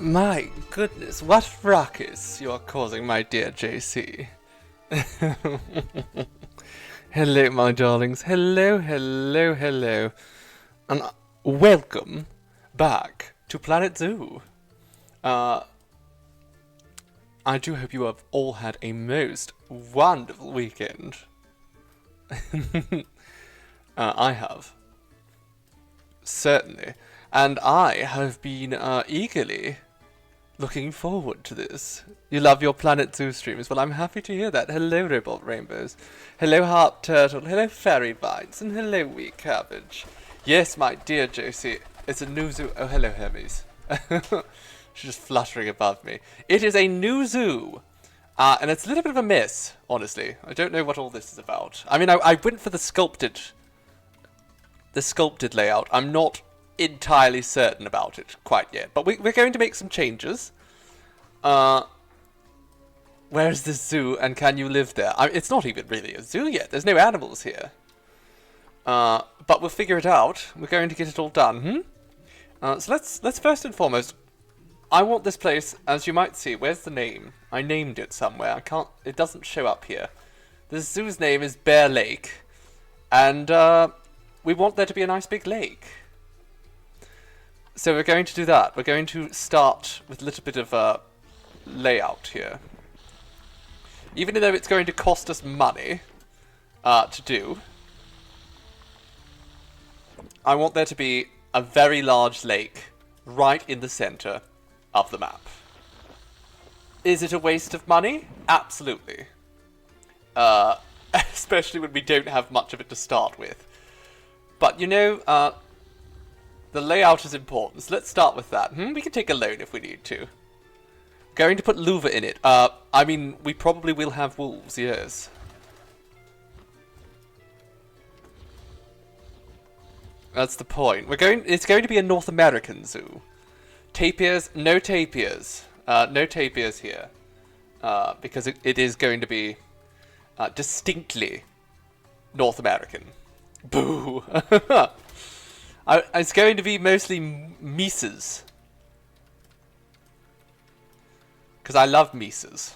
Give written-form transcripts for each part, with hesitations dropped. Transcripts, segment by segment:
My goodness, what ruckus you are causing, my dear JC. Hello, my darlings. Hello, hello, hello. And welcome back to Planet Zoo. I do hope you have all had a most wonderful weekend. I have. Certainly. And I have been eagerly looking forward to this. You love your Planet Zoo streams. Well, I'm happy to hear that. Hello, Robot Rainbows. Hello, Harp Turtle. Hello, Fairy Vines. And hello, Wheat Cabbage. Yes, my dear Josie, it's a new zoo. Oh, hello, Hermes. She's just fluttering above me. It is a new zoo. And it's a little bit of a mess, honestly. I don't know what all this is about. I mean, I went for the sculpted layout. I'm not entirely certain about it quite yet, but we're going to make some changes. Where is this zoo, and can you live there? It's not even really a zoo yet. There's no animals here. But we'll figure it out. We're going to get it all done. So let's first and foremost, I want this place, as you might see. Where's the name? I named it somewhere. It doesn't show up here. This zoo's name is Bear Lake, and we want there to be a nice big lake. So we're going to do that. We're going to start with a little bit of layout here. Even though it's going to cost us money to do, I want there to be a very large lake right in the center of the map. Is it a waste of money? Absolutely. Especially when we don't have much of it to start with. But you know, the layout is important, so let's start with that. We can take a loan if we need to. Going to put louver in it. I mean, we probably will have wolves, yes. That's the point. It's going to be a North American zoo. Tapirs, no tapirs. No tapirs here. Because it is going to be distinctly North American. Boo! It's going to be mostly Mises. Because I love Mises.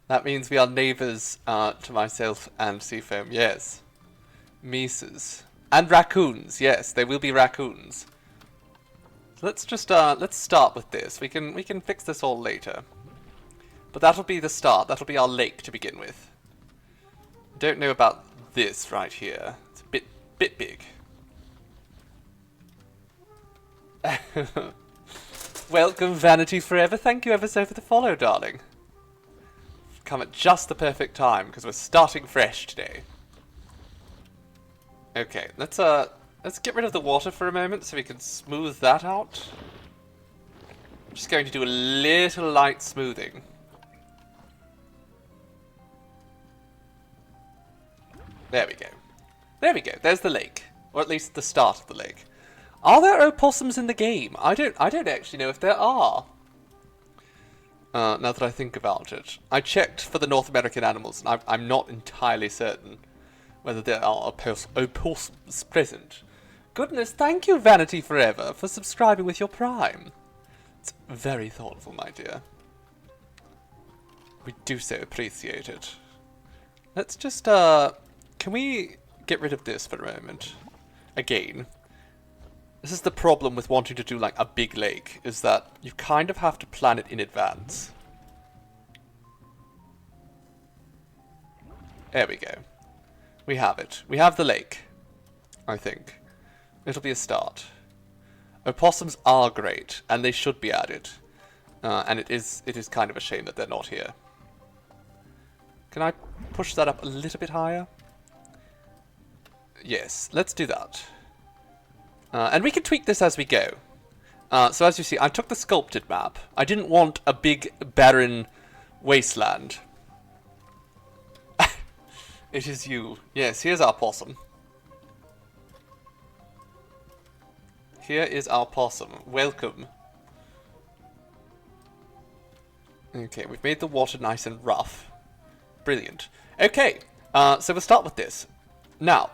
That means we are neighbours to myself and Seafoam, yes. Mises. And raccoons, yes, there will be raccoons. So let's just, let's start with this. We can fix this all later. But that'll be the start. That'll be our lake to begin with. Don't know about this right here. It's a bit big. Welcome, Vanity Forever. Thank you ever so for the follow, darling. Come at just the perfect time because we're starting fresh today. Okay, let's get rid of the water for a moment so we can smooth that out. I'm just going to do a little light smoothing. There we go. There we go. There's the lake. Or at least the start of the lake. Are there opossums in the game? I don't actually know if there are. Now that I think about it. I checked for the North American animals, and I'm not entirely certain whether there are opossums present. Goodness, thank you, Vanity Forever, for subscribing with your Prime. It's very thoughtful, my dear. We do so appreciate it. Let's just, can we get rid of this for a moment? Again. This is the problem with wanting to do like a big lake, is that you kind of have to plan it in advance. There we go. We have it. We have the lake, I think. It'll be a start. Opossums are great, and they should be added. And it is kind of a shame that they're not here. Can I push that up a little bit higher? Yes, let's do that. And we can tweak this as we go. So as you see, I took the sculpted map. I didn't want a big, barren wasteland. It is you. Yes, here's our possum. Here is our possum. Welcome. Okay, we've made the water nice and rough. Brilliant. Okay, so we'll start with this. Now,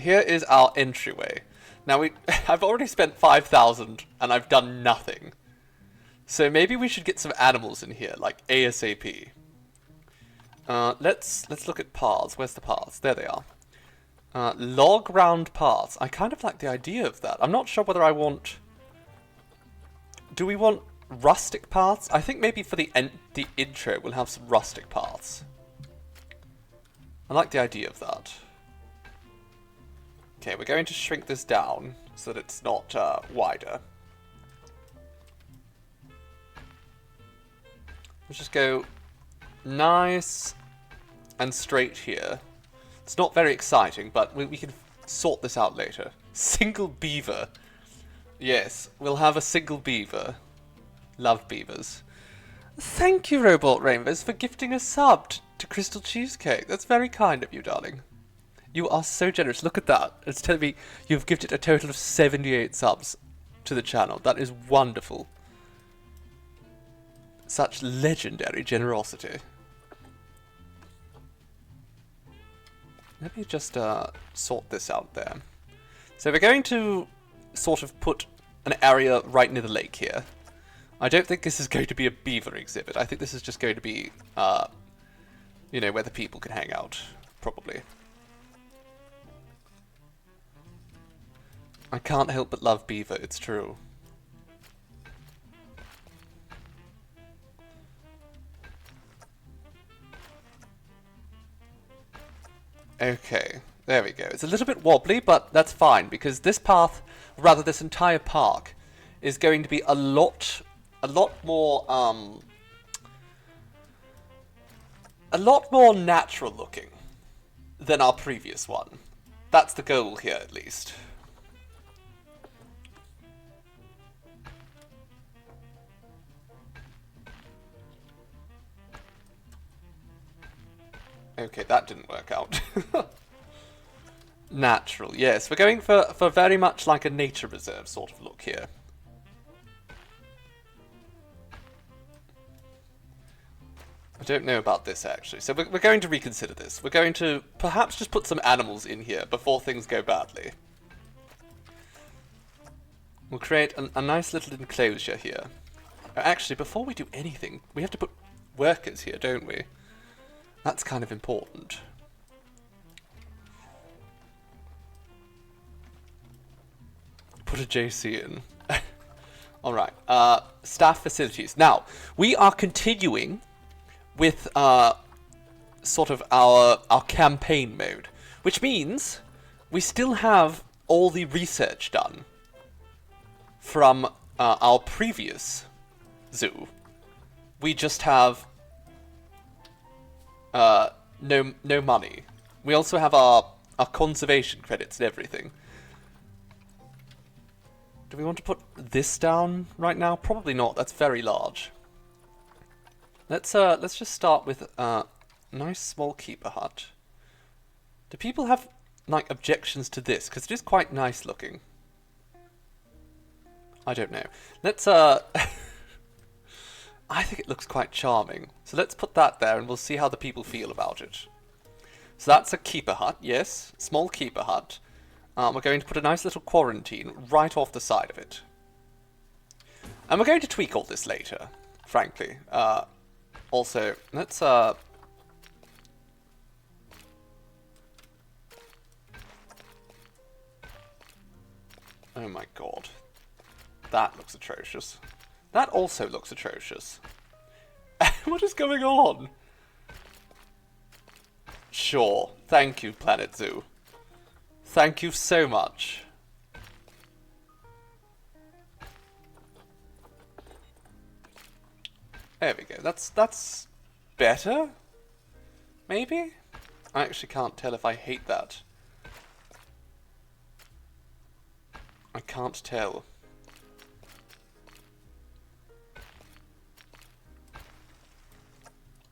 here is our entryway. Now I've already spent 5,000 and I've done nothing. So maybe we should get some animals in here, like ASAP. Let's look at paths. Where's the paths? There they are. Log round paths. I kind of like the idea of that. I'm not sure whether I want... Do we want rustic paths? I think maybe for the intro we'll have some rustic paths. I like the idea of that. Okay, we're going to shrink this down so that it's not wider. Let's just go nice and straight here. It's not very exciting, but we can sort this out later. Single beaver. Yes, we'll have a single beaver. Love beavers. Thank you, Robot Rainbows, for gifting a sub to Crystal Cheesecake. That's very kind of you, darling. You are so generous. Look at that. It's telling me you've gifted a total of 78 subs to the channel. That is wonderful. Such legendary generosity. Let me just sort this out there. So we're going to sort of put an area right near the lake here. I don't think this is going to be a beaver exhibit. I think this is just going to be, you know, where the people can hang out, probably. I can't help but love beaver, it's true. Okay, there we go. It's a little bit wobbly, but that's fine, because this path, rather this entire park, is going to be a lot more natural looking than our previous one. That's the goal here, at least. Okay, that didn't work out. Natural, yes. We're going for very much like a nature reserve sort of look here. I don't know about this, actually. So we're going to reconsider this. We're going to perhaps just put some animals in here before things go badly. We'll create a nice little enclosure here. Actually, before we do anything, we have to put workers here, don't we? That's kind of important. Put a JC in. Alright, staff facilities. Now, we are continuing with sort of our campaign mode, which means we still have all the research done from our previous zoo. We just have no money. We also have our conservation credits and everything. Do we want to put this down right now? Probably not. That's very large. Let's just start with a nice small keeper hut. Do people have like objections to this? Because it is quite nice looking. I don't know. Let's I think it looks quite charming. So let's put that there and we'll see how the people feel about it. So that's a keeper hut, yes. Small keeper hut. We're going to put a nice little quarantine right off the side of it. And we're going to tweak all this later, frankly. Also, let's... Oh my god. That looks atrocious. That also looks atrocious. What is going on? Sure. Thank you, Planet Zoo. Thank you so much. There we go. That's better? Maybe? I actually can't tell if I hate that. I can't tell.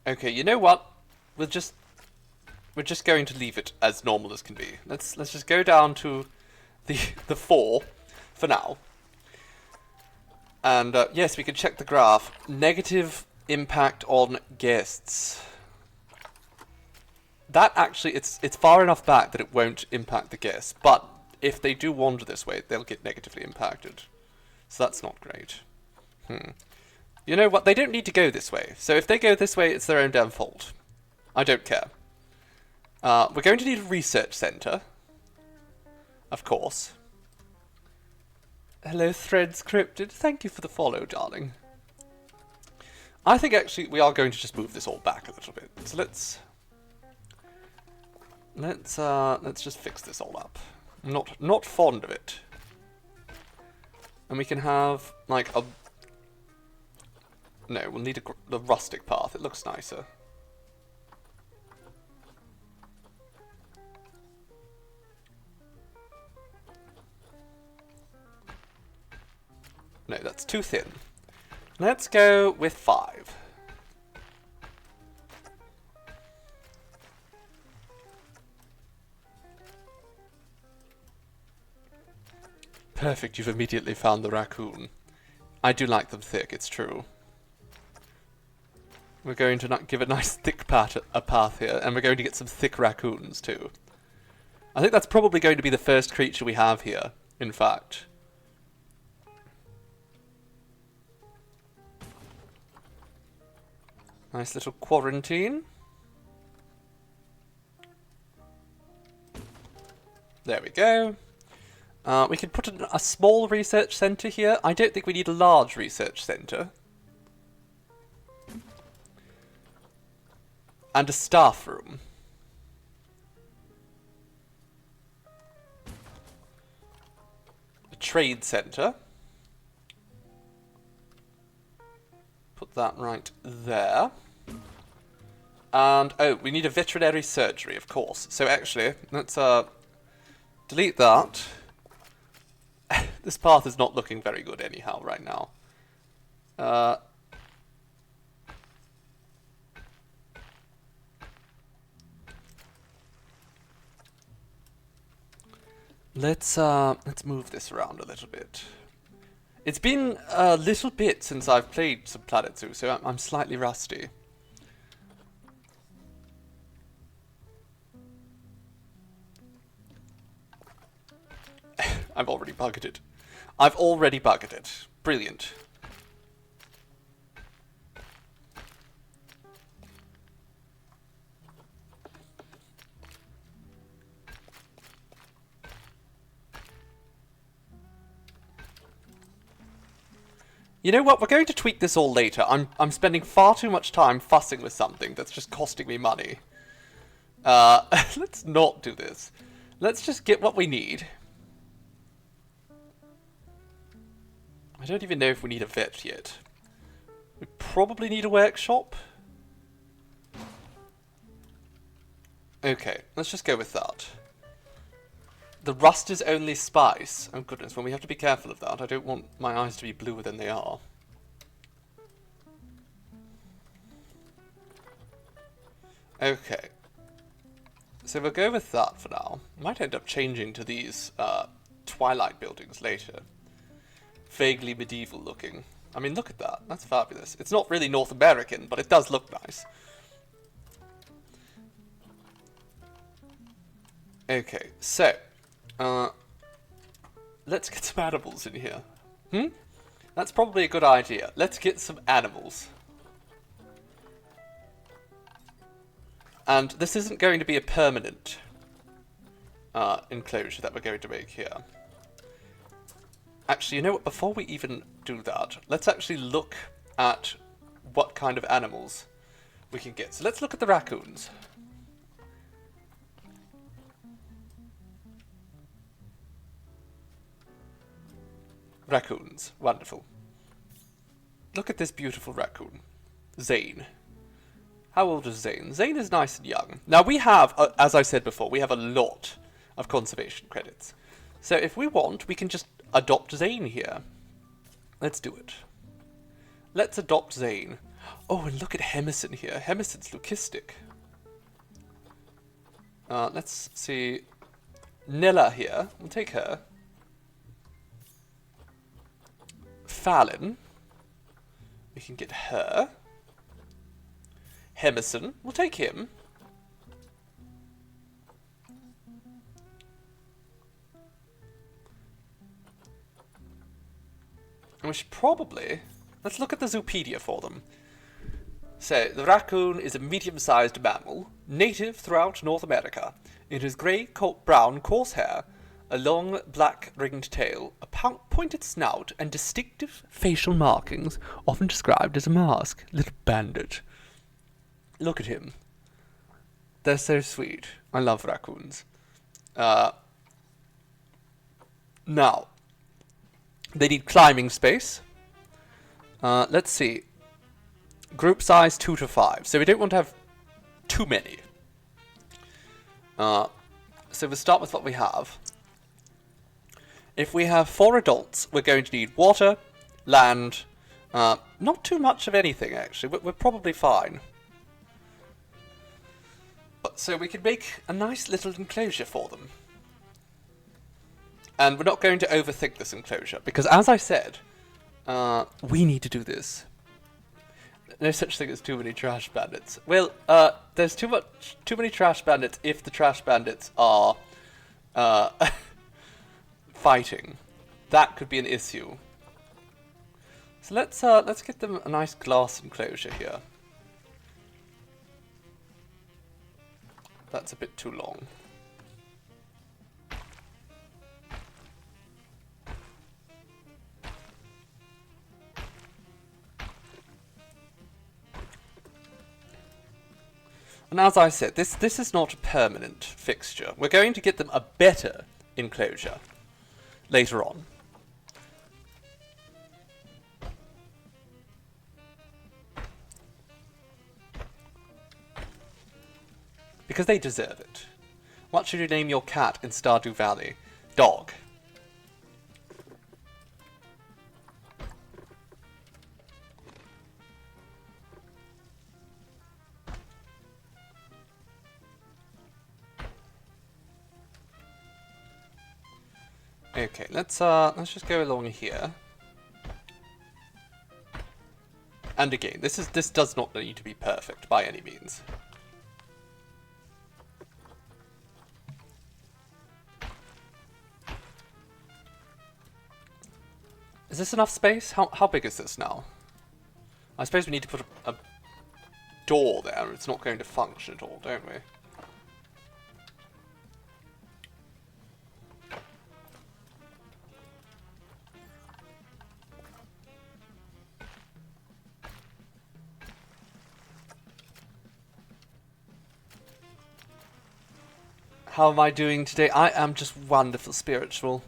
Okay, you know what? We're just going to leave it as normal as can be. Let's just go down to the 4 for now. And yes, we can check the graph. Negative impact on guests. that actually, it's far enough back that it won't impact the guests, but if they do wander this way, they'll get negatively impacted. So that's not great. You know what? They don't need to go this way. So if they go this way, it's their own damn fault. I don't care. We're going to need a research centre. Of course. Hello, Threads Cryptid. Thank you for the follow, darling. I think actually we are going to just move this all back a little bit. So let's just fix this all up. I'm not fond of it. And we can have like a... No, we'll need the rustic path. It looks nicer. No, that's too thin. Let's go with 5. Perfect, you've immediately found the raccoon. I do like them thick, it's true. We're going to give a nice thick path here, and we're going to get some thick raccoons too. I think that's probably going to be the first creature we have here, in fact. Nice little quarantine. There we go. We can put a small research centre here. I don't think we need a large research centre. And a staff room. A trade centre. Put that right there. And, oh, we need a veterinary surgery, of course. So actually, let's delete that. This path is not looking very good anyhow right now. Let's move this around a little bit. It's been a little bit since I've played some Planet Zoo, so I'm slightly rusty. I've already bugged it. I've already bugged it. Brilliant. You know what? We're going to tweak this all later. I'm spending far too much time fussing with something that's just costing me money. Let's not do this. Let's just get what we need. I don't even know if we need a vet yet. We probably need a workshop. Okay, let's just go with that. The rust is only spice. Oh goodness, well we have to be careful of that. I don't want my eyes to be bluer than they are. Okay. So we'll go with that for now. Might end up changing to these Twilight buildings later. Vaguely medieval looking. I mean, look at that. That's fabulous. It's not really North American, but it does look nice. Okay, so... let's get some animals in here. That's probably a good idea. Let's get some animals. And this isn't going to be a permanent enclosure that we're going to make here. Actually, you know what? Before we even do that, let's actually look at what kind of animals we can get. So let's look at the raccoons. Raccoons. Wonderful. Look at this beautiful raccoon. Zane. How old is Zane? Zane is nice and young. Now we have, as I said before, we have a lot of conservation credits. So if we want, we can just adopt Zane here. Let's do it. Let's adopt Zane. Oh, and look at Hemison here. Hemison's leucistic. Let's see. Nella here. We'll take her. Fallon. We can get her. Hemison. We'll take him. we should probably... Let's look at the Zoopedia for them. So, the raccoon is a medium-sized mammal, native throughout North America. It has grey-brown coarse hair, a long black ringed tail, a pointed snout, and distinctive facial markings, often described as a mask. Little bandit. Look at him. They're so sweet. I love raccoons. Now, they need climbing space. Let's see. Group size 2 to 5. So we don't want to have too many. So we'll start with what we have. If we have 4 adults, we're going to need water, land, not too much of anything actually. We're probably fine. So we can make a nice little enclosure for them. And we're not going to overthink this enclosure, because as I said, we need to do this. No such thing as too many trash bandits. Well, there's too many trash bandits if the trash bandits are fighting. That could be an issue. So let's get them a nice glass enclosure here. That's a bit too long. And as I said, this is not a permanent fixture. We're going to get them a better enclosure later on. Because they deserve it. What should you name your cat in Stardew Valley? Dog. Okay, let's just go along here. And again, this does not need to be perfect by any means. Is this enough space? How big is this now? I suppose we need to put a door there. It's not going to function at all, don't we? How am I doing today? I am just wonderful spiritual.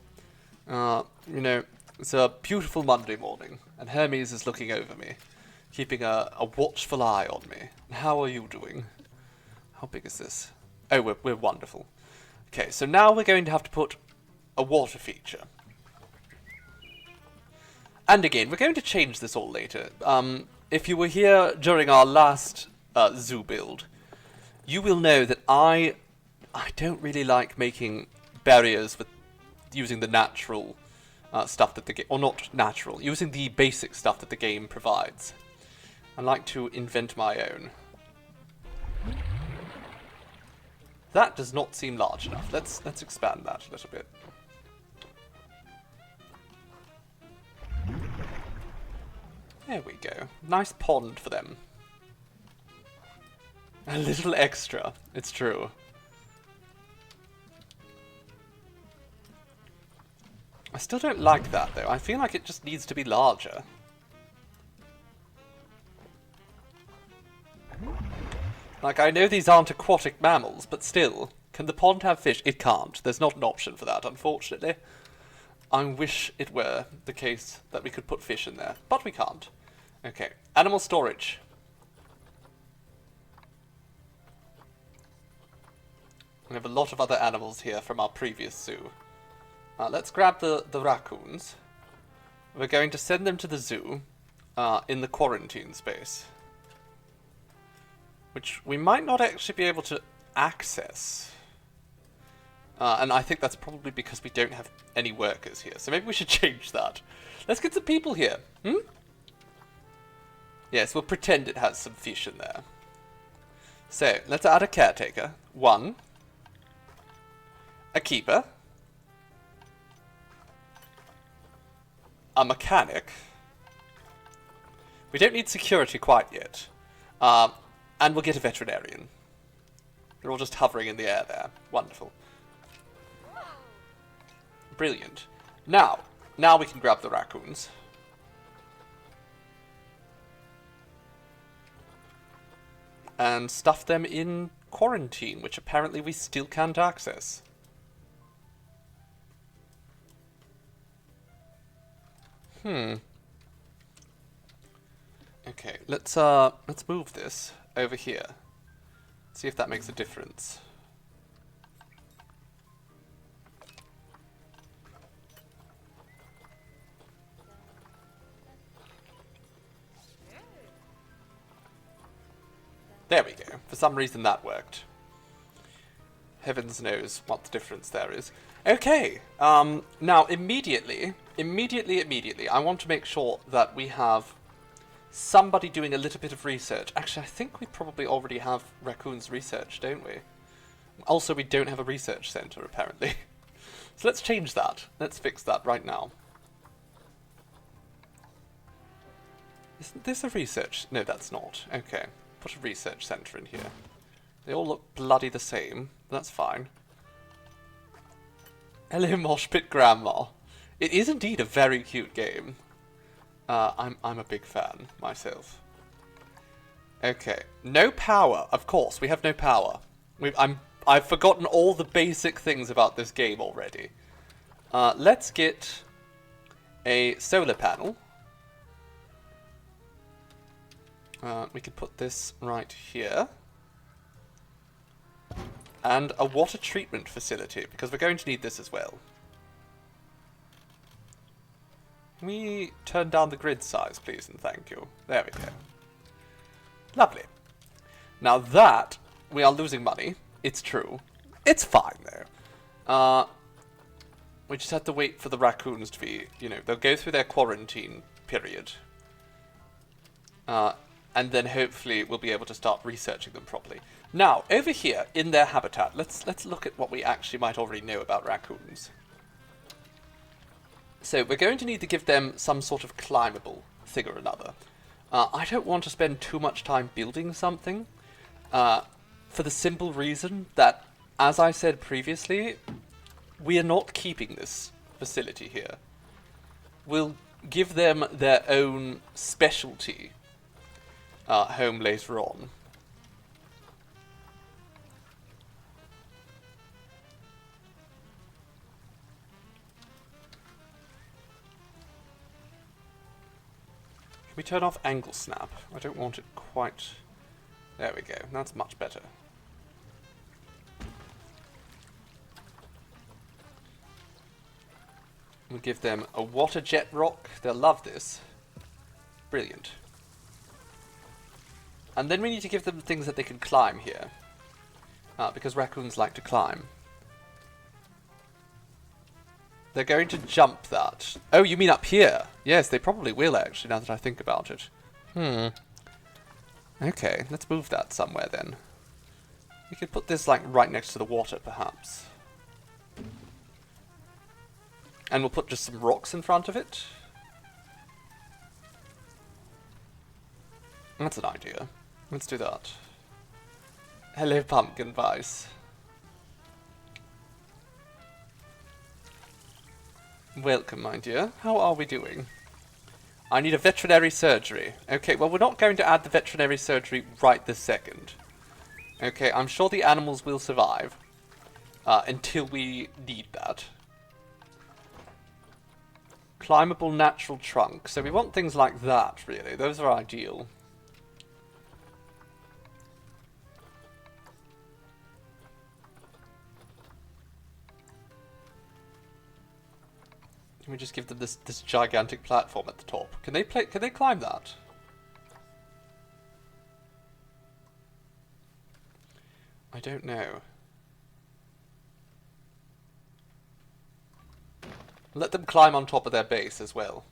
You know, it's a beautiful Monday morning, and Hermes is looking over me, keeping a watchful eye on me. How are you doing? How big is this? Oh, we're wonderful. Okay, so now we're going to have to put a water feature. And again, we're going to change this all later. If you were here during our last zoo build, you will know that I don't really like making barriers with using the natural stuff that the game, or not natural, using the basic stuff that the game provides. I like to invent my own. That does not seem large enough. Let's expand that a little bit. There we go. Nice pond for them. A little extra. It's true. I still don't like that, though. I feel like it just needs to be larger. Like, I know these aren't aquatic mammals, but still. Can the pond have fish? It can't. There's not an option for that, unfortunately. I wish it were the case that we could put fish in there, but we can't. Okay, animal storage. We have a lot of other animals here from our previous zoo. Let's grab the raccoons. We're going to send them to the zoo in the quarantine space. Which we might not actually be able to access. And I think that's probably because we don't have any workers here. So maybe we should change that. Let's get some people here. Yes, we'll pretend it has some fish in there. So, let's add a caretaker. 1. A keeper. A mechanic. We don't need security quite yet. And we'll get a veterinarian. They're all just hovering in the air there. Wonderful. Brilliant. Now we can grab the raccoons. And stuff them in quarantine, which apparently we still can't access. Okay, let's move this over here. See if that makes a difference. There we go. For some reason that worked. Heavens knows what the difference there is. Okay, now immediately, I want to make sure that we have somebody doing a little bit of research. Actually, I think we probably already have raccoons research, don't we? Also, we don't have a research center, apparently. So let's change that. Let's fix that right now. Isn't this a research? No, that's not. Okay. Put a research center in here. They all look bloody the same. That's fine. Hello, Moshpit Grandma. It is indeed a very cute game. I'm a big fan myself. Okay, no power. Of course, we have no power. I've forgotten all the basic things about this game already. Let's get a solar panel. We could put this right here. And a water treatment facility, because we're going to need this as well. Can we turn down the grid size, please, and thank you. There we go. Lovely. Now that, we are losing money. It's true. It's fine, though. We just have to wait for the raccoons to be, they'll go through their quarantine period. And then hopefully we'll be able to start researching them properly. Now, over here, in their habitat, let's look at what we actually might already know about raccoons. So, we're going to need to give them some sort of climbable thing or another. I don't want to spend too much time building something, for the simple reason that, as I said previously, we are not keeping this facility here. We'll give them their own specialty home later on. Can we turn off angle snap? I don't want it quite... There we go. That's much better. We'll give them a water jet rock. They'll love this. Brilliant. And then we need to give them things that they can climb here. Because raccoons like to climb. They're going to jump that. Oh, you mean up here? Yes, they probably will, actually, now that I think about it. Okay, let's move that somewhere, then. We could put this, like, right next to the water, perhaps. And we'll put just some rocks in front of it. That's an idea. Let's do that. Hello, Pumpkin Vice. Welcome, my dear. How are we doing? I need a veterinary surgery. Okay, well, we're not going to add the veterinary surgery right this second. Okay, I'm sure the animals will survive. Until we need that. Climbable natural trunk. So we want things like that, really. Those are ideal. Can we just give them this gigantic platform at the top? Can they climb that? I don't know. Let them climb on top of their base as well.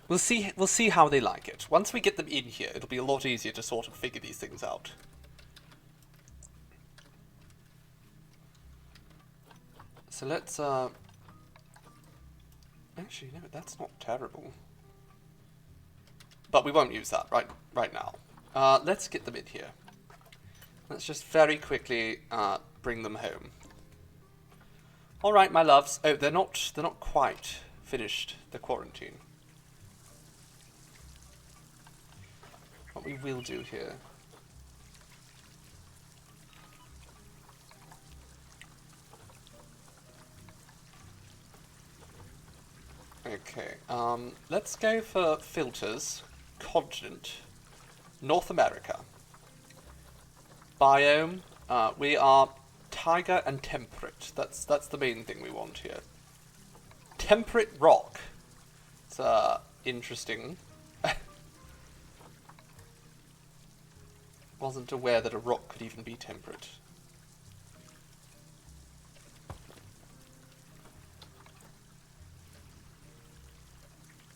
We'll see how they like it. Once we get them in here, it'll be a lot easier to sort of figure these things out. So let's actually, no, that's not terrible. But we won't use that right now. Let's get them in here. Let's just very quickly bring them home. All right, my loves. Oh, they're not quite finished the quarantine. What we will do here. Okay, let's go for filters. Continent. North America. Biome. We are taiga and temperate. That's the main thing we want here. Temperate rock. It's interesting. Wasn't aware that a rock could even be temperate.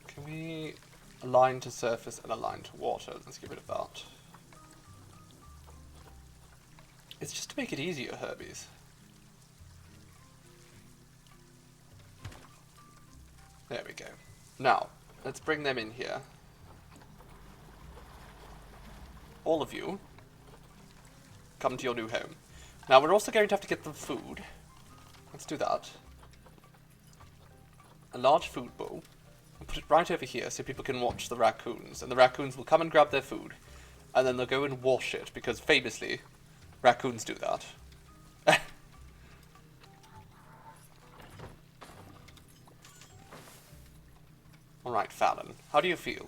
Can we align to surface and align to water? Let's get rid of that. It's just to make it easier, Herbies. There we go. Now, let's bring them in here. All of you, come to your new home. Now, we're also going to have to get them food. Let's do that. A large food bowl. And put it right over here so people can watch the raccoons. And the raccoons will come and grab their food. And then they'll go and wash it, because famously, raccoons do that. Alright, Fallon. How do you feel?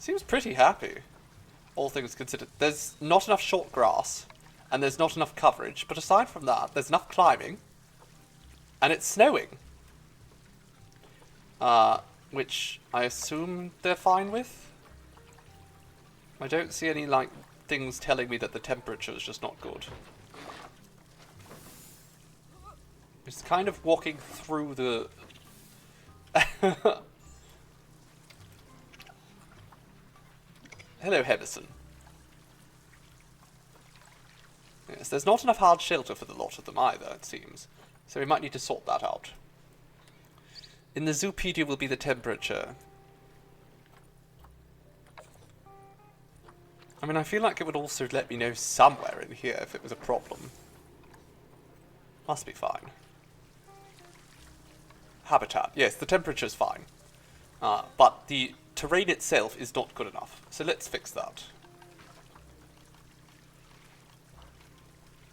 Seems pretty happy, all things considered. There's not enough short grass, and there's not enough coverage, but aside from that, there's enough climbing, and it's snowing. Which I assume they're fine with? I don't see any, like, things telling me that the temperature is just not good. It's kind of walking through the... Hello, Henderson. Yes, there's not enough hard shelter for the lot of them either, it seems. So we might need to sort that out. In the Zoopedia will be the temperature. I mean, I feel like it would also let me know somewhere in here if it was a problem. Must be fine. Habitat. Yes, the temperature's fine. But the terrain itself is not good enough. So let's fix that.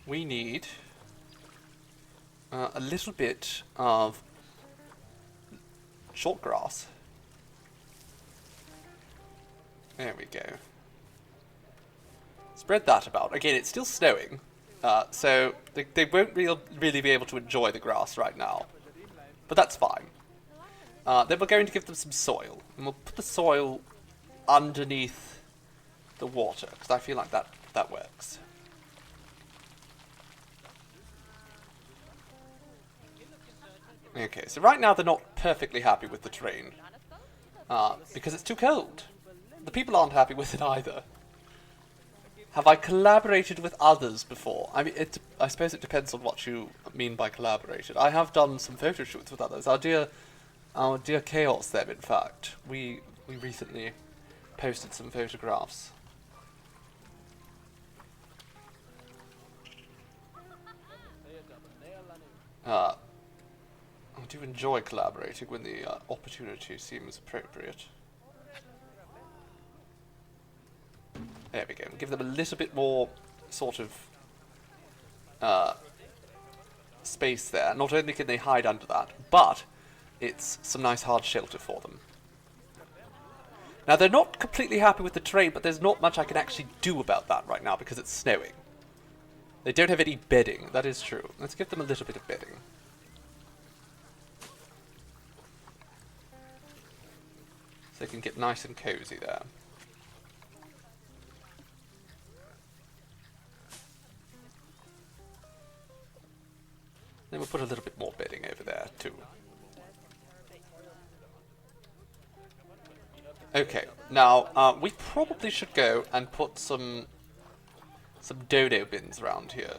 We need a little bit of short grass. There we go. Spread that about. Again, it's still snowing, so they won't really be able to enjoy the grass right now. But that's fine. Then we're going to give them some soil. And we'll put the soil underneath the water, because I feel like that works. Okay, so right now they're not perfectly happy with the terrain, because it's too cold. The people aren't happy with it either. Have I collaborated with others before? I mean, I suppose it depends on what you mean by collaborated. I have done some photo shoots with others. Our dear Chaos them, in fact. We recently posted some photographs. I do enjoy collaborating when the opportunity seems appropriate. There we go. Give them a little bit more sort of space there. Not only can they hide under that, but it's some nice hard shelter for them. Now, they're not completely happy with the terrain, but there's not much I can actually do about that right now because it's snowing. They don't have any bedding. That is true. Let's give them a little bit of bedding. So they can get nice and cozy there. Then we'll put a little bit more bedding over there too. Okay, now we probably should go and put some dodo bins around here,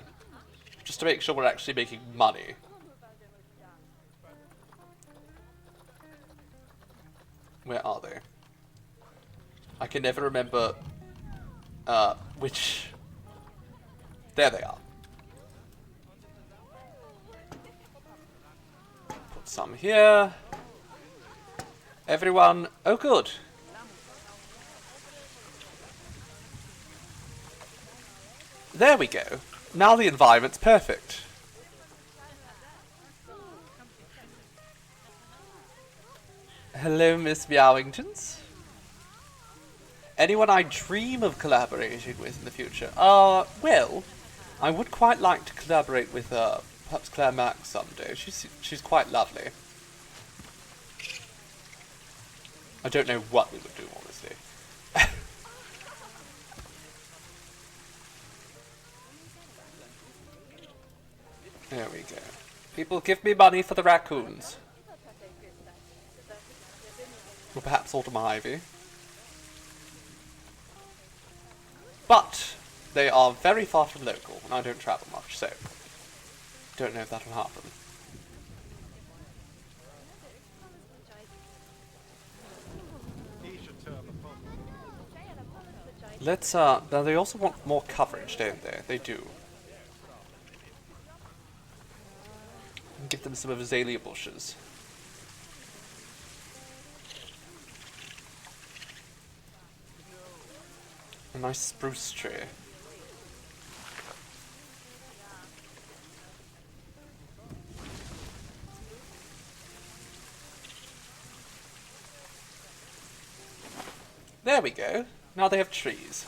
just to make sure we're actually making money. Where are they? I can never remember which. There they are. Put some here. Everyone. Oh, good. There we go. Now the environment's perfect. Hello, Miss Meowingtons. Anyone I dream of collaborating with in the future? Well, I would quite like to collaborate with, perhaps Claire Max someday. She's quite lovely. I don't know what we would do, honestly. There we go. People, give me money for the raccoons. Or perhaps Autumn Ivy. But they are very far from local, and I don't travel much, so don't know if that'll happen. Let's, now they also want more coverage, don't they? They do. Give them some of azalea bushes. A nice spruce tree. There we go. Now they have trees.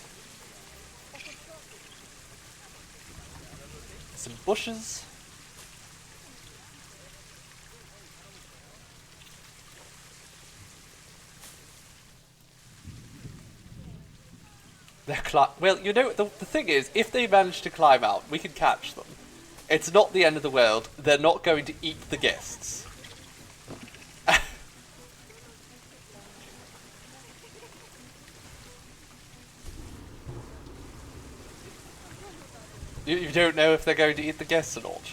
Some bushes. Well, you know, the thing is, if they manage to climb out, we can catch them. It's not the end of the world. They're not going to eat the guests. You don't know if they're going to eat the guests or not.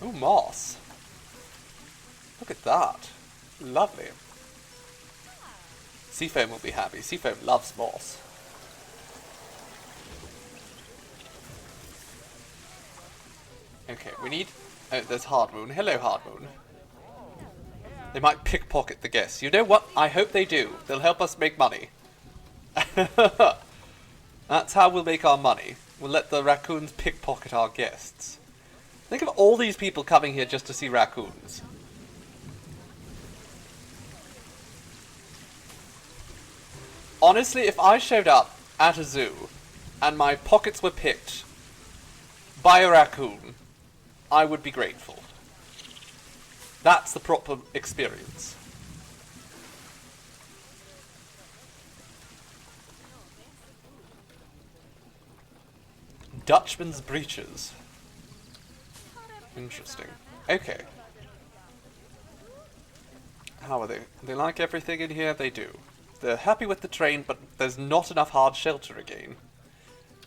Oh, moss. Look at that. Lovely. Seafoam will be happy. Seafoam loves moss. Okay, we need... Oh, there's Hardmoon. Hello, Hardmoon. They might pickpocket the guests. You know what? I hope they do. They'll help us make money. That's how we'll make our money. We'll let the raccoons pickpocket our guests. Think of all these people coming here just to see raccoons. Honestly, if I showed up at a zoo and my pockets were picked by a raccoon, I would be grateful. That's the proper experience. Dutchman's breeches. Interesting. Okay. How are they? They like everything in here? They do. They're happy with the train, but there's not enough hard shelter again.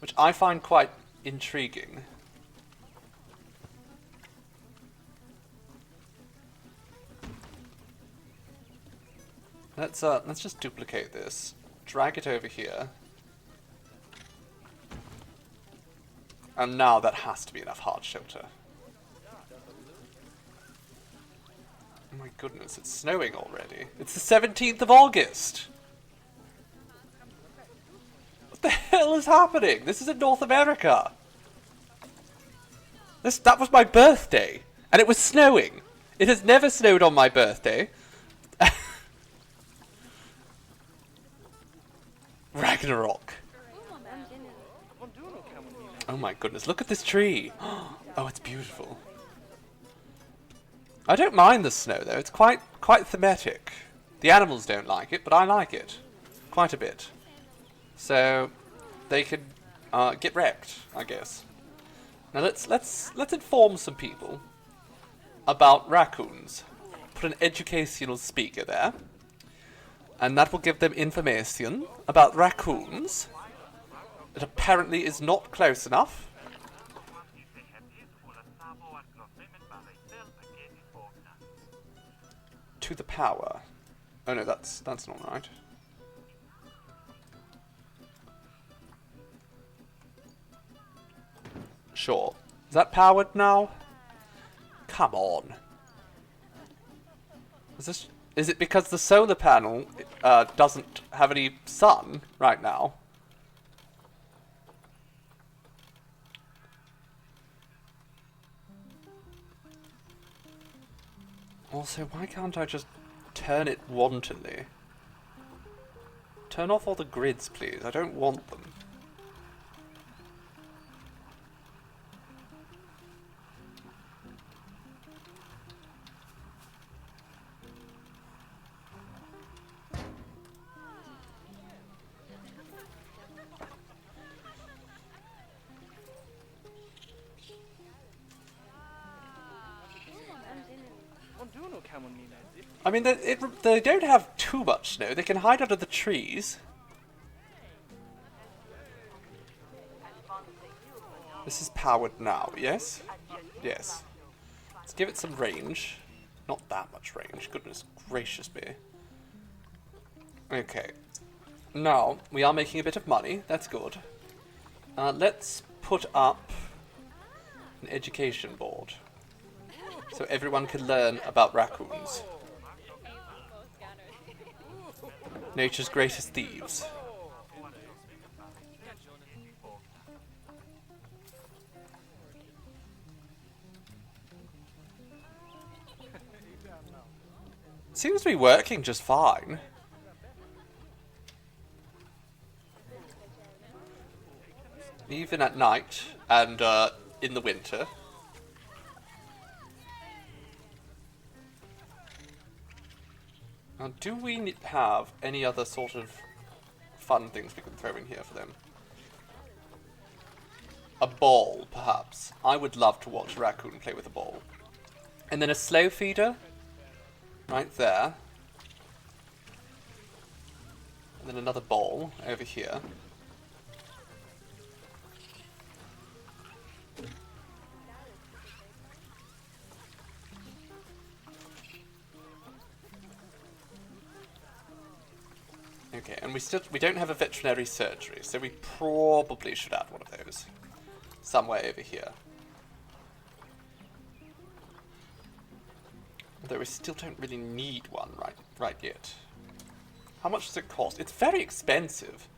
Which I find quite intriguing. Let's just duplicate this. Drag it over here. And now that has to be enough hard shelter. Oh my goodness, it's snowing already. It's the 17th of August! What the hell is happening? This is in North America! That was my birthday! And it was snowing! It has never snowed on my birthday. Ragnarok. Oh my goodness, look at this tree! Oh, it's beautiful. I don't mind the snow though, it's quite thematic. The animals don't like it, but I like it. Quite a bit. So, they can get wrecked, I guess. Now let's inform some people about raccoons. put an educational speaker there. And that will give them information about raccoons. It apparently is not close enough. To the power. Oh no, that's not right. Sure. Is that powered now? Come on. Is it because the solar panel doesn't have any sun right now? Also, why can't I just turn it wantonly? Turn off all the grids, please. I don't want them. I mean, they don't have too much snow. They can hide under the trees. This is powered now, yes? Yes. Let's give it some range. Not that much range. Goodness gracious me. Okay. Now, we are making a bit of money. That's good. Let's put up an education board. So everyone can learn about raccoons. Nature's greatest thieves. Seems to be working just fine. Even at night and in the winter. Now, do we have any other sort of fun things we can throw in here for them? A ball, perhaps. I would love to watch a raccoon play with a ball. And then a slow feeder. Right there. And then another ball over here. Okay, and we don't have a veterinary surgery, so we probably should add one of those. Somewhere over here. Although we still don't really need one right yet. How much does it cost? It's very expensive.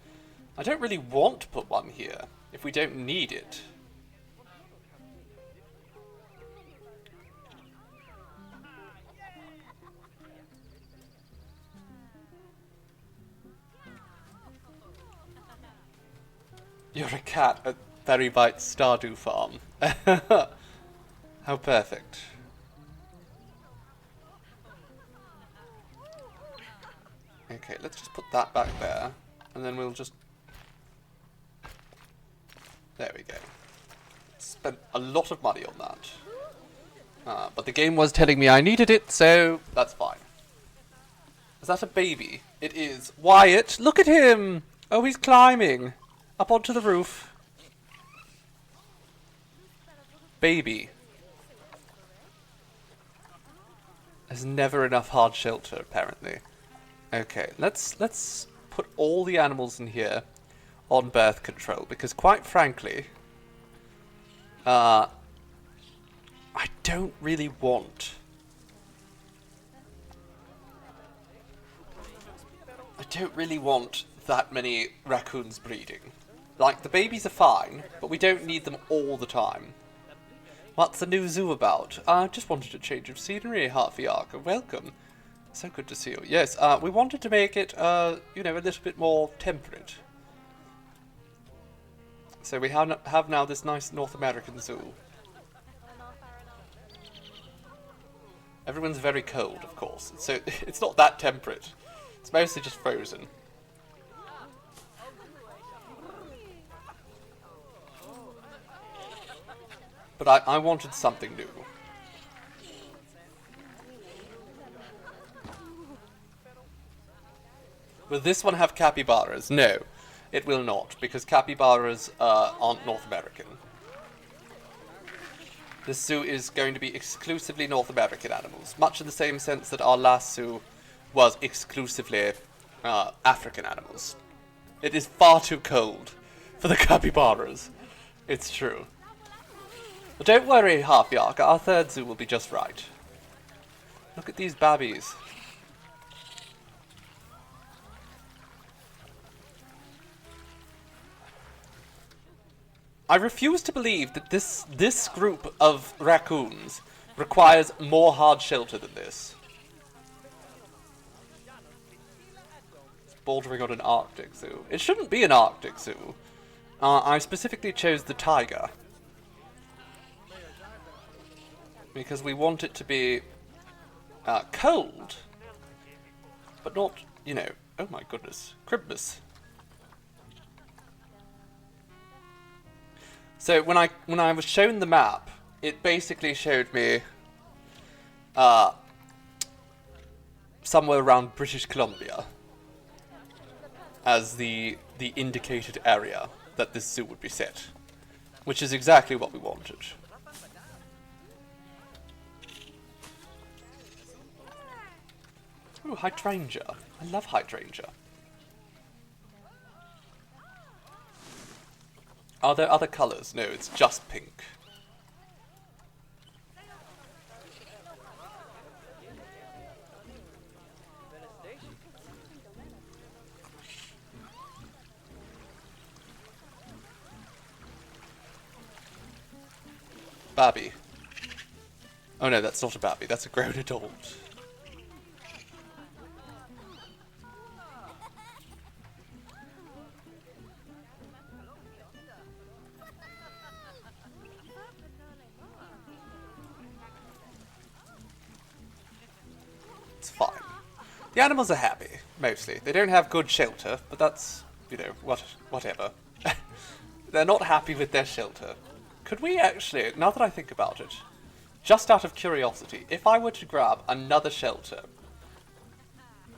I don't really want to put one here if we don't need it. You're a cat at Berry Bite Stardew Farm. How perfect. Okay, let's just put that back there, and then we'll just... There we go. Spent a lot of money on that. But the game was telling me I needed it, so that's fine. Is that a baby? It is. Wyatt, look at him! Oh, he's climbing. Up onto the roof. Baby. There's never enough hard shelter, apparently. Okay, let's put all the animals in here on birth control, because quite frankly, I don't really want... that many raccoons breeding. Like, the babies are fine, but we don't need them all the time. What's the new zoo about? I just wanted a change of scenery, Harvey Ark. Welcome. So good to see you. Yes, we wanted to make it, you know, a little bit more temperate. So we have now this nice North American zoo. Everyone's very cold, of course. So it's not that temperate. It's mostly just frozen. But I wanted something new. Will this one have capybaras? No, it will not, because capybaras aren't North American. This zoo is going to be exclusively North American animals, much in the same sense that our last zoo was exclusively African animals. It is far too cold for the capybaras. It's true. But don't worry, Half-Yark, our third zoo will be just right. Look at these babbies. I refuse to believe that this group of raccoons requires more hard shelter than this. It's bordering on an Arctic zoo. It shouldn't be an Arctic zoo. I specifically chose the tiger. Because we want it to be cold. But not, you know, oh my goodness, Christmas. So when I was shown the map, it basically showed me somewhere around British Columbia as the indicated area that this zoo would be set, which is exactly what we wanted. Ooh, hydrangea. I love hydrangea. Are there other colours? No, it's just pink. Barbie. Oh no, that's not a Barbie, that's a grown adult. It's fine. The animals are happy, mostly. They don't have good shelter, but that's, you know, whatever. They're not happy with their shelter. Could we actually, now that I think about it, just out of curiosity, if I were to grab another shelter,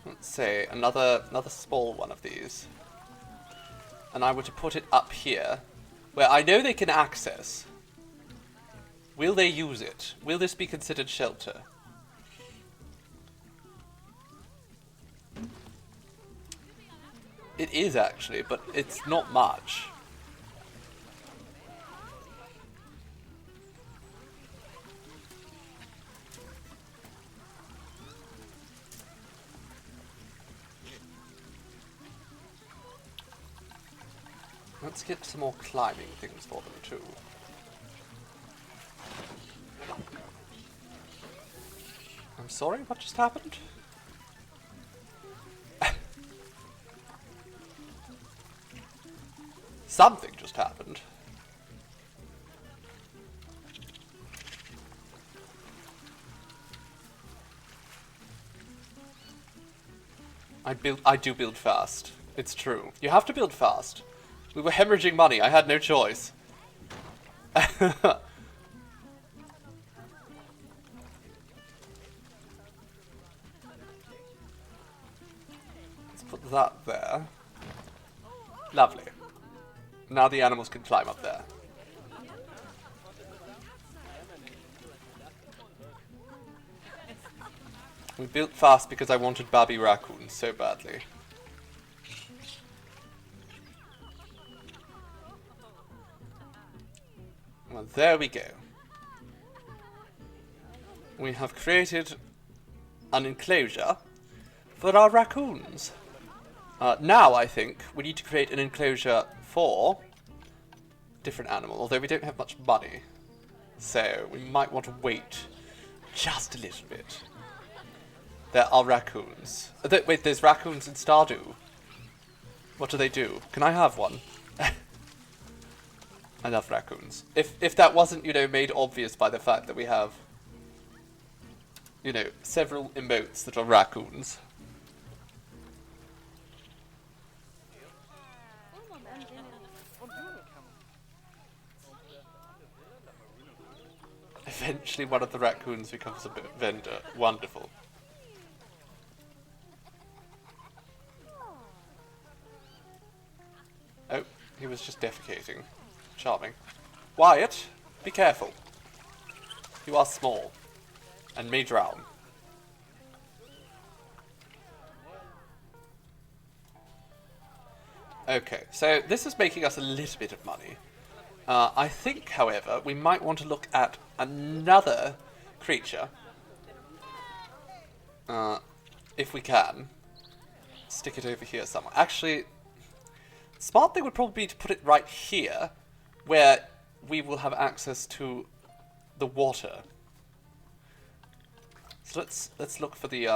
let's say another small one of these, and I were to put it up here, where I know they can access, will they use it? Will this be considered shelter? It is actually, but it's not much. Let's get some more climbing things for them too. I'm sorry, what just happened? Something just happened. I do build fast. It's true. You have to build fast. We were hemorrhaging money. I had no choice. Let's put that there. Lovely. Now the animals can climb up there. We built fast because I wanted Barbie raccoons so badly. Well, there we go. We have created an enclosure for our raccoons. Now, I think, we need to create an enclosure for different animal, although we don't have much money. So, we might want to wait just a little bit. There are raccoons. Wait, there's raccoons in Stardew. What do they do? Can I have one? I love raccoons. If that wasn't, you know, made obvious by the fact that we have, you know, several emotes that are raccoons. Eventually one of the raccoons becomes a vendor. Wonderful. was just defecating. Charming. Wyatt, be careful. You are small. And may drown. Okay, so this is making us a little bit of money. I think, however, we might want to look at another creature. If we can. Stick it over here somewhere. Actually, smart thing would probably be to put it right here, where we will have access to the water. So let's look for the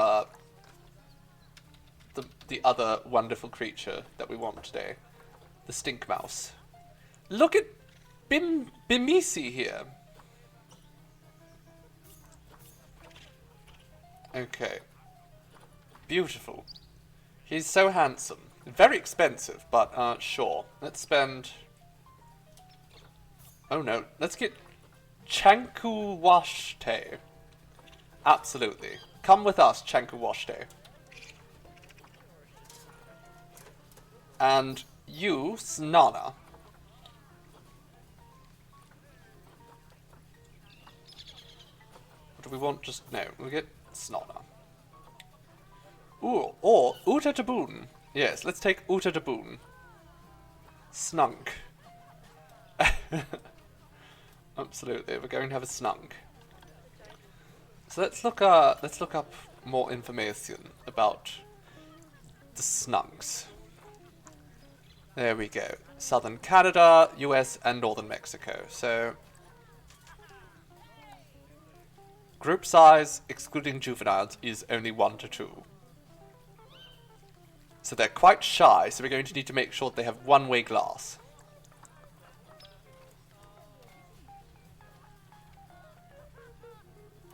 other wonderful creature that we want today, the stink mouse. Look at Bimisi here. Okay, beautiful. He's so handsome. Very expensive, but sure. Let's spend. Oh no, let's get Chankuwashte. Absolutely. Come with us, Chankuwashte. And you, Snana. What do we want? Just no. We get Snana. Ooh, or Uta Taboon. Yes, let's take Uta Taboon. Snunk. Absolutely, we're going to have a snunk. So let's look up more information about the snunks. There we go. Southern Canada, US, and Northern Mexico. So group size, excluding juveniles, is only 1 to 2. So they're quite shy, so we're going to need to make sure they have one-way glass.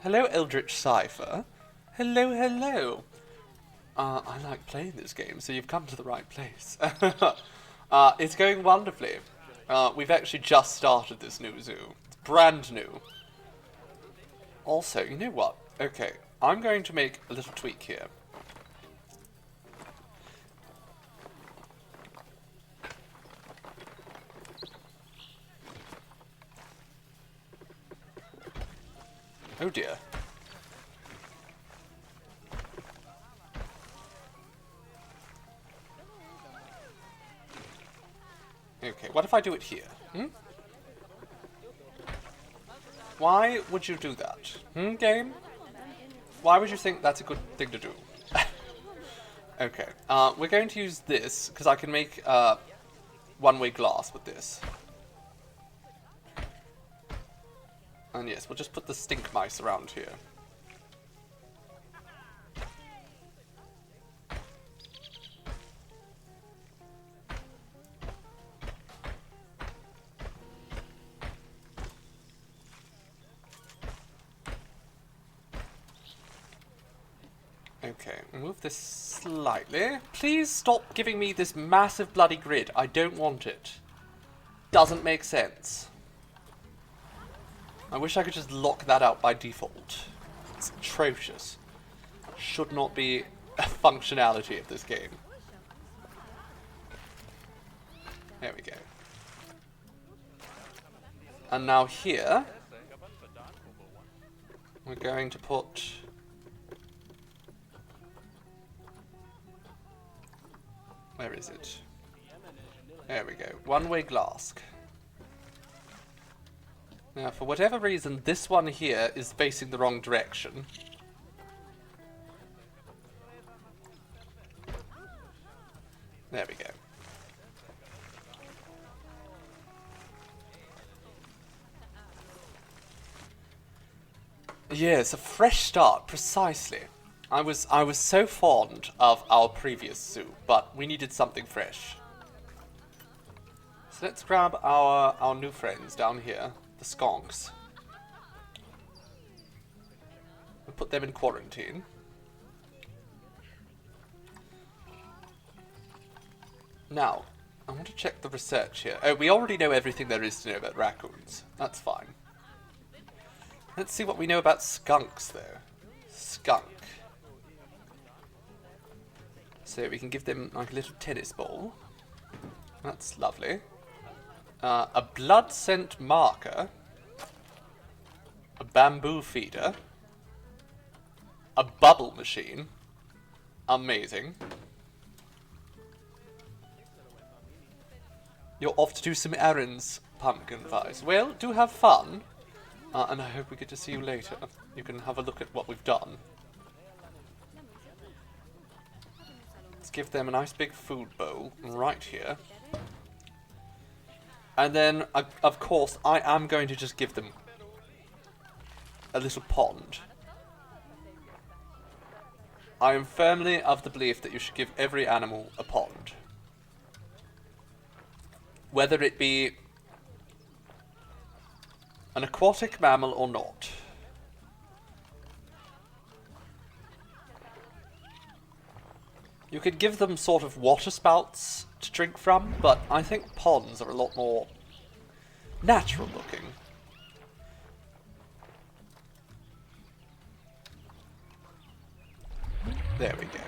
Hello, Eldritch Cypher. Hello, hello. I like playing this game, so you've come to the right place. It's going wonderfully. We've actually just started this new zoo. It's brand new. Also, you know what? Okay, I'm going to make a little tweak here. Oh dear. Okay, what if I do it here? Why would you do that? Game? Why would you think that's a good thing to do? Okay, we're going to use this, because I can make one-way glass with this. And yes, we'll just put the stink mice around here. Okay, move this slightly. Please stop giving me this massive bloody grid. I don't want it. Doesn't make sense. I wish I could just lock that out by default. It's atrocious. Should not be a functionality of this game. There we go. And now here, we're going to put... Where is it? There we go. One-way glass. Now, for whatever reason, this one here is facing the wrong direction. There we go. Yes, a fresh start, precisely. I was so fond of our previous zoo, but we needed something fresh. So let's grab our new friends down here. The skonks. We'll put them in quarantine. Now, I want to check the research here. Oh, we already know everything there is to know about raccoons. That's fine. Let's see what we know about skunks, though. Skunk. So we can give them like a little tennis ball. That's lovely. A blood scent marker. A bamboo feeder. A bubble machine. Amazing. You're off to do some errands, Pumpkin Pies. Well, do have fun. And I hope we get to see you later. You can have a look at what we've done. Let's give them a nice big food bowl right here. And then, of course, I am going to just give them a little pond. I am firmly of the belief that you should give every animal a pond. Whether it be an aquatic mammal or not. You could give them sort of water spouts to drink from, but I think ponds are a lot more natural looking. There we go.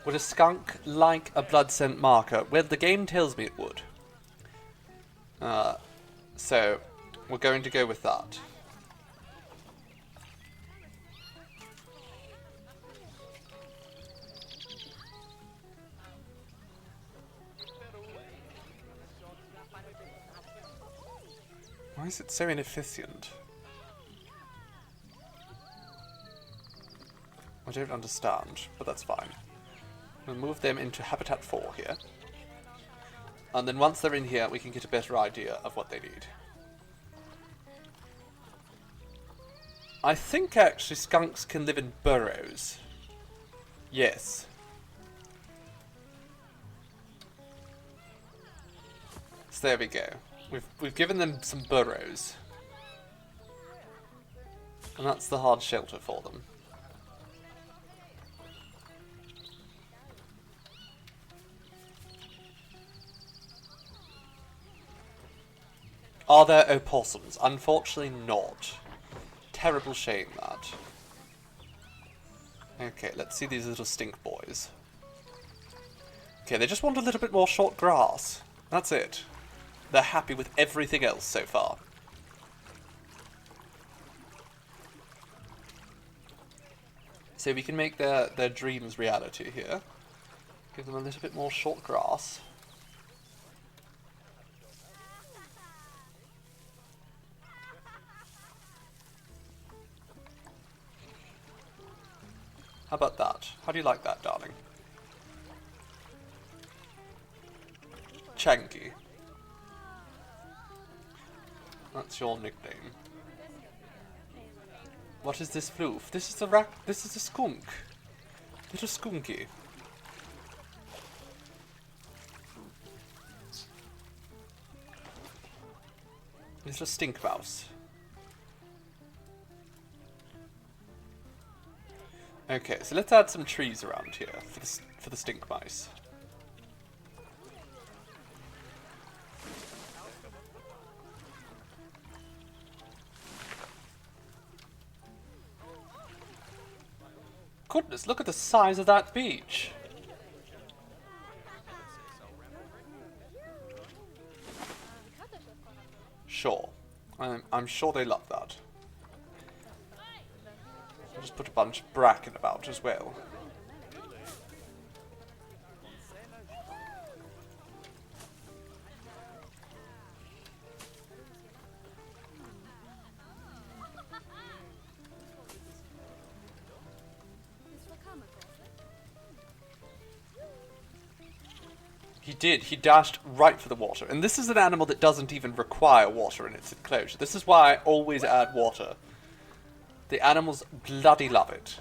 Would a skunk like a blood scent marker? Well, the game tells me it would. So, we're going to go with that. Why is it so inefficient? I don't understand, but that's fine. We'll move them into Habitat 4 here. And then once they're in here, we can get a better idea of what they need. I think actually skunks can live in burrows. Yes. So there we go. We've given them some burrows. And that's the hard shelter for them. Are there opossums? Unfortunately not. Terrible shame that. Okay, let's see these little stink boys. Okay, they just want a little bit more short grass. That's it. They're happy with everything else so far. So we can make their dreams reality here. Give them a little bit more short grass. How about that? How do you like that, darling? Chanky. That's your nickname. What is this floof? This is a skunk. Little skunky. Little stink mouse. Okay, so let's add some trees around here for the stink mice. Goodness, look at the size of that beach. Sure. I'm sure they love that. I'll just put a bunch of bracken about as well. He did. He dashed right for the water. And this is an animal that doesn't even require water in its enclosure. This is why I always add water. The animals bloody love it.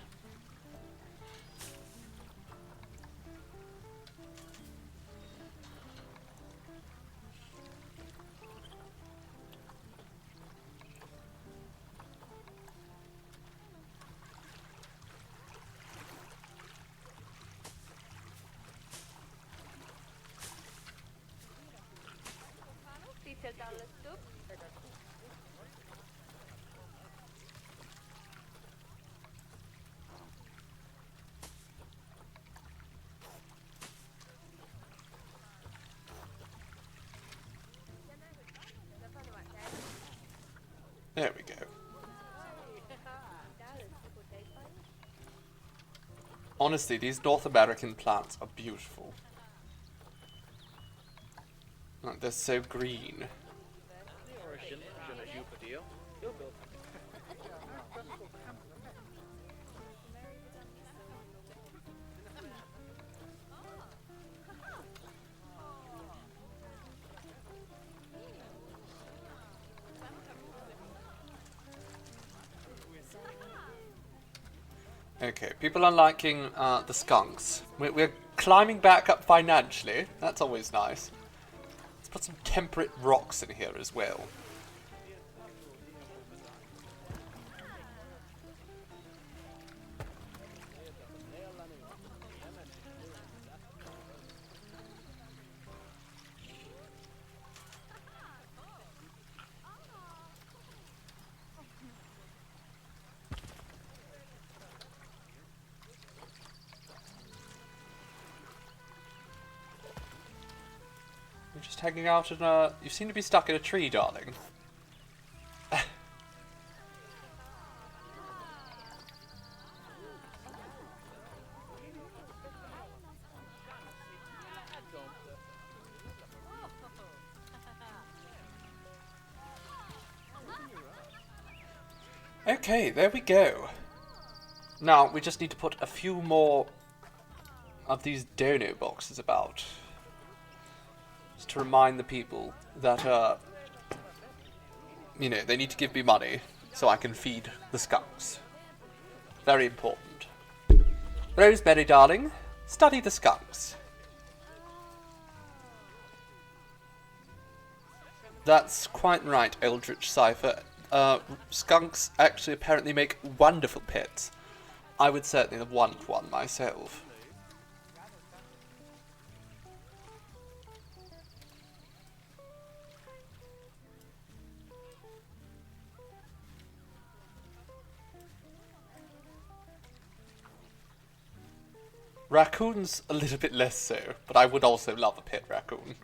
There we go. Honestly, these North American plants are beautiful. Like, they're so green. Okay, people are liking the skunks. We're climbing back up financially. That's always nice. Let's put some temperate rocks in here as well. You're just hanging out in a... You seem to be stuck in a tree, darling. Okay, there we go. Now, we just need to put a few more of these dono boxes about. Just to remind the people that, you know, they need to give me money so I can feed the skunks. Very important. Rosemary, darling, study the skunks. That's quite right, Eldritch Cipher. Skunks actually apparently make wonderful pets. I would certainly want one myself. Raccoons a little bit less so, but I would also love a pet raccoon.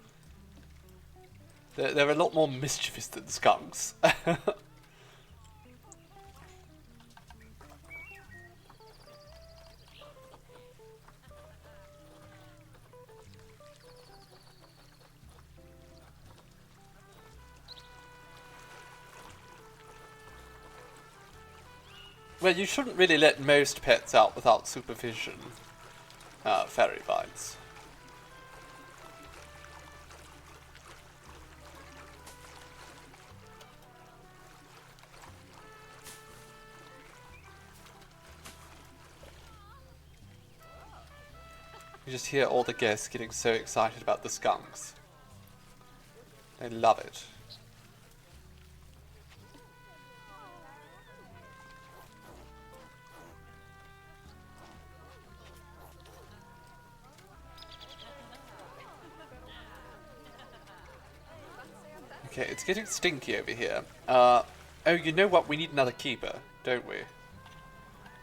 They're a lot more mischievous than skunks. Well, you shouldn't really let most pets out without supervision. Fairy vines. You just hear all the guests getting so excited about the skunks. They love it. Okay, it's getting stinky over here. Oh, you know what? We need another keeper, don't we?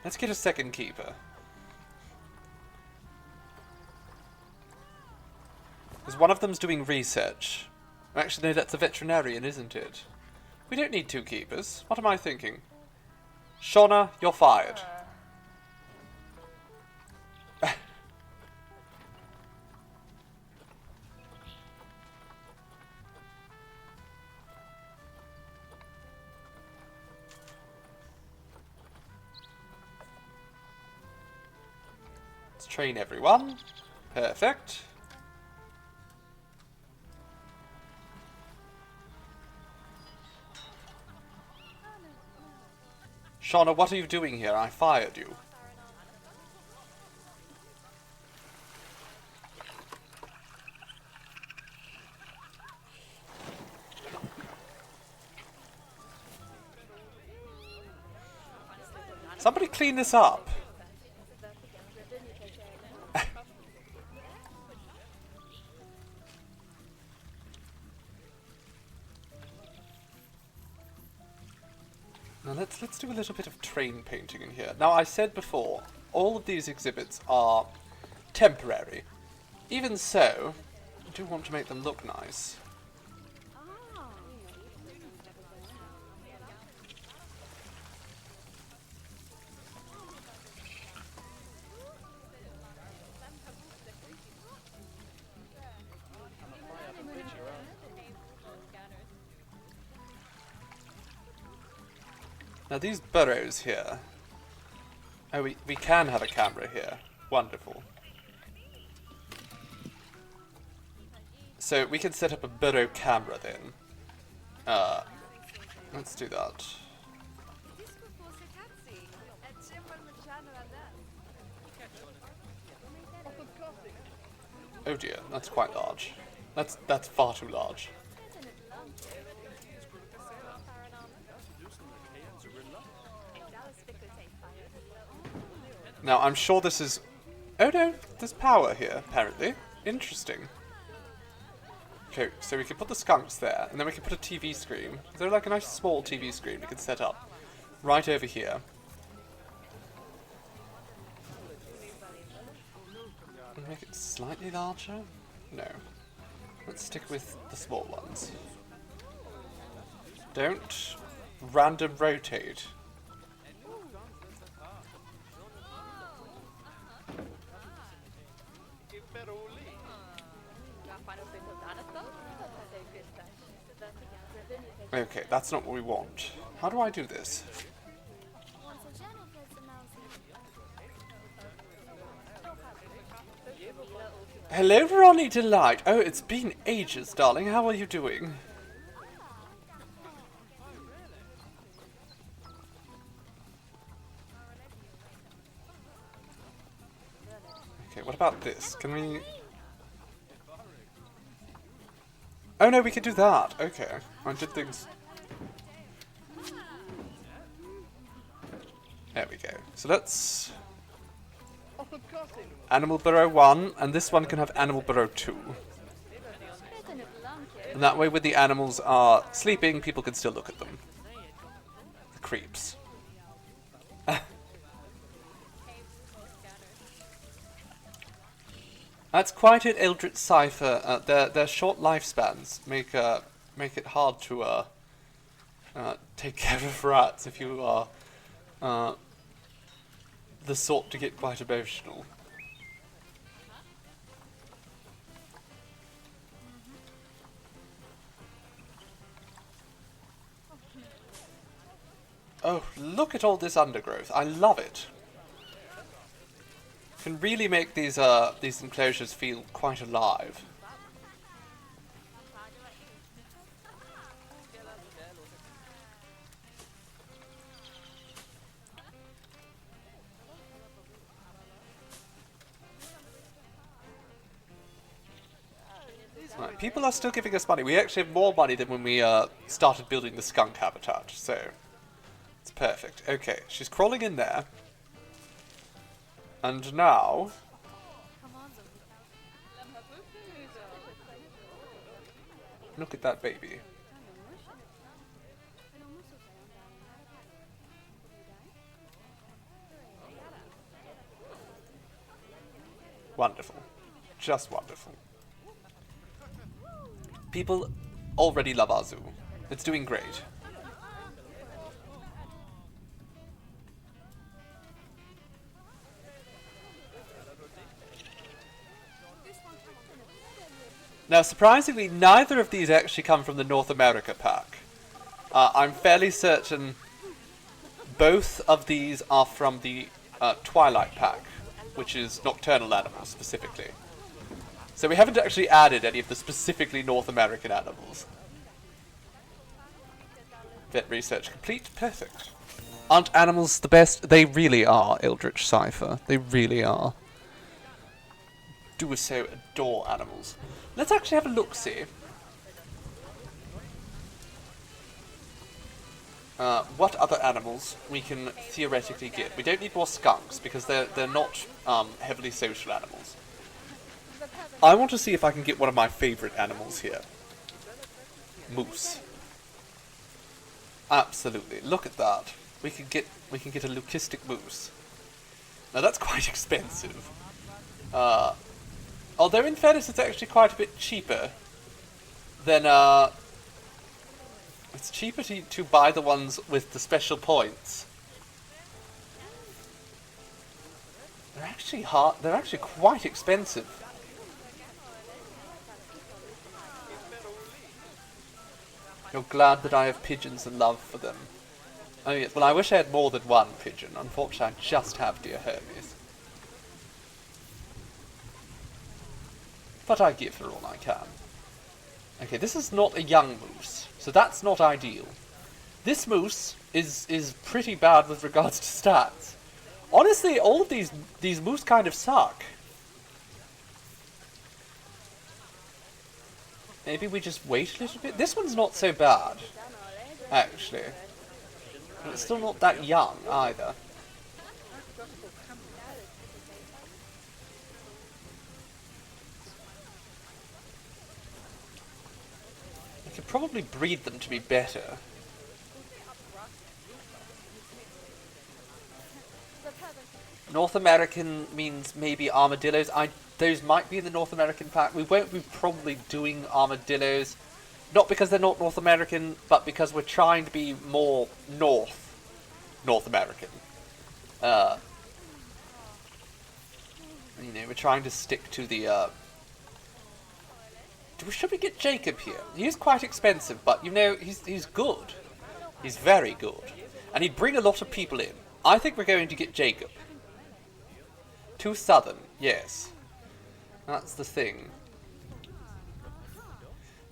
Let's get a second keeper. Because one of them's doing research. Actually, no, that's a veterinarian, isn't it? We don't need two keepers. What am I thinking? Shauna, you're fired. Let's train everyone. Perfect. Shauna, what are you doing here? I fired you. Somebody clean this up. Now let's do a little bit of train painting in here. Now I said before, all of these exhibits are temporary. Even so, I do want to make them look nice. Now these burrows here. Oh, we can have a camera here. Wonderful. So we can set up a burrow camera then. Let's do that. Oh dear, that's quite large. That's far too large. Now I'm sure this is... Oh no, there's power here, apparently. Interesting. Okay, so we can put the skunks there, and then we can put a TV screen. Is there like a nice small TV screen we can set up right over here? Make it slightly larger? No. Let's stick with the small ones. Don't random rotate. Okay, that's not what we want. How do I do this? Hello, Ronnie Delight. Oh, it's been ages, darling. How are you doing? Okay, what about this? Can we... Oh no, we can do that. Okay, I did things... There we go. So let's... Animal Burrow 1, and this one can have Animal Burrow 2. And that way when the animals are sleeping, people can still look at them. The creeps. That's quite an Eldritch cipher. Their short lifespans make it hard to take care of rats if you are the sort to get quite emotional. Oh, look at all this undergrowth. I love it. Can really make these enclosures feel quite alive. Right, people are still giving us money. We actually have more money than when we started building the skunk habitat, so it's perfect. Okay, she's crawling in there. And now... Look at that baby. Wonderful. Just wonderful. People already love our zoo. It's doing great. Now, surprisingly, neither of these actually come from the North America pack. I'm fairly certain both of these are from the Twilight pack, which is nocturnal animals specifically. So we haven't actually added any of the specifically North American animals. Vet research complete. Perfect. Aren't animals the best? They really are, Eldritch Cipher. They really are. Do so adore animals. Let's actually have a look-see. What other animals we can theoretically get. We don't need more skunks because they're not heavily social animals. I want to see if I can get one of my favourite animals here. Moose. Absolutely. Look at that. We can get a leucistic moose. Now that's quite expensive. Although in fairness it's actually quite a bit cheaper than it's cheaper to buy the ones with the special points. They're actually quite expensive. You're glad that I have pigeons and love for them. Oh yes, well I wish I had more than one pigeon. Unfortunately, I just have dear Hermes. But I give her all I can. Okay, this is not a young moose, so that's not ideal. This moose is pretty bad with regards to stats. Honestly, all of these moose kind of suck. Maybe we just wait a little bit? This one's not so bad, actually. But it's still not that young, either. I could probably breed them to be better. North American means maybe armadillos. Those might be in the North American pack. We won't be probably doing armadillos. Not because they're not North American, but because we're trying to be more North American. You know, we're trying to stick to the, should we get Jacob here? He's quite expensive, but, you know, he's good. He's very good. And he'd bring a lot of people in. I think we're going to get Jacob. Too southern, yes. That's the thing.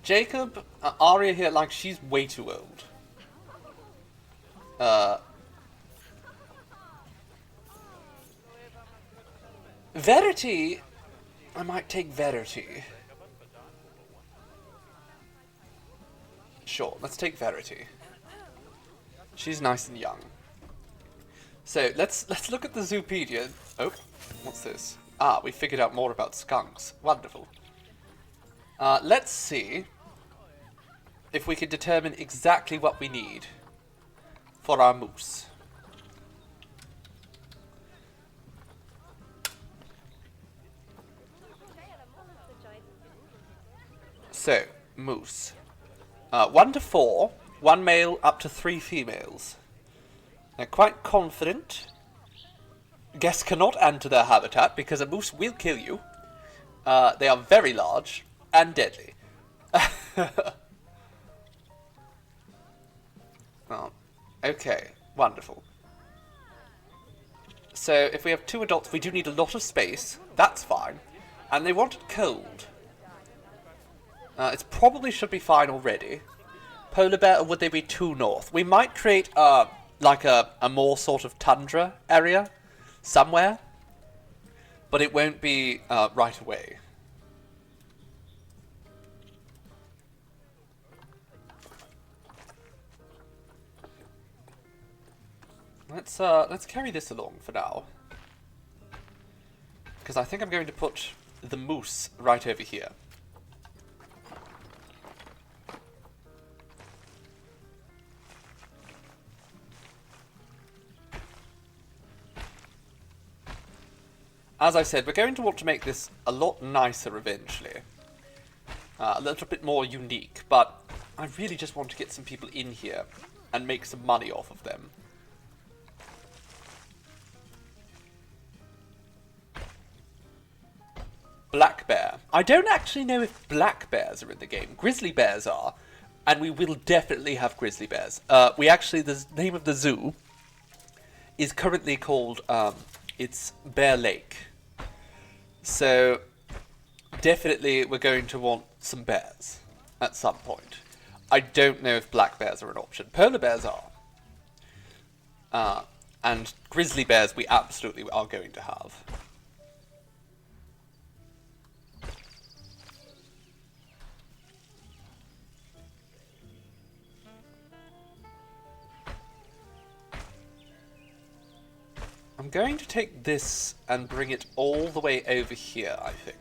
Jacob, Arya here, like, she's way too old. Verity, I might take Verity. Sure, let's take Verity. She's nice and young. So, let's look at the Zoopedia. Oh, what's this? Ah, we figured out more about skunks. Wonderful. Let's see if we can determine exactly what we need for our moose. So, moose. 1 to 4, 1 male up to 3 females. They're quite confident. Guests cannot enter their habitat because a moose will kill you. They are very large and deadly. Well, okay, wonderful. So, if we have 2 adults, we do need a lot of space. That's fine. And they want it cold. It probably should be fine already. Polar bear, or would they be too north? We might create, like a more sort of tundra area somewhere. But it won't be, right away. Let's carry this along for now. Because I think I'm going to put the moose right over here. As I said, we're going to want to make this a lot nicer eventually. A little bit more unique, but I really just want to get some people in here and make some money off of them. Black bear. I don't actually know if black bears are in the game. Grizzly bears are, and we will definitely have grizzly bears. The name of the zoo is currently called, it's Bear Lake. So, definitely we're going to want some bears at some point. I don't know if black bears are an option. Polar bears are. And grizzly bears we absolutely are going to have. I'm going to take this and bring it all the way over here, I think.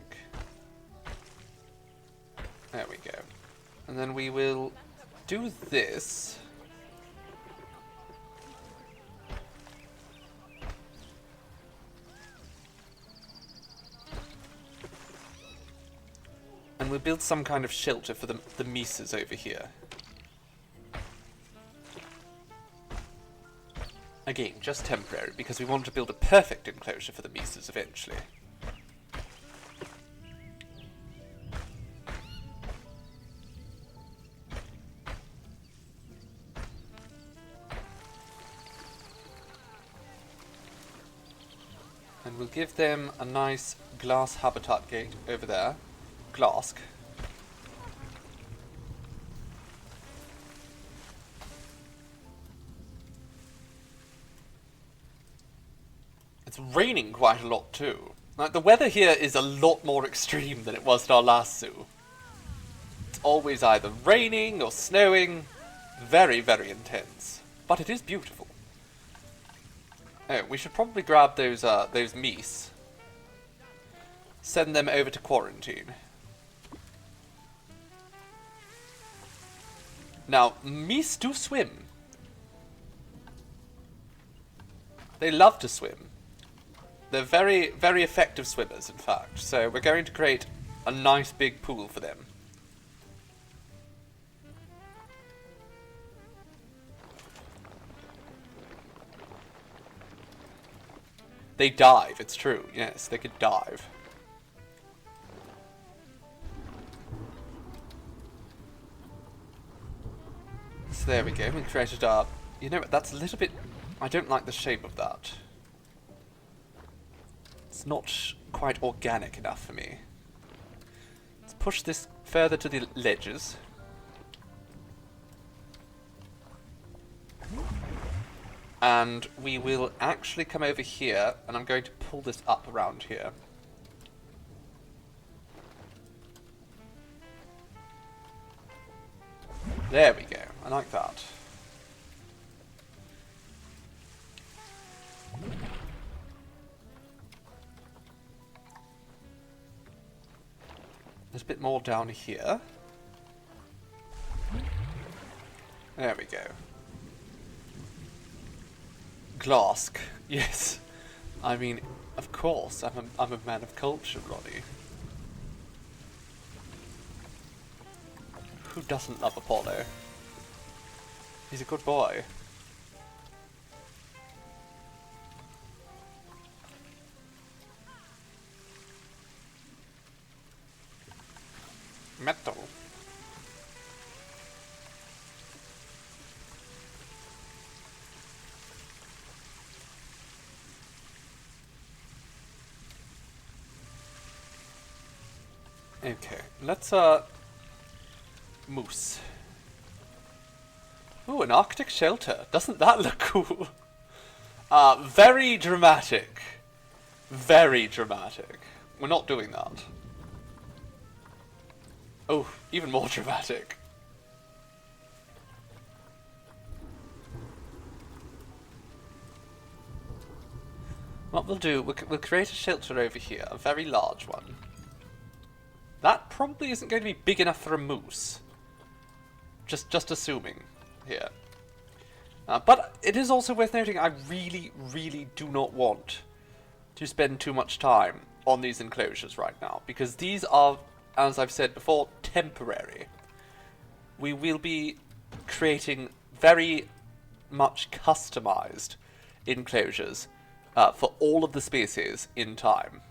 There we go. And then we will do this. And we'll build some kind of shelter for the Mises over here. Again, just temporary, because we want to build a perfect enclosure for the Mises eventually. And we'll give them a nice glass habitat gate over there. Glask. It's raining quite a lot too. Like, the weather here is a lot more extreme than it was at our last zoo. It's always either raining or snowing. Very, very intense. But it is beautiful. Oh, we should probably grab those meese. Send them over to quarantine. Now, meese do swim. They love to swim. They're very, very effective swimmers, in fact. So we're going to create a nice big pool for them. They dive, it's true. Yes, they could dive. So there we go, we created our... You know what, that's a little bit... I don't like the shape of that. It's not quite organic enough for me. Let's push this further to the ledges. And we will actually come over here, and I'm going to pull this up around here. There we go. I like that. There's a bit more down here. There we go. Glask. Yes. I mean, of course, I'm a man of culture, Ronnie. Who doesn't love Apollo? He's a good boy. Metal. Okay, let's moose. Ooh, an Arctic shelter. Doesn't that look cool? Very dramatic. Very dramatic. We're not doing that. Oh, even more dramatic. What we'll do, we'll create a shelter over here, a very large one. That probably isn't going to be big enough for a moose. Just assuming here. But it is also worth noting, I really, really do not want to spend too much time on these enclosures right now, because these are, as I've said before, temporary. We will be creating very much customized enclosures for all of the species in time.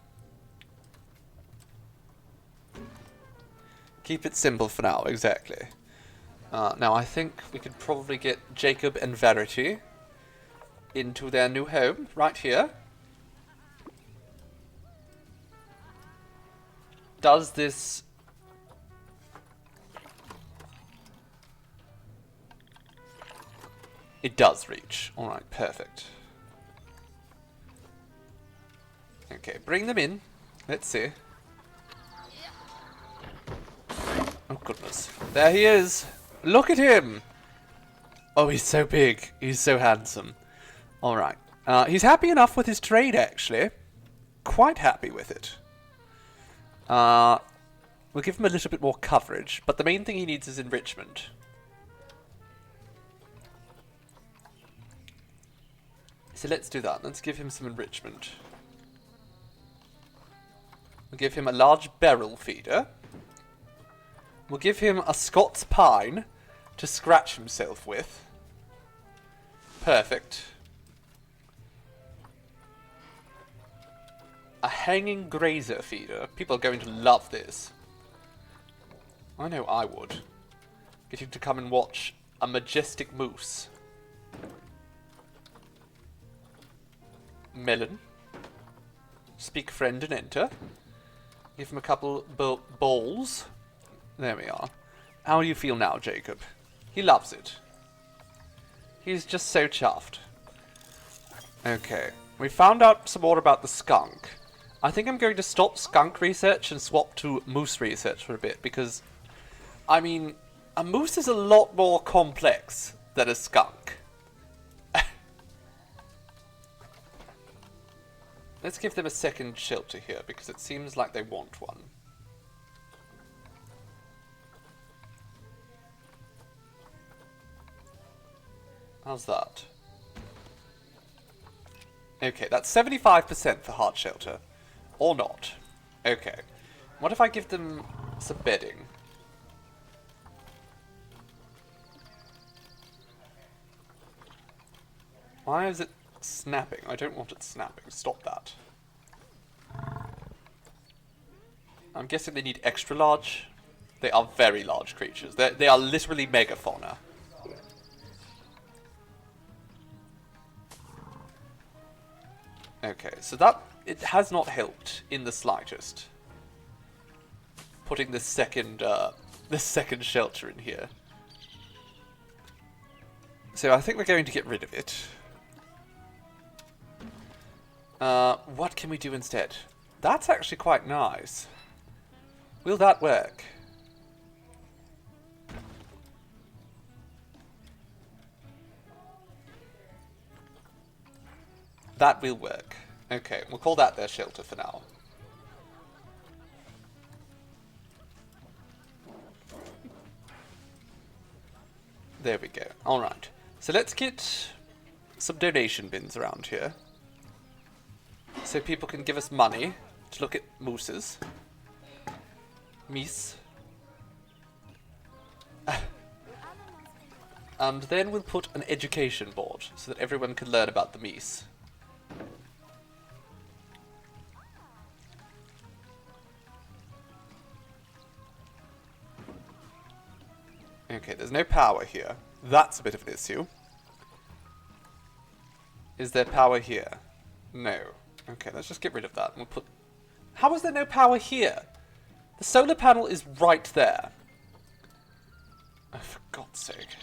Keep it simple for now, exactly. Now I think we could probably get Jacob and Verity into their new home, right here. Does this... It does reach. Alright, perfect. Okay, bring them in. Let's see. Oh goodness. There he is! Look at him! Oh, he's so big. He's so handsome. Alright. He's happy enough with his trade, actually. Quite happy with it. We'll give him a little bit more coverage, but the main thing he needs is enrichment. So let's do that. Let's give him some enrichment. We'll give him a large barrel feeder. We'll give him a Scots pine to scratch himself with. Perfect. A hanging grazer feeder. People are going to love this. I know I would. Getting to come and watch a majestic moose. Melon. Speak friend and enter. Give him a couple bowls. There we are. How do you feel now, Jacob? He loves it. He's just so chuffed. Okay. We found out some more about the skunk. I think I'm going to stop skunk research and swap to moose research for a bit, because, I mean, a moose is a lot more complex than a skunk. Let's give them a second shelter here, because it seems like they want one. How's that? Okay, that's 75% for hard shelter. Or not. Okay. What if I give them some bedding? Why is it snapping? I don't want it snapping. Stop that. I'm guessing they need extra large. They are very large creatures. They are literally megafauna. Okay, so that it has not helped in the slightest. Putting this second shelter in here. So I think we're going to get rid of it. What can we do instead? That's actually quite nice. Will that work? That will work. Okay, we'll call that their shelter for now. There we go. Alright. So let's get some donation bins around here. So people can give us money to look at mooses. Meese. And then we'll put an education board so that everyone can learn about the meese. Okay, there's no power here. That's a bit of an issue. Is there power here? No. Okay, let's just get rid of that. And we'll put... How is there no power here? The solar panel is right there. Oh, for God's sake.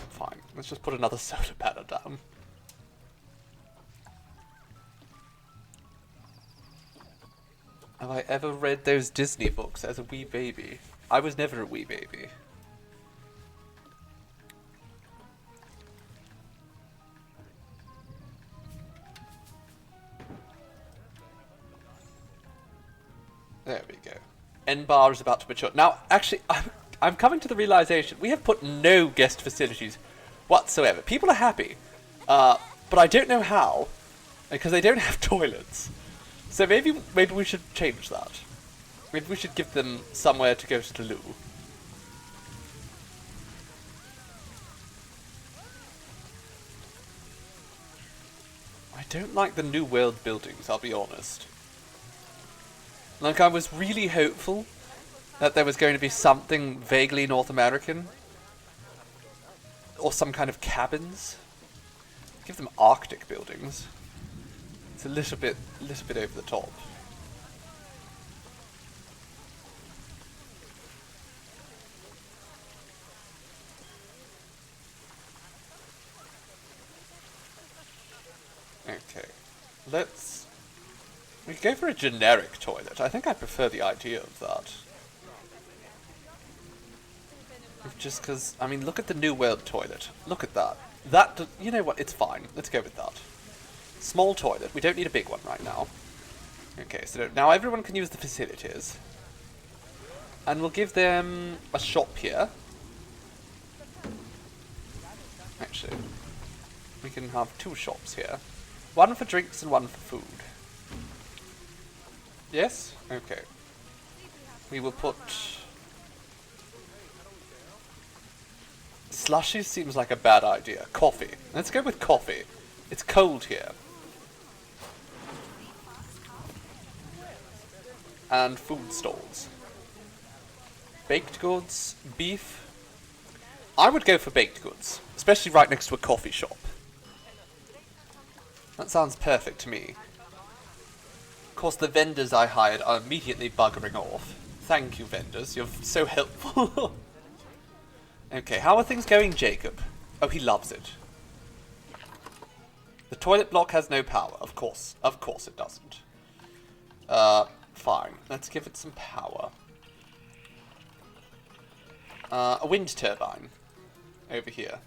Fine, let's just put another solar panel down. Have I ever read those Disney books as a wee baby? I was never a wee baby. There we go. N-bar is about to mature. Now, actually, I'm coming to the realization we have put no guest facilities whatsoever. People are happy, but I don't know how, because they don't have toilets. So maybe we should change that. Maybe we should give them somewhere to go to the loo. I don't like the New World buildings, I'll be honest. Like, I was really hopeful that there was going to be something vaguely North American. Or some kind of cabins. Give them Arctic buildings. It's a little bit over the top. Okay, we could go for a generic toilet. I think I prefer the idea of that. Just because, I mean, look at the New World toilet. Look at that. You know what, it's fine. Let's go with that. Small toilet. We don't need a big one right now. Okay, so now everyone can use the facilities. And we'll give them a shop here. Actually, we can have 2 shops here. One for drinks and one for food. Yes? Okay. We will put... Slushies seems like a bad idea. Coffee. Let's go with coffee. It's cold here. And food stalls. Baked goods, beef. I would go for baked goods, especially right next to a coffee shop. That sounds perfect to me. Of course, the vendors I hired are immediately buggering off. Thank you, vendors. You're so helpful. Okay, how are things going, Jacob? Oh, he loves it. The toilet block has no power. Of course. Of course it doesn't. Fine. Let's give it some power. A wind turbine. Over here.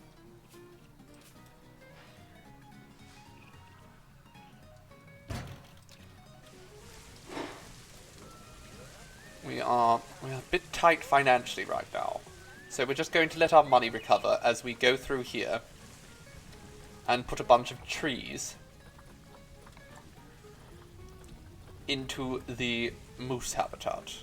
We are a bit tight financially right now. So we're just going to let our money recover as we go through here and put a bunch of trees into the moose habitat.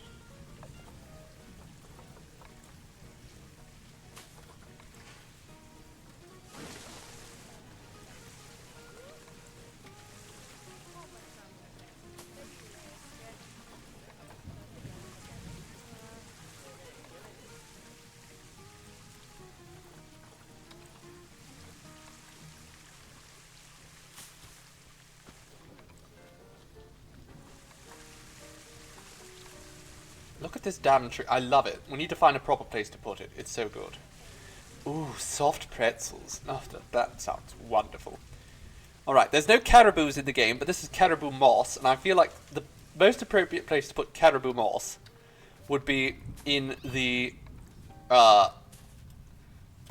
Look at this damn tree. I love it. We need to find a proper place to put it. It's so good. Ooh, soft pretzels. Oh, that sounds wonderful. Alright, there's no caribous in the game, but this is caribou moss, and I feel like the most appropriate place to put caribou moss would be in the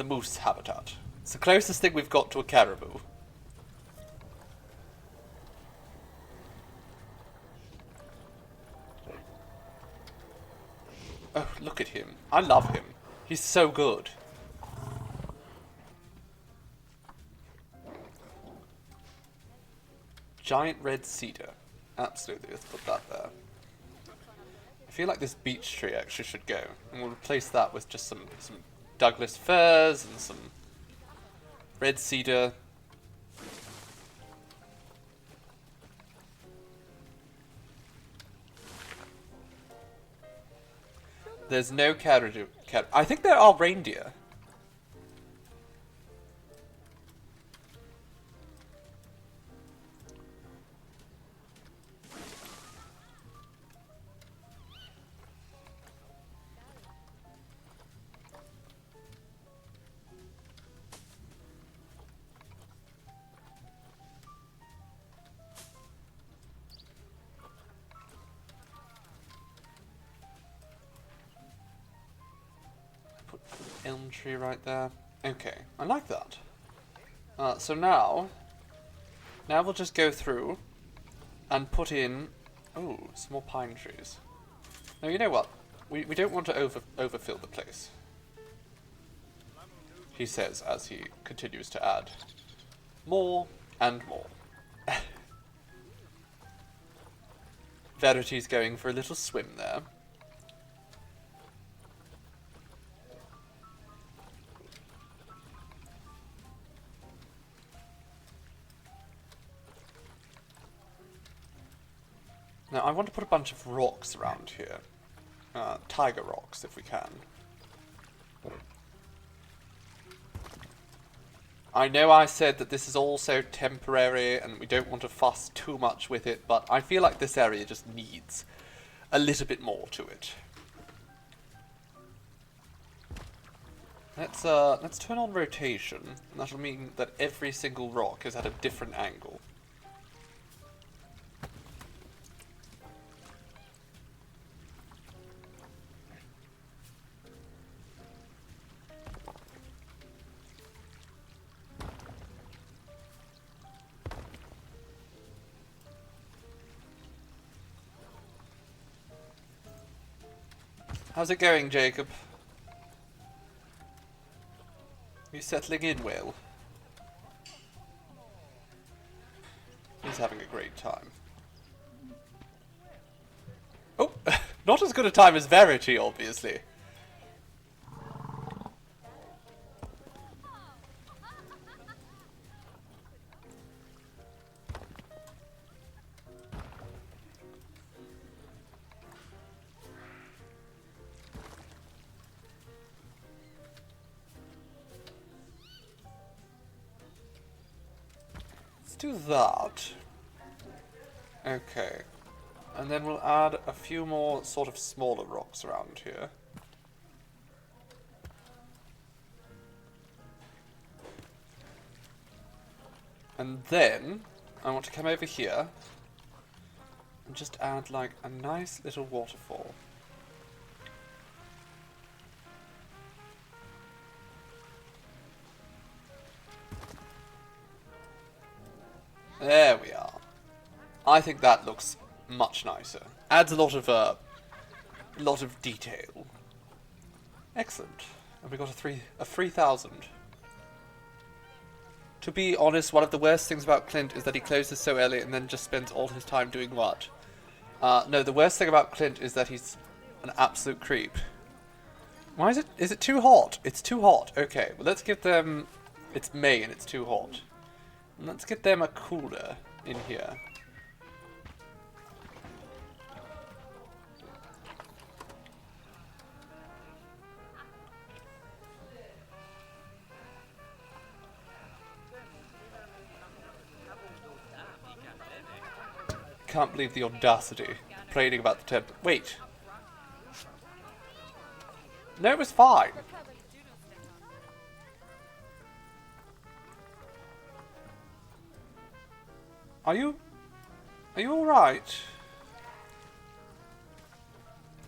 moose habitat. It's the closest thing we've got to a caribou. Oh, look at him. I love him. He's so good. Giant red cedar. Absolutely, let's put that there. I feel like this beech tree actually should go. And we'll replace that with just some Douglas firs and some red cedar. There's no caribou. I think there are reindeer. Elm tree right there. Okay, I like that. So now we'll just go through and put in, oh, some more pine trees. Now you know what? We don't want to overfill the place. He says as he continues to add more and more. Verity's going for a little swim there. Now, I want to put a bunch of rocks around here. Tiger rocks, if we can. I know I said that this is also temporary and we don't want to fuss too much with it, but I feel like this area just needs a little bit more to it. Let's turn on rotation, and that'll mean that every single rock is at a different angle. How's it going, Jacob? You settling in well? He's having a great time. Oh, not as good a time as Verity, obviously. do that. Okay. And then we'll add a few more sort of smaller rocks around here. And then I want to come over here and just add like a nice little waterfall. There we are. I think that looks much nicer. Adds a lot of detail. Excellent. And we got a 3,000. To be honest, one of the worst things about Clint is that he closes so early and then just spends all his time doing what? No, the worst thing about Clint is that he's an absolute creep. Why is it too hot? It's too hot. Okay, well let's give them, it's May and it's too hot. Let's get them a cooler in here. Can't believe the audacity. Complaining about the temp. Wait. No, it was fine. Are you alright?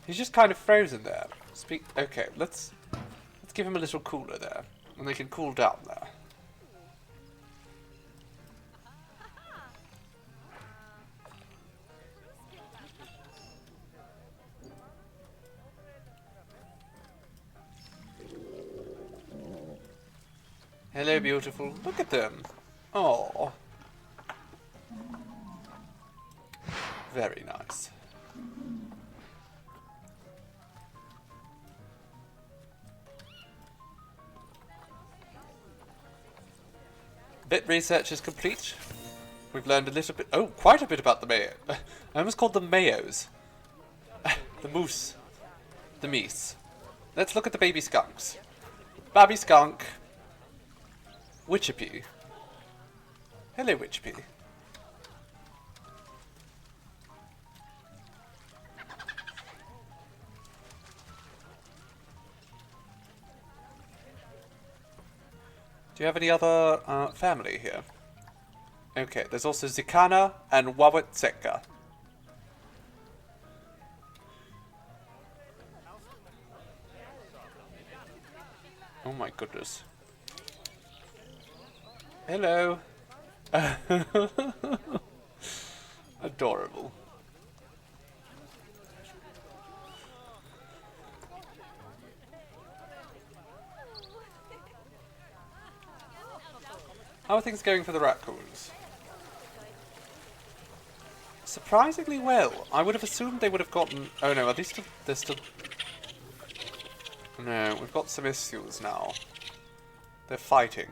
He's just kind of frozen there. Okay, let's give him a little cooler there. And they can cool down there. Hello, beautiful. Look at them. Oh. Very nice. Bit research is complete. We've learned a little bit. Oh, quite a bit about the mayo. I almost called them mayos. The moose. The meese. Let's look at the baby skunks. Baby skunk. Witchipie. Hello, Witchipie. Do you have any other family here? Okay, there's also Zikana and Wawatseka. Oh my goodness. Hello. Adorable. How are things going for the raccoons? Surprisingly well. I would have assumed they would have gotten... Oh no, are they still... They're still... No, we've got some issues now. They're fighting.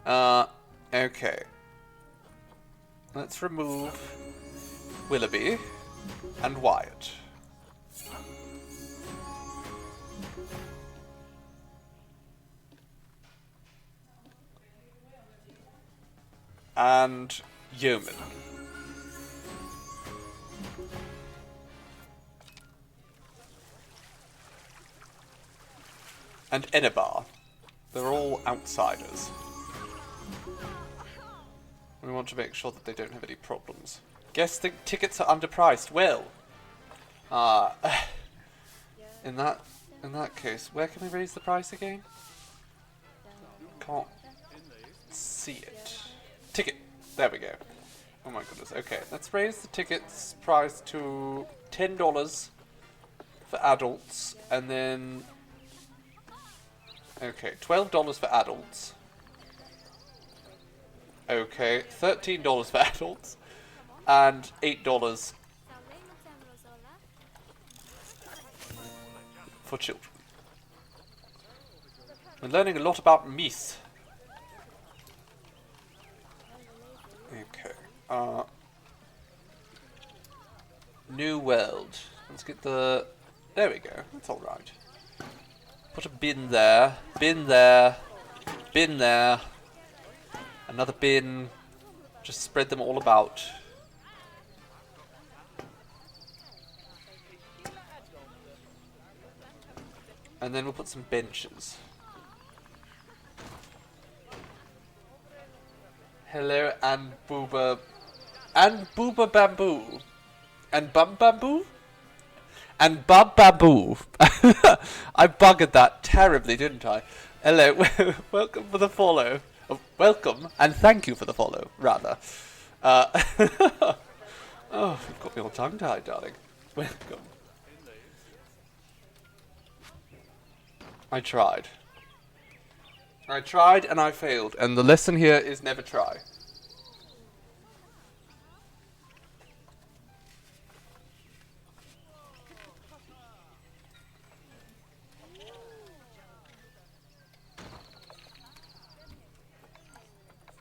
Okay. Let's remove Willoughby and Wyatt. And Yeoman. And Enebar. They're all outsiders. We want to make sure that they don't have any problems. Guests think tickets are underpriced. Well, in that case, where can we raise the price again? Can't see it. Ticket. There we go. Oh my goodness. Okay, let's raise the tickets price to $10 for adults, and then okay, $12 for adults. Okay, $13 for adults, and $8 for children. We're learning a lot about meese. Okay, New World. Let's get the... There we go, that's alright. Put a bin there, bin there, bin there. Another bin. Just spread them all about. And then we'll put some benches. Hello, and Booba. And Booba Bamboo. And Bum Bamboo? And Bub Baboo. I buggered that terribly, didn't I? Hello, welcome for the follow. Welcome, and thank you for the follow, rather. Oh, you've got me all tongue-tied, darling. Welcome. I tried. I tried and I failed, and the lesson here is never try.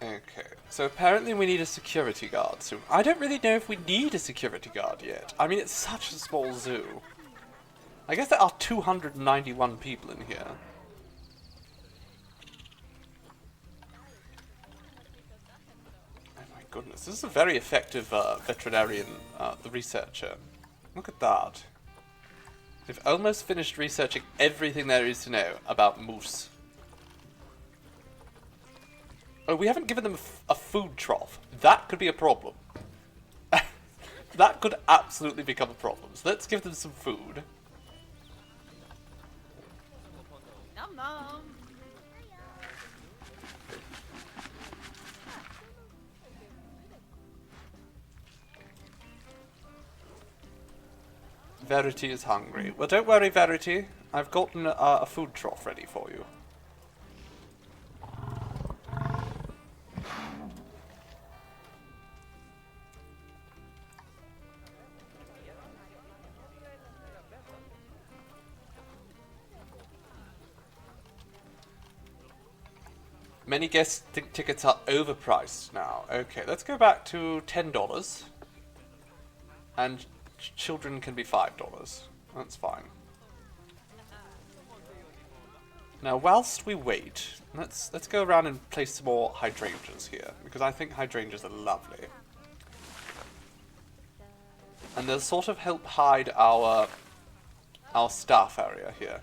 Okay, so apparently we need a security guard soon. I don't really know if we need a security guard yet. I mean, it's such a small zoo. I guess there are 291 people in here. Oh my goodness, this is a very effective veterinarian, the researcher. Look at that. They've almost finished researching everything there is to know about moose. Oh, we haven't given them a food trough. That could be a problem. That could absolutely become a problem. So let's give them some food. Nom nom. Verity is hungry. Well, don't worry, Verity. I've gotten a food trough ready for you. Many guest tickets are overpriced now. Okay, let's go back to $10. And children can be $5. That's fine. Now, whilst we wait, let's go around and place some more hydrangeas here, because I think hydrangeas are lovely. And they'll sort of help hide our staff area here.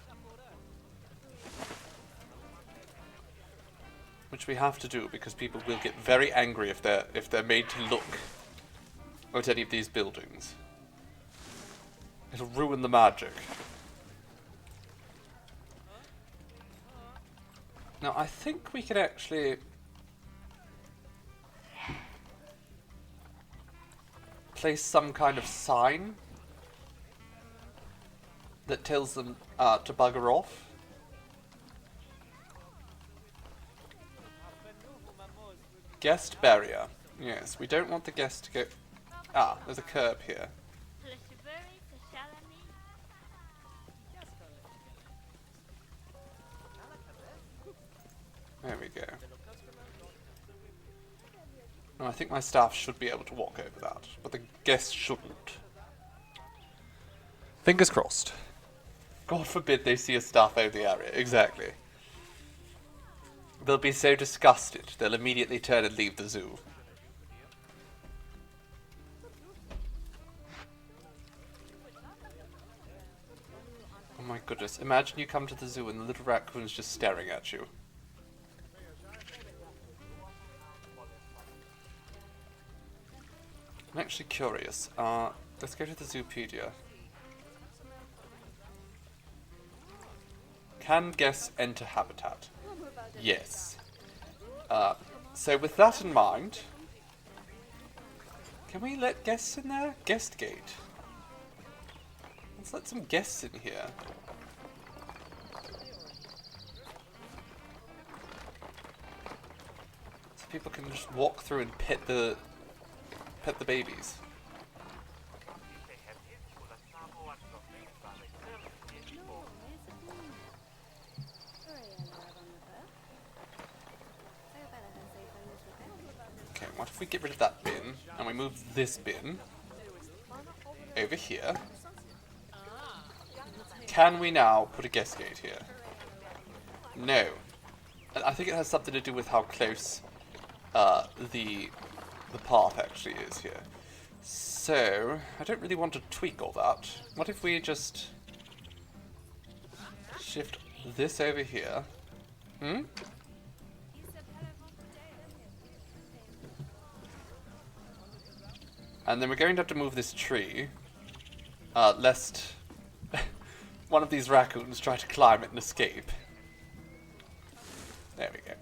Which we have to do because people will get very angry if they're made to look at any of these buildings. It'll ruin the magic. Now I think we can actually place some kind of sign that tells them to bugger off. Guest barrier. Yes, we don't want the guest to go... Ah, there's a curb here. There we go. No, I think my staff should be able to walk over that, but the guests shouldn't. Fingers crossed. God forbid they see a staff over the area. Exactly. They'll be so disgusted, they'll immediately turn and leave the zoo. Oh my goodness, imagine you come to the zoo and the little raccoon's just staring at you. I'm actually curious. Let's go to the Zoopedia. Can guests enter habitat? Yes. So with that in mind, can we let guests in there? Guest gate. Let's let some guests in here. So people can just walk through and pet the babies. Okay, what if we get rid of that bin and we move this bin over here? Can we now put a guest gate here? No. I think it has something to do with how close the the path actually is here. So, I don't really want to tweak all that. What if we just shift this over here? Hmm? And then we're going to have to move this tree, lest one of these raccoons try to climb it and escape. There we go.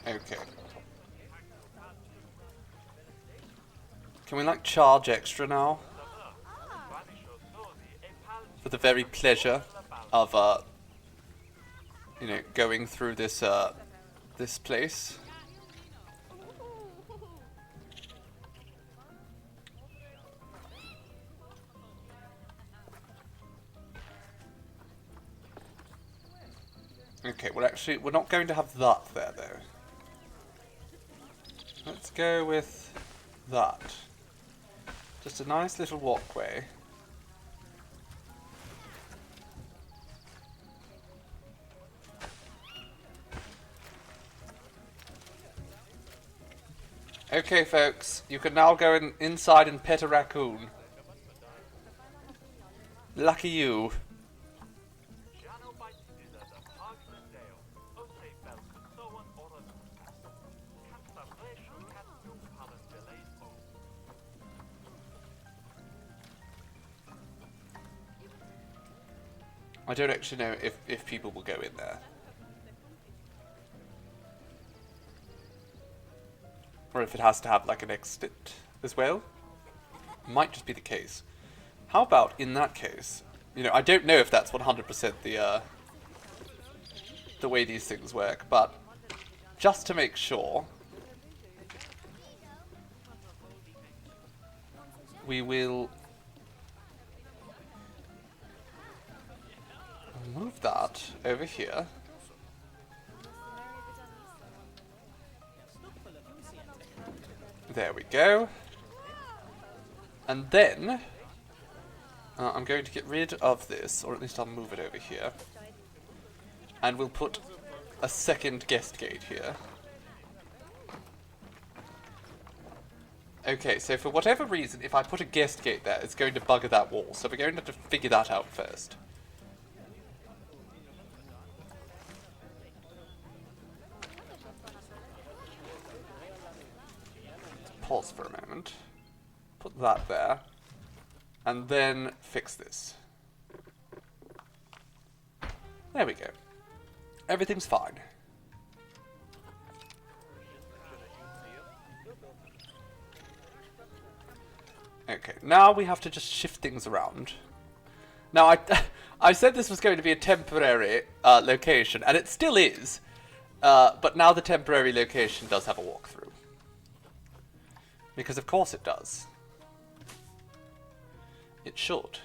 Okay. Can we like charge extra now? For the very pleasure of you know, going through this this place. Okay, well actually we're not going to have that there though. Let's go with that. Just a nice little walkway. Okay folks, you can now go inside and pet a raccoon. Lucky you. I don't actually know if people will go in there. Or if it has to have like an exit as well. Might just be the case. How about in that case, you know, I don't know if that's 100% the way these things work, but just to make sure, we will move that over here. There we go. And then I'm going to get rid of this, or at least I'll move it over here. And we'll put a second guest gate here. Okay, so for whatever reason, if I put a guest gate there, it's going to bugger that wall. So we're going to have to figure that out first. Pause for a moment. Put that there. And then fix this. There we go. Everything's fine. Okay, now we have to just shift things around. Now, I said this was going to be a temporary location, and it still is. But now the temporary location does have a walkthrough. Because of course it does. It should.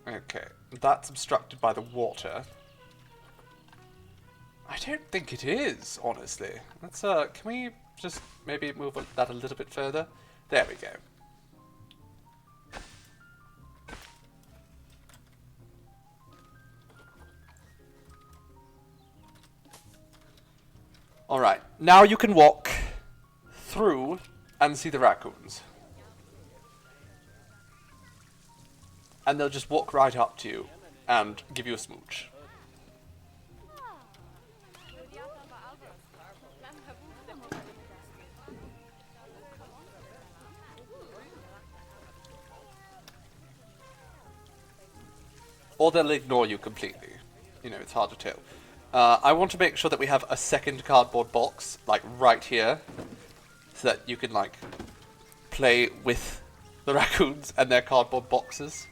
Okay, that's obstructed by the water. I don't think it is, honestly. Let's, can we just maybe move that a little bit further? There we go. Alright, now you can walk through and see the raccoons. And they'll just walk right up to you and give you a smooch. Or they'll ignore you completely. You know, it's hard to tell. I want to make sure that we have a second cardboard box, like right here, so that you can like play with the raccoons and their cardboard boxes.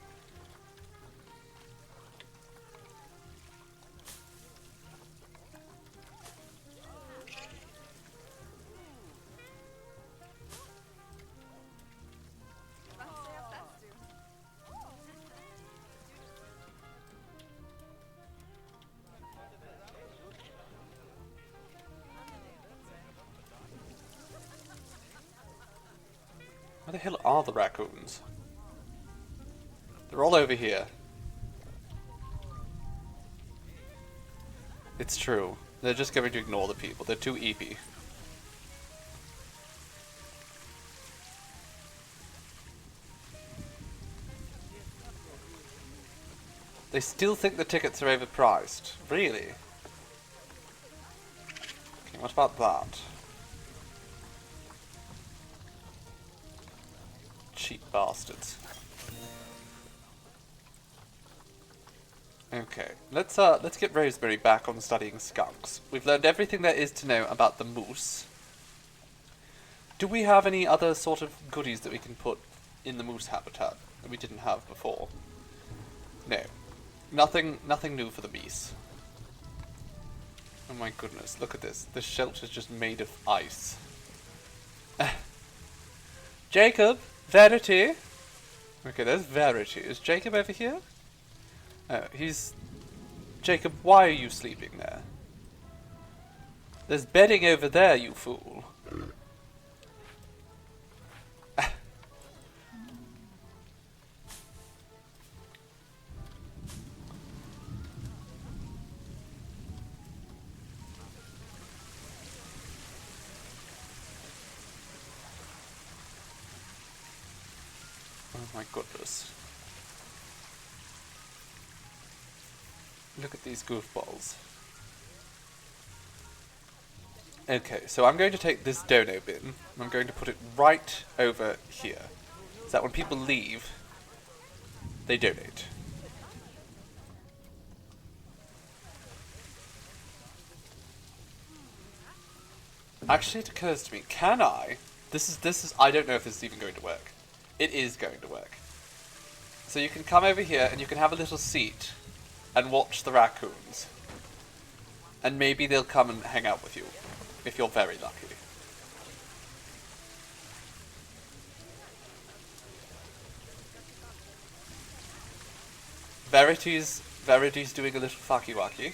Where the hell are the raccoons? They're all over here. It's true. They're just going to ignore the people. They're too eepy. They still think the tickets are overpriced. Really? Okay, what about that? Cheap bastards. Okay, let's get Rosemary back on studying skunks. We've learned everything there is to know about the moose. Do we have any other sort of goodies that we can put in the moose habitat that we didn't have before? No. Nothing new for the meese. Oh my goodness, look at this. This shelter's just made of ice. Jacob! Verity! Okay, there's Verity. Is Jacob over here? Oh, he's... Jacob, why are you sleeping there? There's bedding over there, you fool. Oh my goodness. Look at these goofballs. Okay, so I'm going to take this dono bin, and I'm going to put it right over here. So that when people leave, they donate. Actually, it occurs to me, can I? This is, I don't know if this is even going to work. It is going to work. So you can come over here and you can have a little seat and watch the raccoons. And maybe they'll come and hang out with you, if you're very lucky. Verity's doing a little fucky-wacky.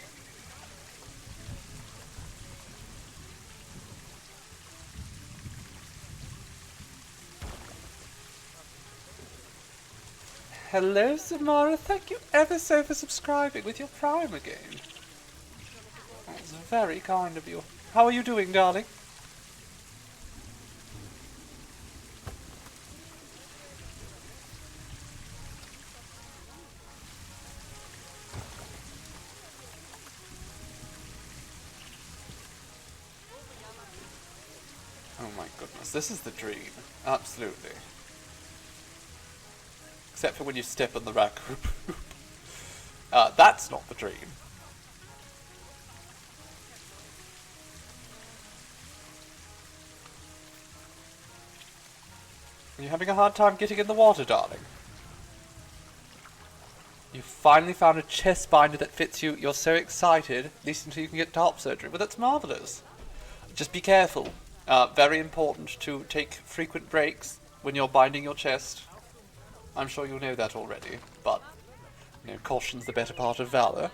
Hello, Samara. Thank you ever so for subscribing with your Prime again. That's very kind of you. How are you doing, darling? Oh my goodness, this is the dream. Absolutely. Except for when you step on the raccoon poop. That's not the dream. Are you having a hard time getting in the water, darling? You finally found a chest binder that fits you. You're so excited, at least until you can get to top surgery. Well, that's marvellous. Just be careful. Very important to take frequent breaks when you're binding your chest. I'm sure you know that already, but, you know, caution's the better part of valour.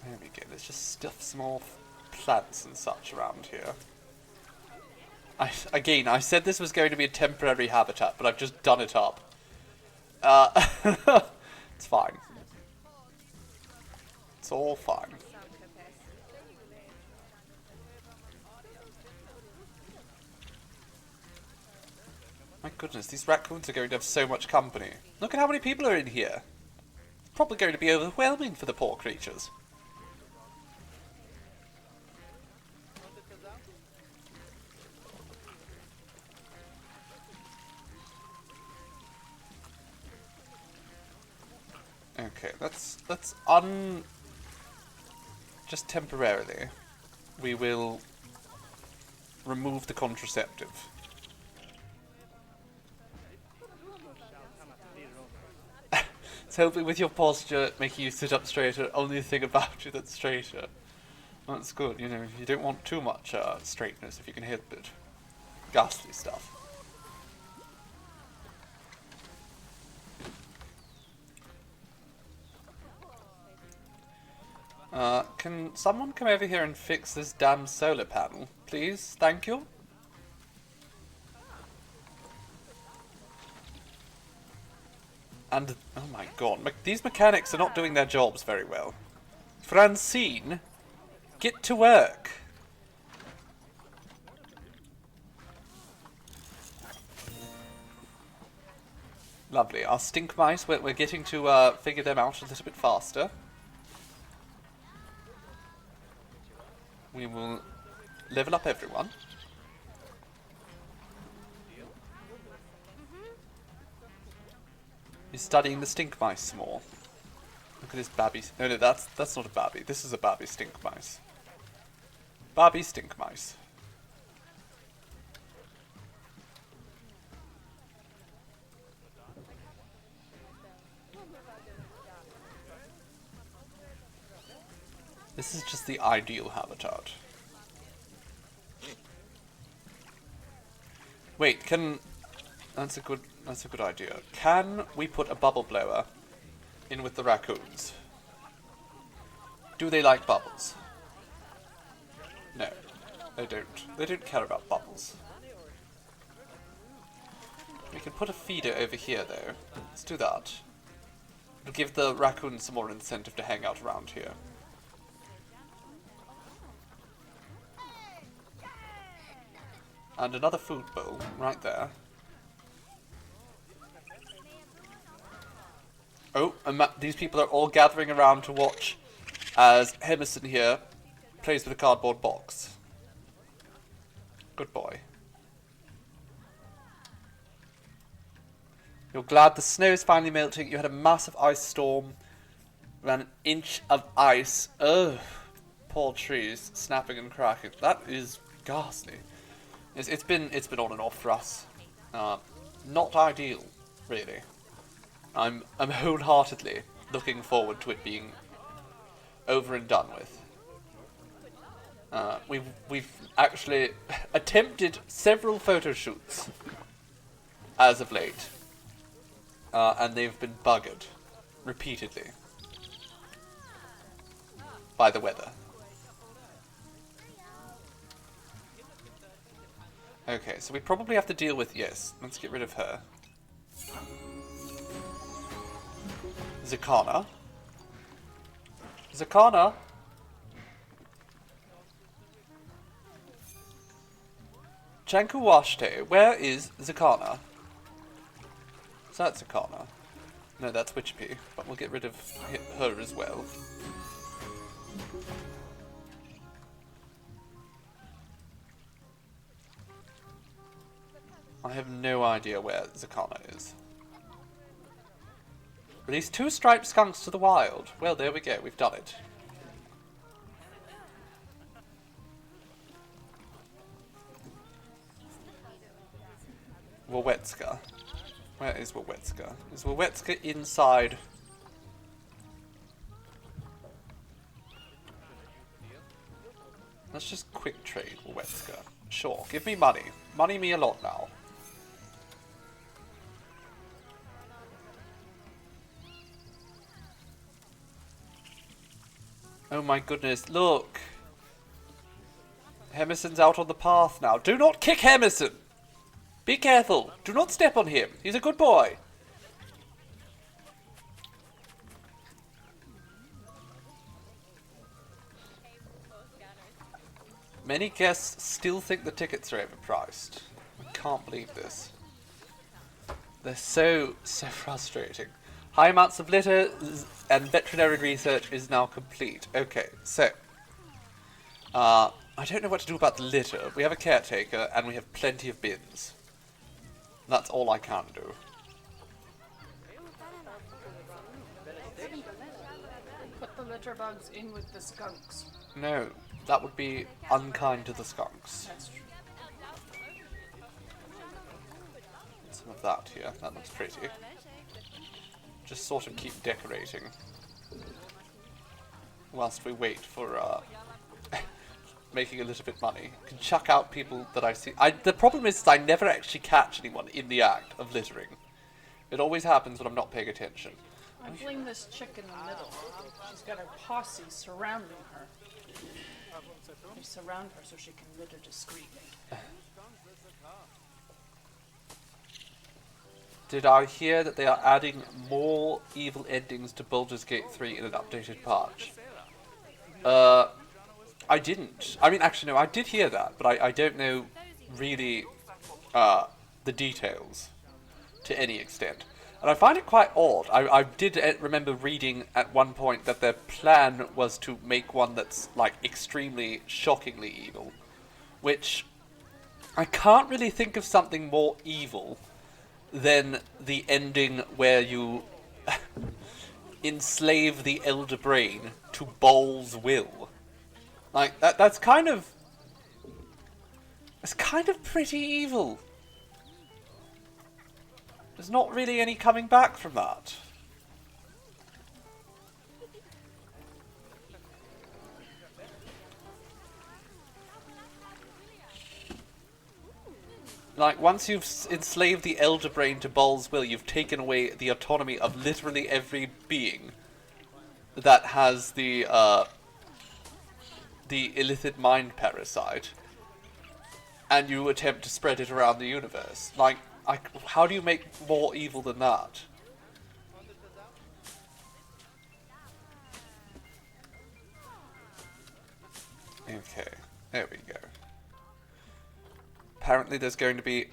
There we go, let's just stuff some more plants and such around here. I said this was going to be a temporary habitat, but I've just done it up. It's fine. It's all fine. My goodness, these raccoons are going to have so much company. Look at how many people are in here. It's probably going to be overwhelming for the poor creatures. Okay, let's just temporarily, we will remove the contraceptive. It's helping with your posture, making you sit up straighter. Only thing about you that's straighter. That's good, you know. You don't want too much straightness if you can help it. Ghastly stuff. Can someone come over here and fix this damn solar panel, please? Thank you. And, oh my god, these mechanics are not doing their jobs very well. Francine, get to work. Lovely. Our stink mice, we're getting to figure them out a little bit faster. We will level up everyone. He's studying the stink mice some more. Look at this babby. No, that's not a babby. This is a babby stink mice. Babby stink mice. This is just the ideal habitat. Wait, that's a good idea. Can we put a bubble blower in with the raccoons? Do they like bubbles? No, they don't. They don't care about bubbles. We can put a feeder over here though. Let's do that. It'll give the raccoons some more incentive to hang out around here. And another food bowl, right there. Oh, and these people are all gathering around to watch as Hemison here plays with a cardboard box. Good boy. You're glad the snow is finally melting. You had a massive ice storm. Around an inch of ice. Ugh. Poor trees snapping and cracking. That is ghastly. It's been on and off for us. Not ideal, really. I'm wholeheartedly looking forward to it being over and done with. We've actually attempted several photo shoots as of late, and they've been buggered repeatedly by the weather. Okay, so we probably have to deal with, yes, let's get rid of her. Zakana. Zakana? Chankuwashte, where is Zakana? Is that Zakana? No, that's Witchpea, but we'll get rid of her as well. I have no idea where Zakana is. Release 2 striped skunks to the wild. Well, there we go. We've done it. Wawetska. Where is Wawetska? Is Wawetska inside? Let's just quick trade Wawetska. Sure. Give me money. Money me a lot now. Oh my goodness, look! Hemison's out on the path now. Do not kick Hemison! Be careful! Do not step on him! He's a good boy! Many guests still think the tickets are overpriced. I can't believe this. They're so frustrating. High amounts of litter and veterinary research is now complete. Okay, so I don't know what to do about the litter. We have a caretaker and we have plenty of bins. That's all I can do. Put the litter bugs in with the skunks. No, that would be unkind to the skunks. That's true. Some of that here. That looks pretty. just sort of keep decorating whilst we wait for making a little bit money. Can chuck out people that I see. The problem is I never actually catch anyone in the act of littering. It always happens when I'm not paying attention. I blame this chick in the middle. She's got a posse surrounding her. They surround her so she can litter discreetly. Did I hear that they are adding more evil endings to Baldur's Gate 3 in an updated patch? I didn't. I mean, actually, no, I did hear that, but I don't know really the details to any extent. And I find it quite odd. I did remember reading at one point that their plan was to make one that's, like, extremely, shockingly evil. Which, I can't really think of something more evil than the ending where you enslave the Elder Brain to Bol's will. Like, that's kind of... It's kind of pretty evil. There's not really any coming back from that. Like, once you've enslaved the Elder Brain to Bol's will, you've taken away the autonomy of literally every being that has the illicit mind parasite, and you attempt to spread it around the universe. Like, how do you make more evil than that? Okay, there we go. Apparently there's going to be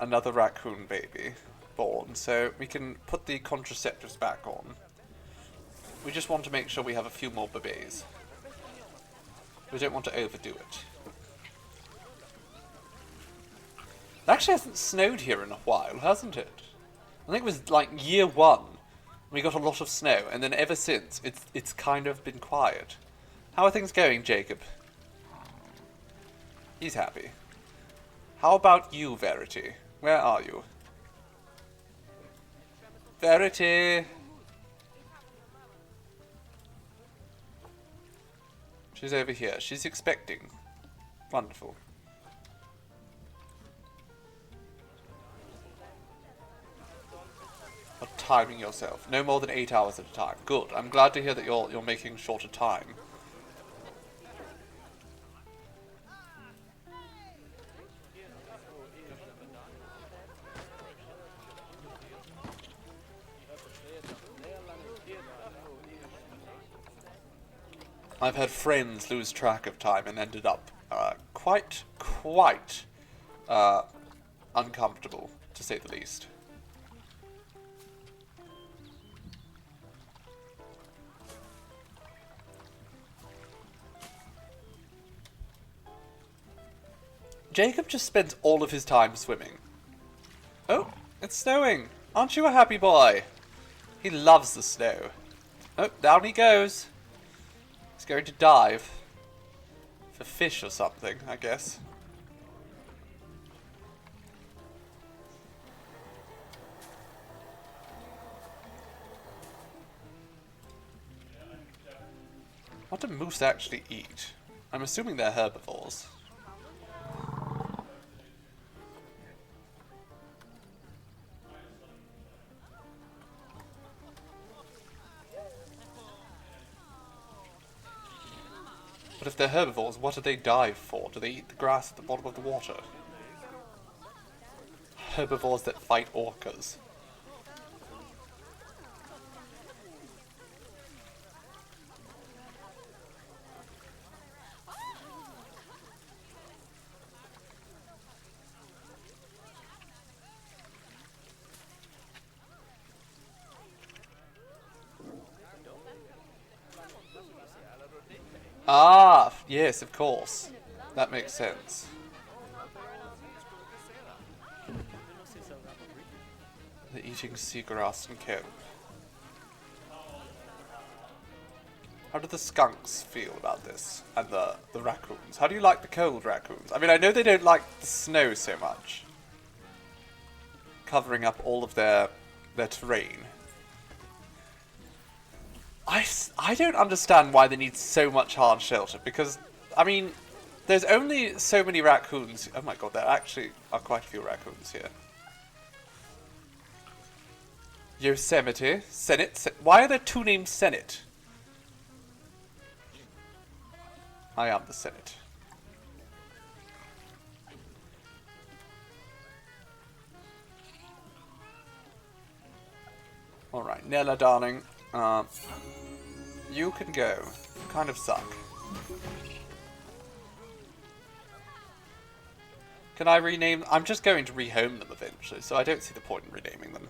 another raccoon baby born, so we can put the contraceptives back on. We just want to make sure we have a few more babies. We don't want to overdo it. It actually hasn't snowed here in a while, hasn't it? I think it was like year 1. We got a lot of snow, and then ever since, it's kind of been quiet. How are things going, Jacob? He's happy. How about you, Verity? Where are you? Verity! She's over here. She's expecting. Wonderful. But timing yourself. No more than 8 hours at a time. Good. I'm glad to hear that you're making shorter time. I've had friends lose track of time and ended up quite uncomfortable, to say the least. Jacob just spends all of his time swimming. Oh, it's snowing. Aren't you a happy boy? He loves the snow. Oh, down he goes. He's going to dive. For fish or something, I guess. What do moose actually eat? I'm assuming they're herbivores. But if they're herbivores, what do they dive for? Do they eat the grass at the bottom of the water? Herbivores that fight orcas. Ah, yes, of course. That makes sense. They're eating seagrass and kelp. How do the skunks feel about this? And the raccoons? How do you like the cold raccoons? I mean, I know they don't like the snow so much. Covering up all of their terrain. I don't understand why they need so much hard shelter, because, I mean, there's only so many raccoons. Oh my god, there actually are quite a few raccoons here. Yosemite, Senate. Why are there two named Senate? I am the Senate. Alright, Nella, darling. You can go. You kind of suck. Can I rename? I'm just going to rehome them eventually, so I don't see the point in renaming them.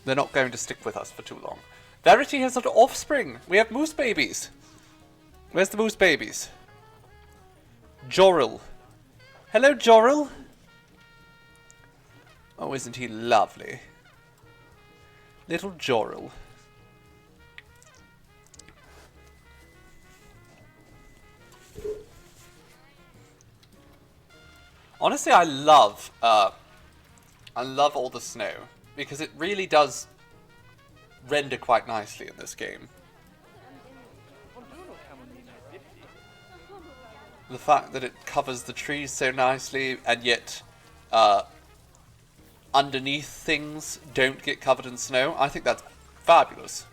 They're not going to stick with us for too long. Verity has an offspring! We have moose babies! Where's the moose babies? Joril. Hello, Joril! Oh, isn't he lovely? Little Joril. Honestly, I love all the snow, because it really does render quite nicely in this game. The fact that it covers the trees so nicely, and yet underneath things don't get covered in snow, I think that's fabulous.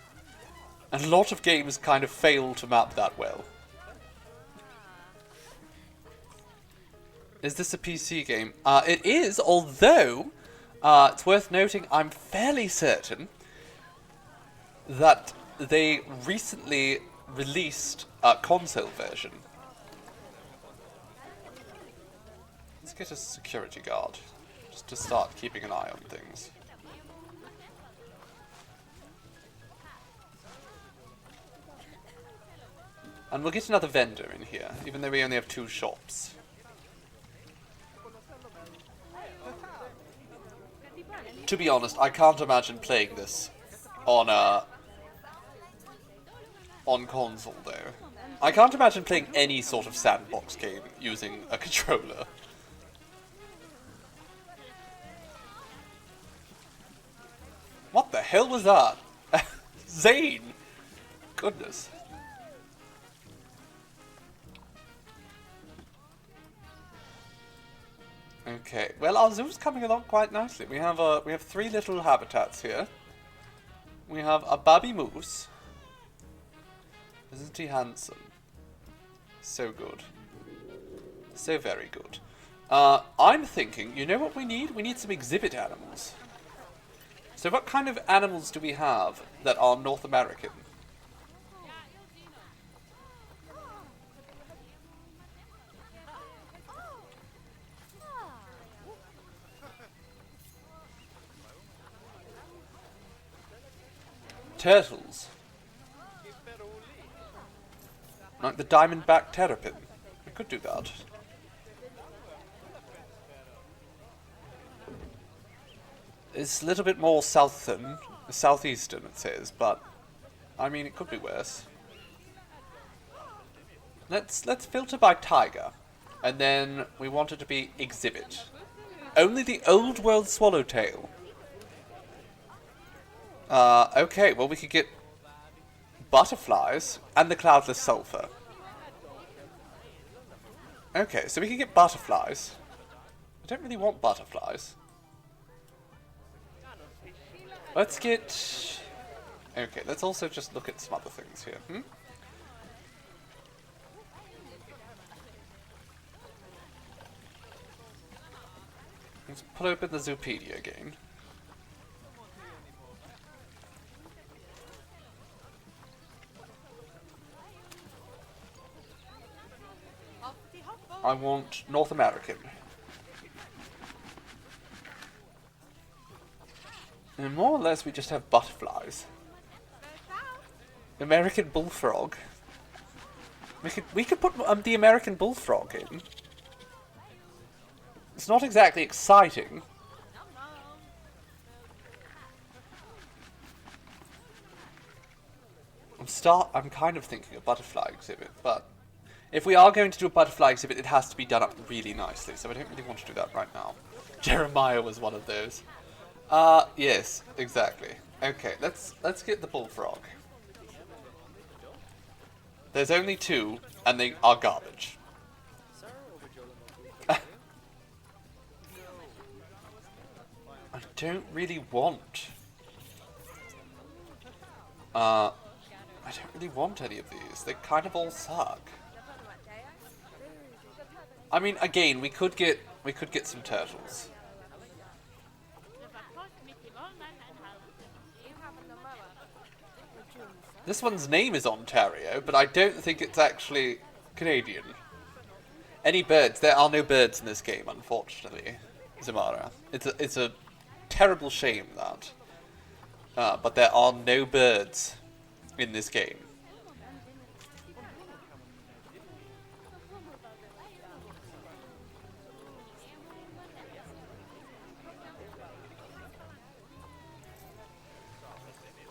And a lot of games kind of fail to map that well. Is this a PC game? It is, although it's worth noting I'm fairly certain that they recently released a console version. Let's get a security guard, just to start keeping an eye on things. And we'll get another vendor in here, even though we only have 2 shops. To be honest, I can't imagine playing this on console, though. I can't imagine playing any sort of sandbox game using a controller. What the hell was that? Zane! Goodness. Okay, well, our zoo's coming along quite nicely. We have 3 little habitats here. We have a baby moose. Isn't he handsome? So good. So very good. I'm thinking, you know what we need? We need some exhibit animals. So what kind of animals do we have that are North American? Turtles. Like the diamondback terrapin. We could do that. It's a little bit more southeastern it says, but I mean it could be worse. Let's filter by tiger, and then we want it to be exhibit. Only the old world swallowtail. Okay, well we could get butterflies and the cloudless sulfur. Okay, so we can get butterflies. I don't really want butterflies. Let's get... Okay, let's also just look at some other things here. Let's pull open the Zoopedia again. I want North American. And more or less we just have butterflies. American bullfrog. We could put the American bullfrog in. It's not exactly exciting. I'm kind of thinking a butterfly exhibit, but if we are going to do a butterfly exhibit, it has to be done up really nicely, so I don't really want to do that right now. Jeremiah was one of those. Yes, exactly. Okay, let's get the bullfrog. There's only 2, and they are garbage. I don't really want... I don't really want any of these. They kind of all suck. I mean, again, we could get some turtles. This one's name is Ontario, but I don't think it's actually Canadian. Any birds? There are no birds in this game, unfortunately, Zamara. It's a terrible shame that. But there are no birds in this game.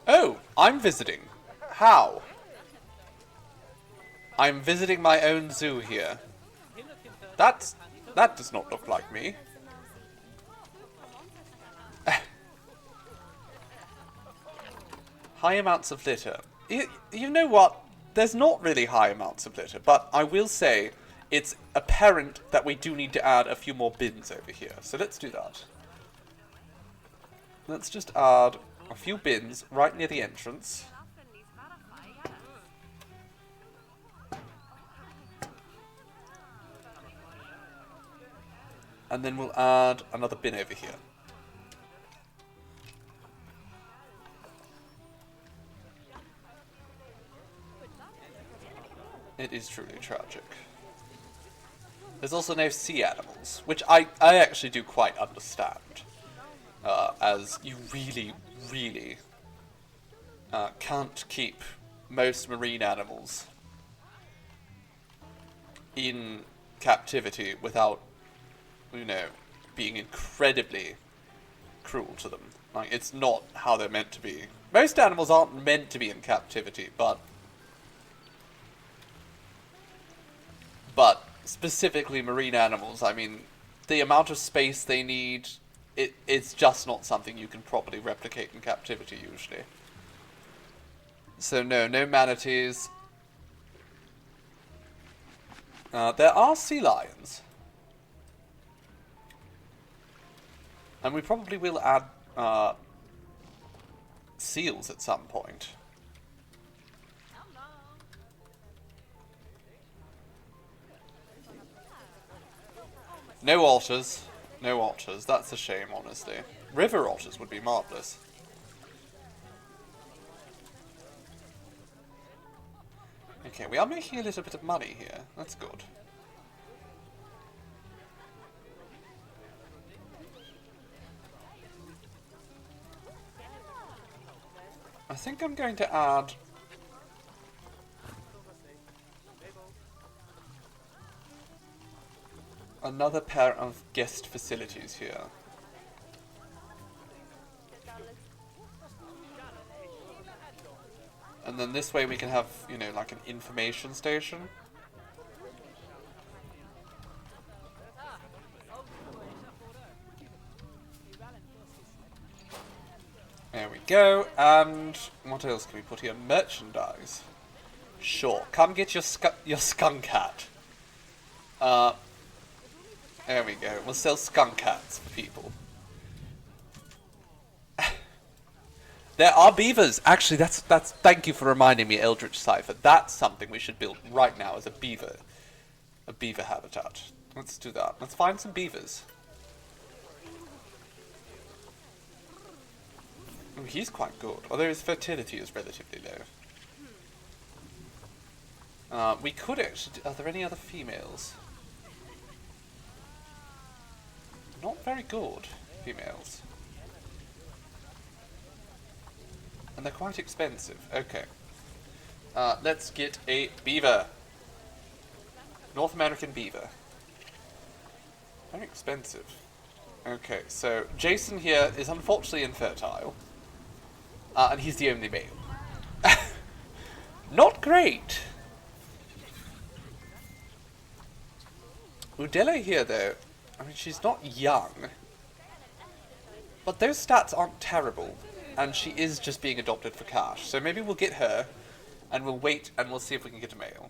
Oh, I'm visiting. How? I'm visiting my own zoo here. That does not look like me. High amounts of litter. You know what? There's not really high amounts of litter, but I will say it's apparent that we do need to add a few more bins over here. So let's do that. Let's just add a few bins right near the entrance. And then we'll add another bin over here. It is truly tragic. There's also no sea animals, which I actually do quite understand. As you really, really can't keep most marine animals in captivity without, you know, being incredibly cruel to them. Like, it's not how they're meant to be. Most animals aren't meant to be in captivity, but specifically marine animals, I mean, the amount of space they need, it's just not something you can properly replicate in captivity, usually. So no manatees. There are sea lions. And we probably will add seals at some point. No otters. No otters. That's a shame, honestly. River otters would be marvellous. Okay, we are making a little bit of money here. That's good. I think I'm going to add another pair of guest facilities here. And then this way we can have, you know, like an information station. There we go. And what else can we put here? Merchandise. Sure. Come get your skunk hat. There we go. We'll sell skunk hats for people. There are beavers. Actually, that's. Thank you for reminding me, Eldritch Cipher. That's something we should build right now as a beaver habitat. Let's do that. Let's find some beavers. Oh, he's quite good, although his fertility is relatively low. We could actually. Are there any other females? Not very good females. And they're quite expensive. Okay. Let's get a beaver. North American beaver. Very expensive. Okay, so Jason here is unfortunately infertile. And he's the only male. Not great! Udele here, though, I mean, she's not young. But those stats aren't terrible. And she is just being adopted for cash. So maybe we'll get her. And we'll wait and we'll see if we can get a male.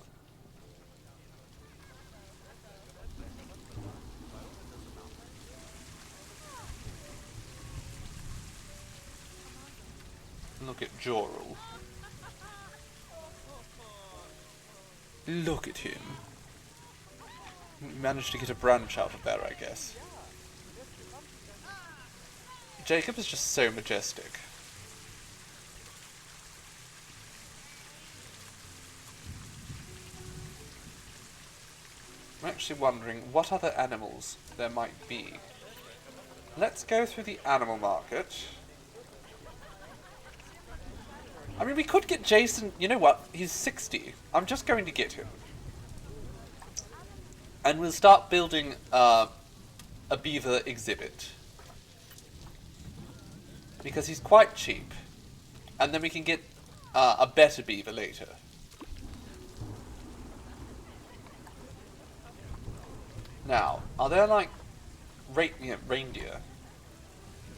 Look at Jorul. Look at him. Managed to get a branch out of there, I guess. Jacob is just so majestic. I'm actually wondering what other animals there might be. Let's go through the animal market. I mean, we could get Jason. You know what? He's 60. I'm just going to get him. And we'll start building a beaver exhibit. Because he's quite cheap. And then we can get a better beaver later. Now, are there like reindeer?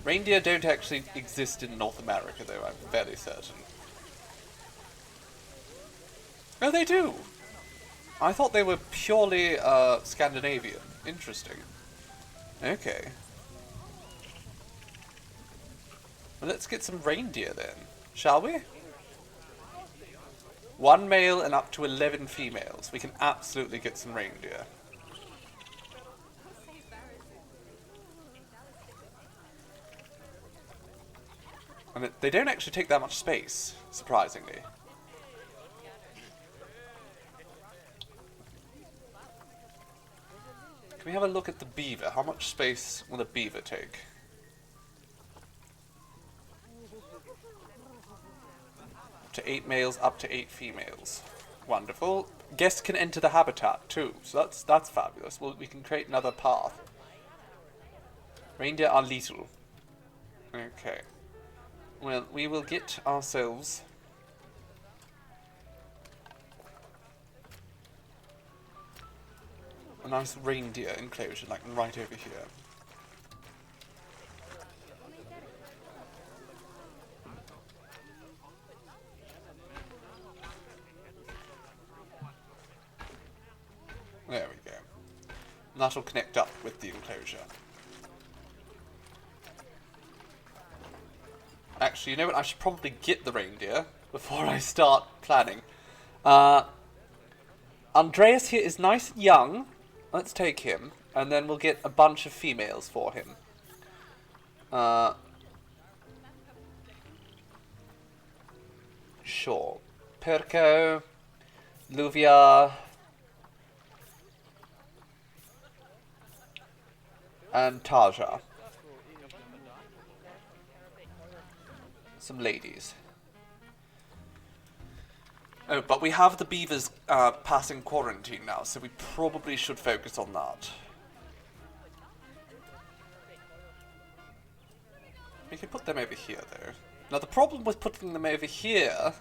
Reindeer don't actually exist in North America, though, I'm fairly certain. Oh, they do! I thought they were purely Scandinavian. Interesting. Okay. Well, let's get some reindeer then, shall we? 1 male and up to 11 females. We can absolutely get some reindeer. And they don't actually take that much space, surprisingly. Can we have a look at the beaver? How much space will a beaver take? Up to 8 males, up to 8 females. Wonderful. Guests can enter the habitat too, so that's fabulous. Well, we can create another path. Reindeer are lethal. Okay. Well, we will get ourselves a nice reindeer enclosure, like right over here. There we go. And that'll connect up with the enclosure. Actually, you know what? I should probably get the reindeer before I start planning. Andreas here is nice and young. Let's take him, and then we'll get a bunch of females for him. Sure. Perko, Luvia, and Taja. Some ladies. Oh, but we have the beavers passing quarantine now, so we probably should focus on that. We can put them over here, though. Now, the problem with putting them over here...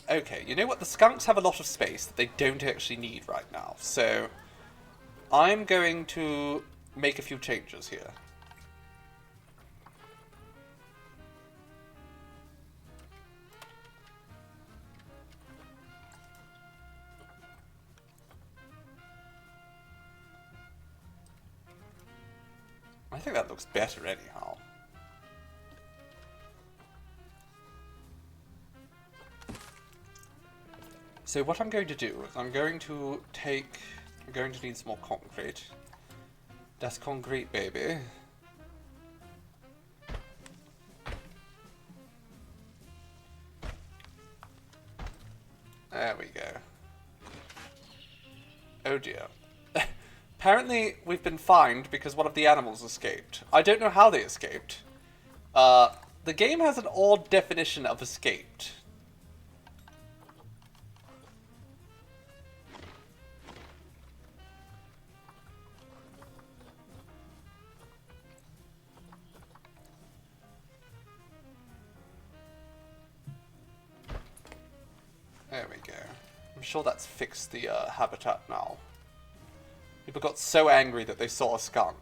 okay, you know what? The skunks have a lot of space that they don't actually need right now, so... I'm going to make a few changes here. I think that looks better anyhow. So what I'm going to do is I'm going to need some more concrete. That's concrete, baby. There we go. Oh dear. Apparently, we've been fined because one of the animals escaped. I don't know how they escaped. The game has an odd definition of escaped. There we go. I'm sure that's fixed the habitat now. People got so angry that they saw a skunk.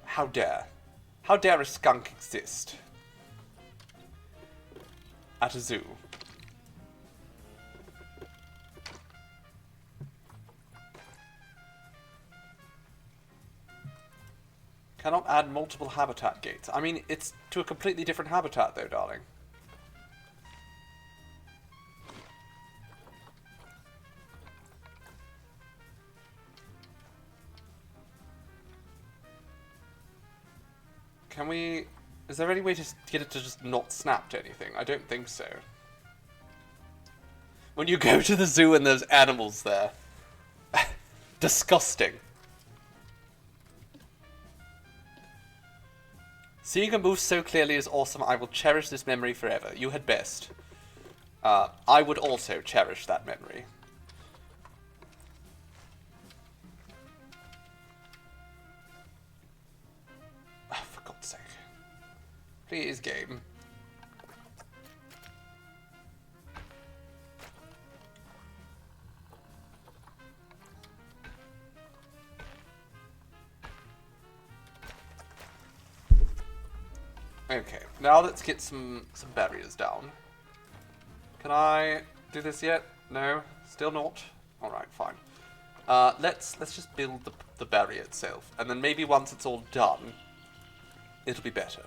How dare? How dare a skunk exist? at a zoo. Cannot add multiple habitat gates. I mean, it's to a completely different habitat though, darling. Can we... Is there any way to get it to just not snap to anything? I don't think so. When you go to the zoo and there's animals there. Disgusting. Seeing a move so clearly is awesome. I will cherish this memory forever. You had best. I would also cherish that memory. Oh, for God's sake. Please, game. Okay, now let's get some barriers down. Can I do this yet? No? Still not? Alright, fine. Let's just build the barrier itself, and then maybe once it's all done, it'll be better.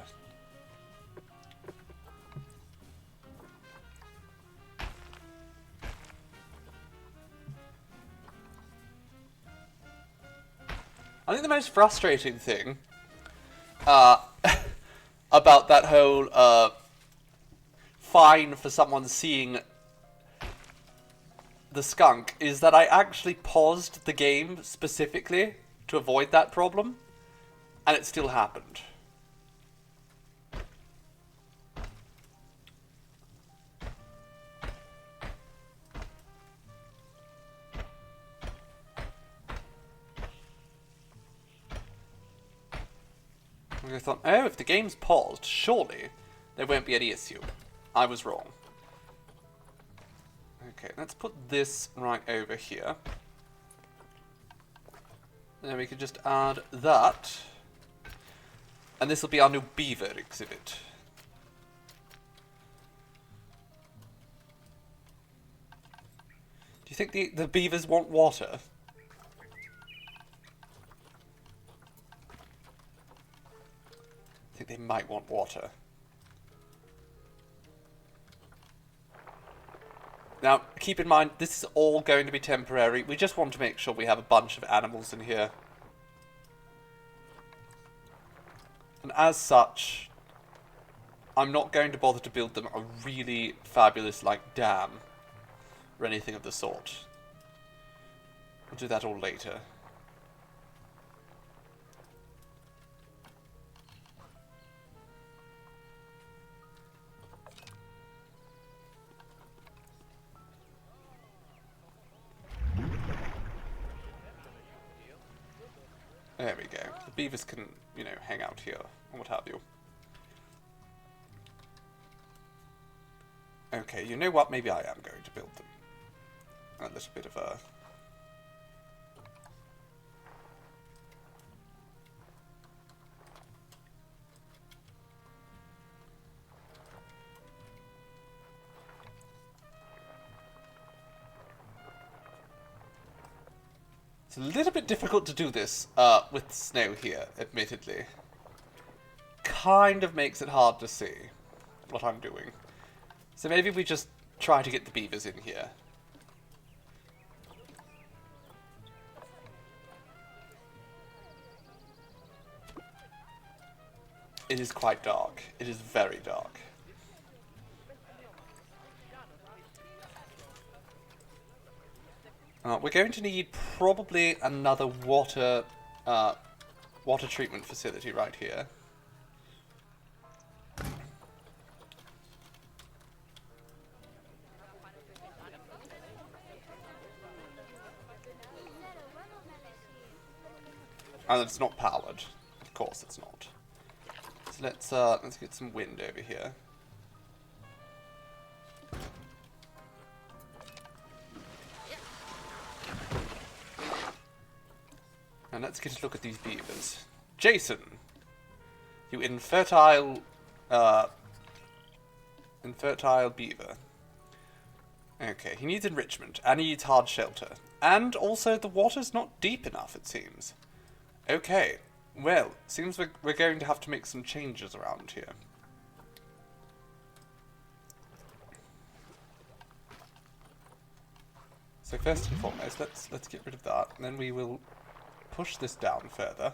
I think the most frustrating thing about that whole fine for someone seeing the skunk is that I actually paused the game specifically to avoid that problem, and it still happened. I thought, oh, if the game's paused, surely there won't be any issue. I was wrong. Okay, let's put this right over here. Then we can just add that. And this will be our new beaver exhibit. Do you think the beavers want water? I think they might want water. Now, keep in mind, this is all going to be temporary. We just want to make sure we have a bunch of animals in here. And as such, I'm not going to bother to build them a really fabulous, like, dam or anything of the sort. We'll do that all later. There we go. The beavers can, you know, hang out here, or what have you. Okay, you know what? Maybe I am going to build them. A little bit of a... It's a little bit difficult to do this with snow here, admittedly. Kind of makes it hard to see what I'm doing. So maybe we just try to get the beavers in here. It is quite dark. It is very dark. We're going to need probably another water treatment facility right here. And it's not powered. Of course it's not. So let's get some wind over here. And let's get a look at these beavers. Jason! You infertile, Infertile beaver. Okay, he needs enrichment, and he needs hard shelter. And also, the water's not deep enough, it seems. Okay, well, seems we're going to have to make some changes around here. So first and foremost, let's get rid of that, and then we will push this down further.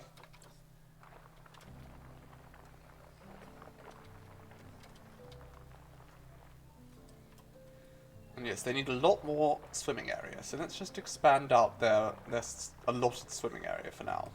And yes, they need a lot more swimming area, so let's just expand out their allotted swimming area for now.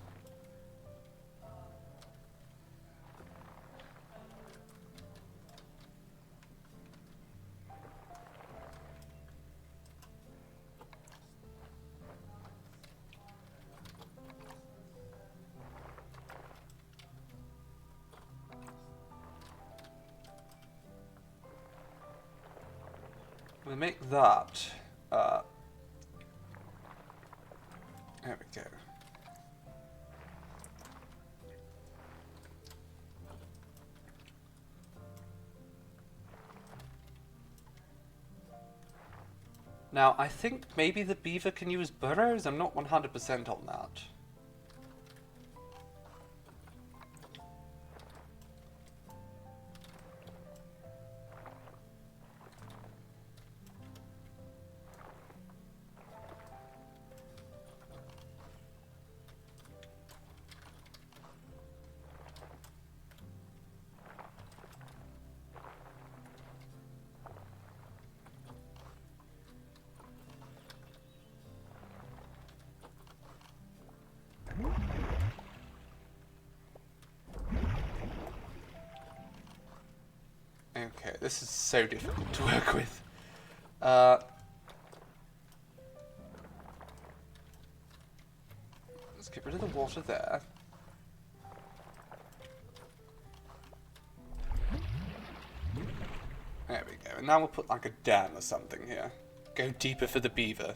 We'll make that, there we go. Now, I think maybe the beaver can use burrows? I'm not 100% on that. Okay, this is so difficult to work with. Let's get rid of the water there. There we go. And now we'll put like a dam or something here. Go deeper for the beaver.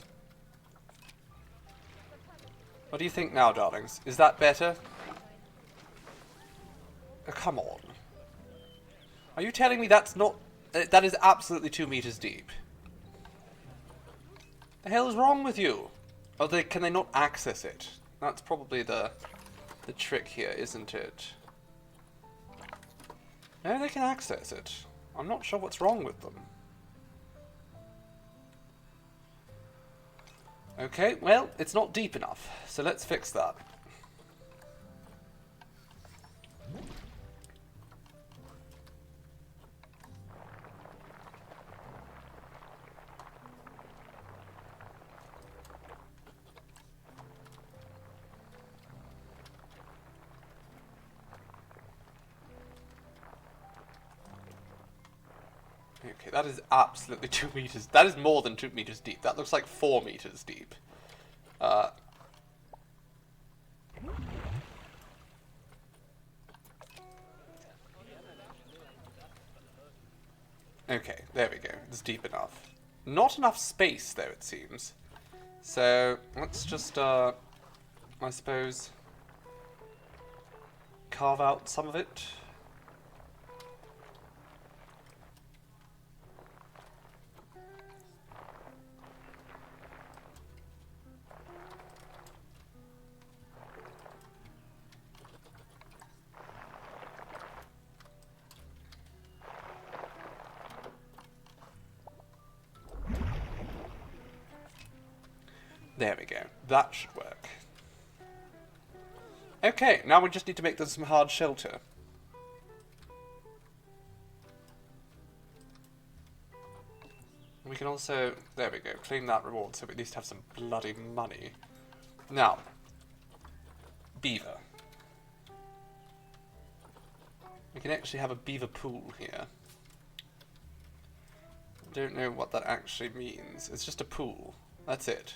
What do you think now, darlings? Is that better? Oh, come on. Are you telling me that's not... that is absolutely 2 meters deep? The hell is wrong with you? Oh, can they not access it? That's probably the trick here, isn't it? No, they can access it. I'm not sure what's wrong with them. Okay, well, it's not deep enough, so let's fix that. Okay, that is absolutely 2 meters. That is more than 2 meters deep. That looks like 4 meters deep. Okay, there we go. It's deep enough. Not enough space, though, it seems. So, let's just, I suppose, carve out some of it. There we go. That should work. Okay, now we just need to make them some hard shelter. We can also, there we go, claim that reward so we at least have some bloody money. Now, beaver. We can actually have a beaver pool here. I don't know what that actually means. It's just a pool. That's it.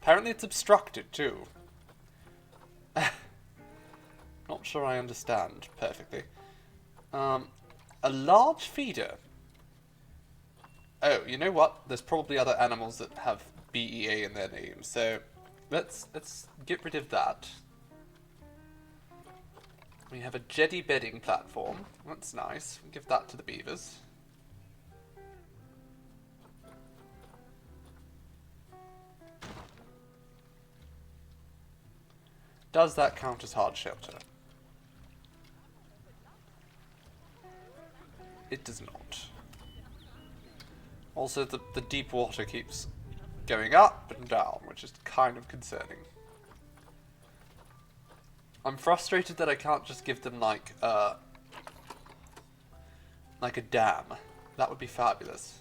Apparently it's obstructed too. Not sure I understand perfectly. A large feeder. Oh, you know what? There's probably other animals that have BEA in their name, so let's get rid of that. We have a jetty bedding platform. That's nice. We'll give that to the beavers. Does that count as hard shelter? It does not. Also, the deep water keeps going up and down, which is kind of concerning. I'm frustrated that I can't just give them like a dam. That would be fabulous.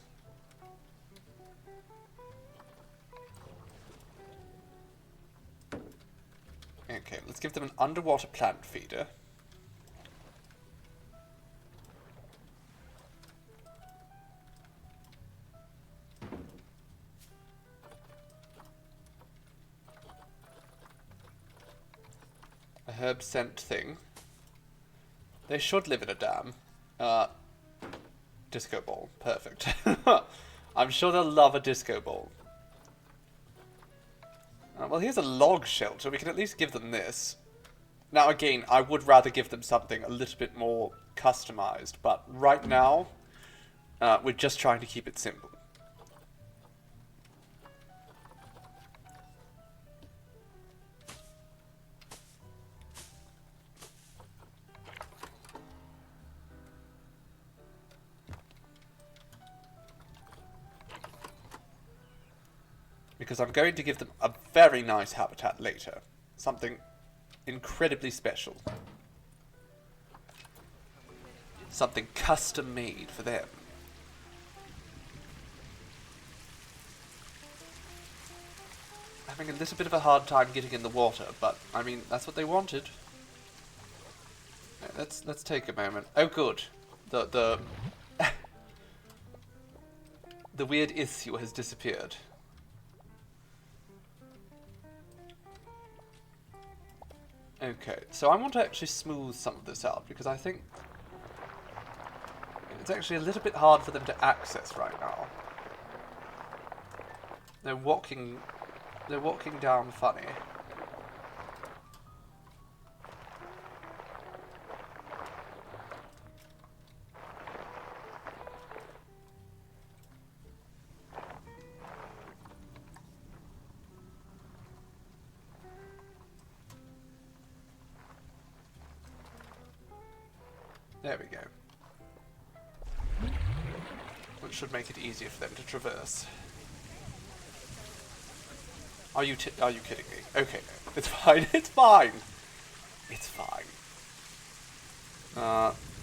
Okay, let's give them an underwater plant feeder. A herb scent thing. They should live in a dam. Disco ball. Perfect. I'm sure they'll love a disco ball. Well, here's a log shelter. We can at least give them this. Now, again, I would rather give them something a little bit more customized, but right now, we're just trying to keep it simple. Because I'm going to give them a very nice habitat later. Something incredibly special. Something custom made for them. Having a little bit of a hard time getting in the water, but I mean that's what they wanted. Let's take a moment. Oh good. The the weird issue has disappeared. Okay, so I want to actually smooth some of this out because I think it's actually a little bit hard for them to access right now. They're walking down funny. There we go. Which should make it easier for them to traverse. Are you kidding me? Okay, no. It's fine, it's fine! It's fine.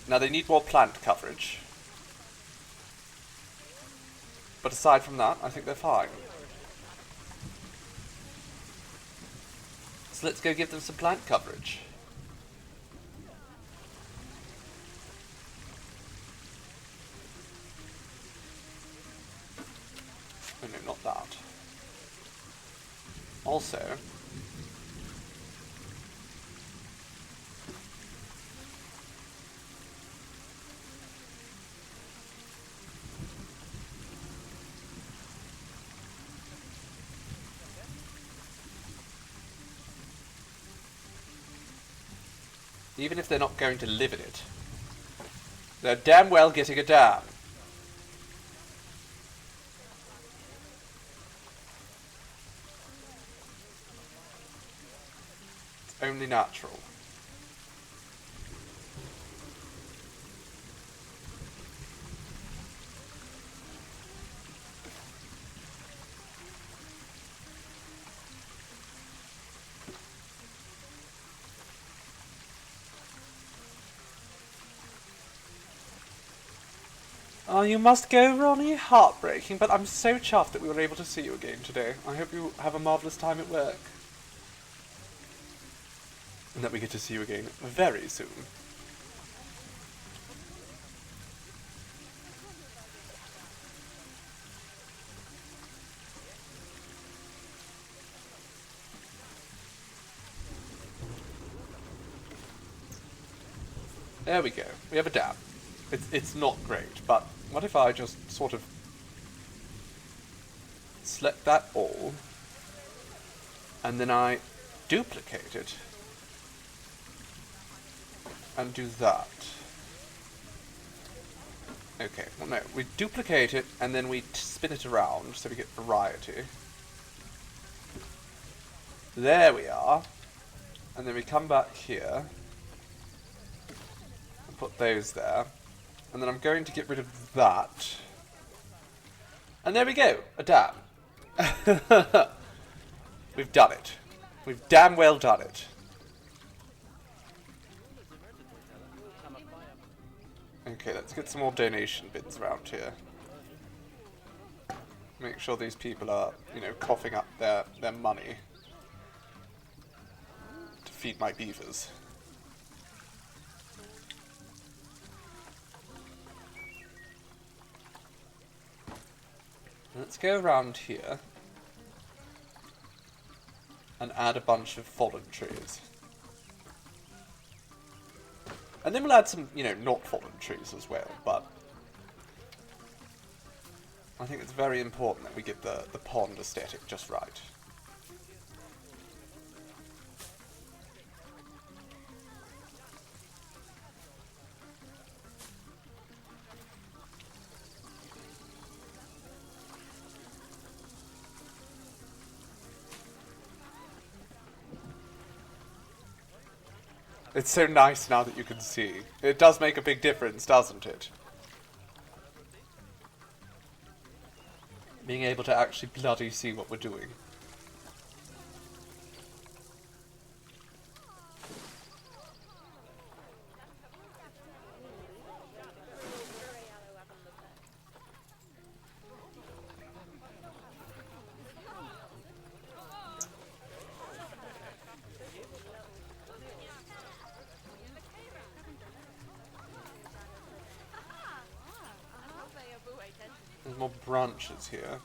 Now they need more plant coverage. But aside from that, I think they're fine. So let's go give them some plant coverage. Oh no, not that. Also, even if they're not going to live in it, they're damn well getting a dam. Only natural. Oh, you must go, Ronnie. Heartbreaking, but I'm so chuffed that we were able to see you again today. I hope you have a marvellous time at work. And that we get to see you again very soon. There we go. We have a dam. It's not great, but what if I just sort of select that all, and then I duplicate it, and do that. Okay, well no, we duplicate it, and then we spin it around, so we get variety. There we are. And then we come back here. And put those there. And then I'm going to get rid of that. And there we go. A dam. We've done it. We've damn well done it. Okay, let's get some more donation bins around here. Make sure these people are, you know, coughing up their money to feed my beavers. Let's go around here and add a bunch of fallen trees. And then we'll add some, you know, not fallen trees as well, but I think it's very important that we get the pond aesthetic just right. It's so nice now that you can see. It does make a big difference, doesn't it? Being able to actually bloody see what we're doing. There's more branches here.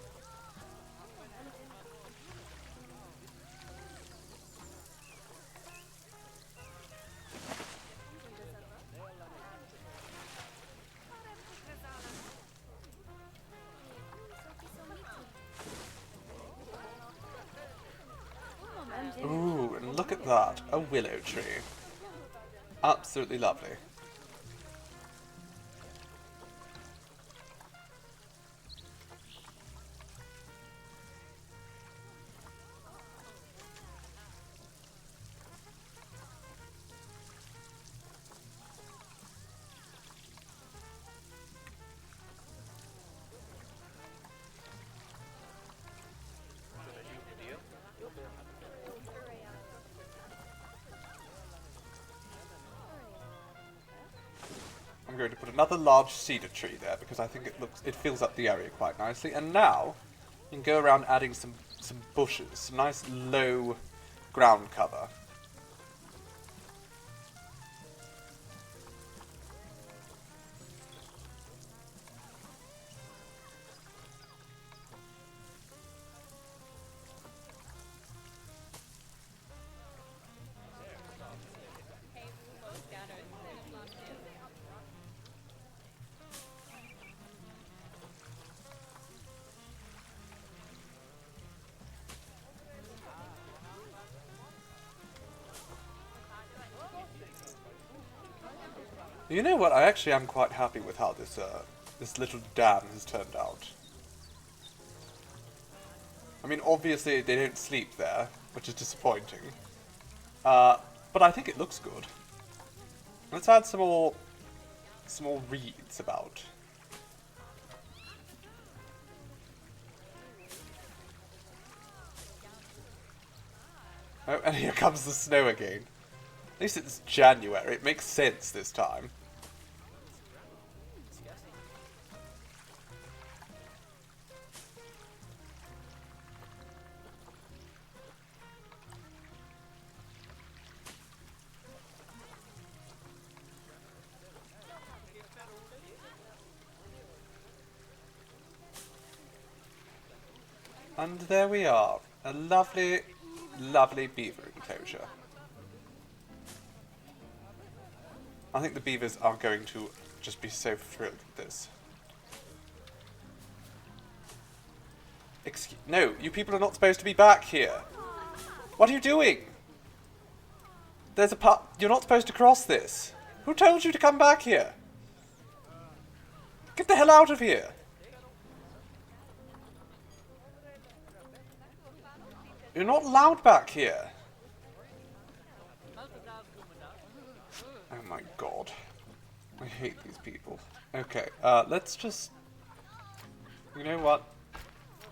Ooh, and look at that. A willow tree. Absolutely lovely. I'm going to put another large cedar tree there because I think it fills up the area quite nicely. And now you can go around adding some bushes, some nice low ground cover. You know what? I actually am quite happy with how this little dam has turned out. I mean, obviously they don't sleep there, which is disappointing. But I think it looks good. Let's add some more reeds about. Oh, and here comes the snow again. At least it's January. It makes sense this time. And there we are. A lovely, lovely beaver enclosure. I think the beavers are going to just be so thrilled with this. No, you people are not supposed to be back here. What are you doing? There's a you're not supposed to cross this. Who told you to come back here? Get the hell out of here. You're not allowed back here. my god. I hate these people. Okay, let's just... You know what?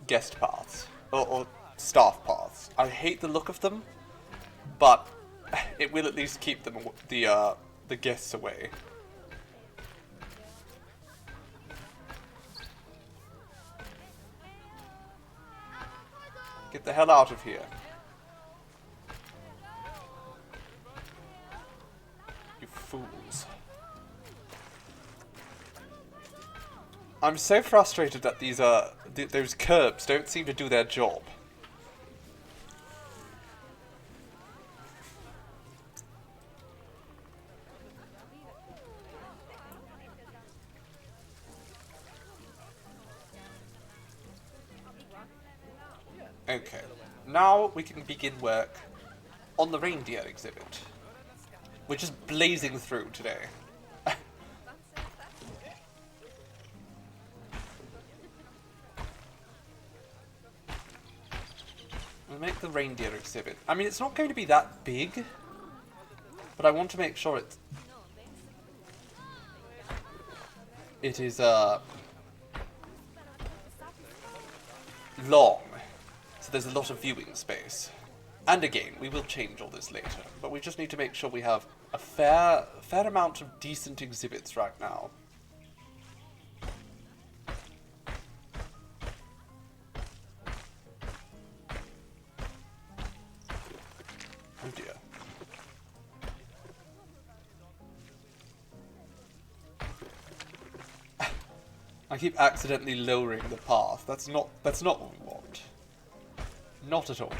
Guest paths. Or staff paths. I hate the look of them, but it will at least keep them the guests away. Get the hell out of here. You fools. I'm so frustrated that these those curbs don't seem to do their job. Okay, now we can begin work on the reindeer exhibit. We're just blazing through today. We'll make the reindeer exhibit. I mean, it's not going to be that big, but I want to make sure it is long. So there's a lot of viewing space. And again, we will change all this later, but we just need to make sure we have a fair amount of decent exhibits right now. Oh dear. I keep accidentally lowering the path. That's not what we want. Not at all.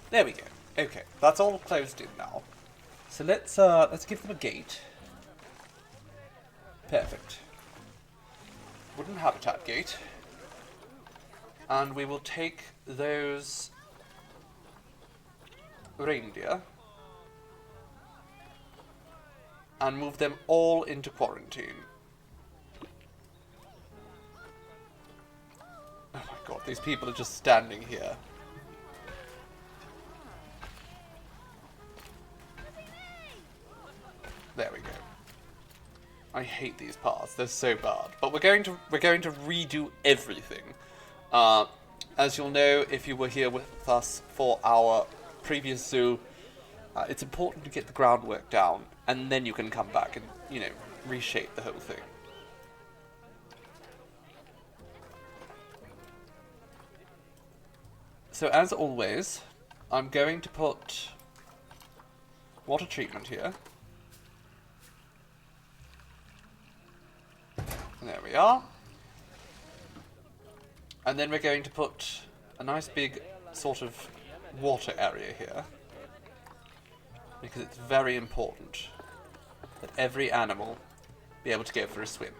There we go. Okay, that's all closed in now. So let's give them a gate. Perfect. Wooden habitat gate. And we will take those reindeer and move them all into quarantine. Oh my god, these people are just standing here. There we go. I hate these paths, they're so bad. But we're going to redo everything. As you'll know if you were here with us for our previous zoo, it's important to get the groundwork down, and then you can come back and, you know, reshape the whole thing. So as always, I'm going to put water treatment here. There we are. And then we're going to put a nice big sort of water area here. Because it's very important that every animal be able to go for a swim.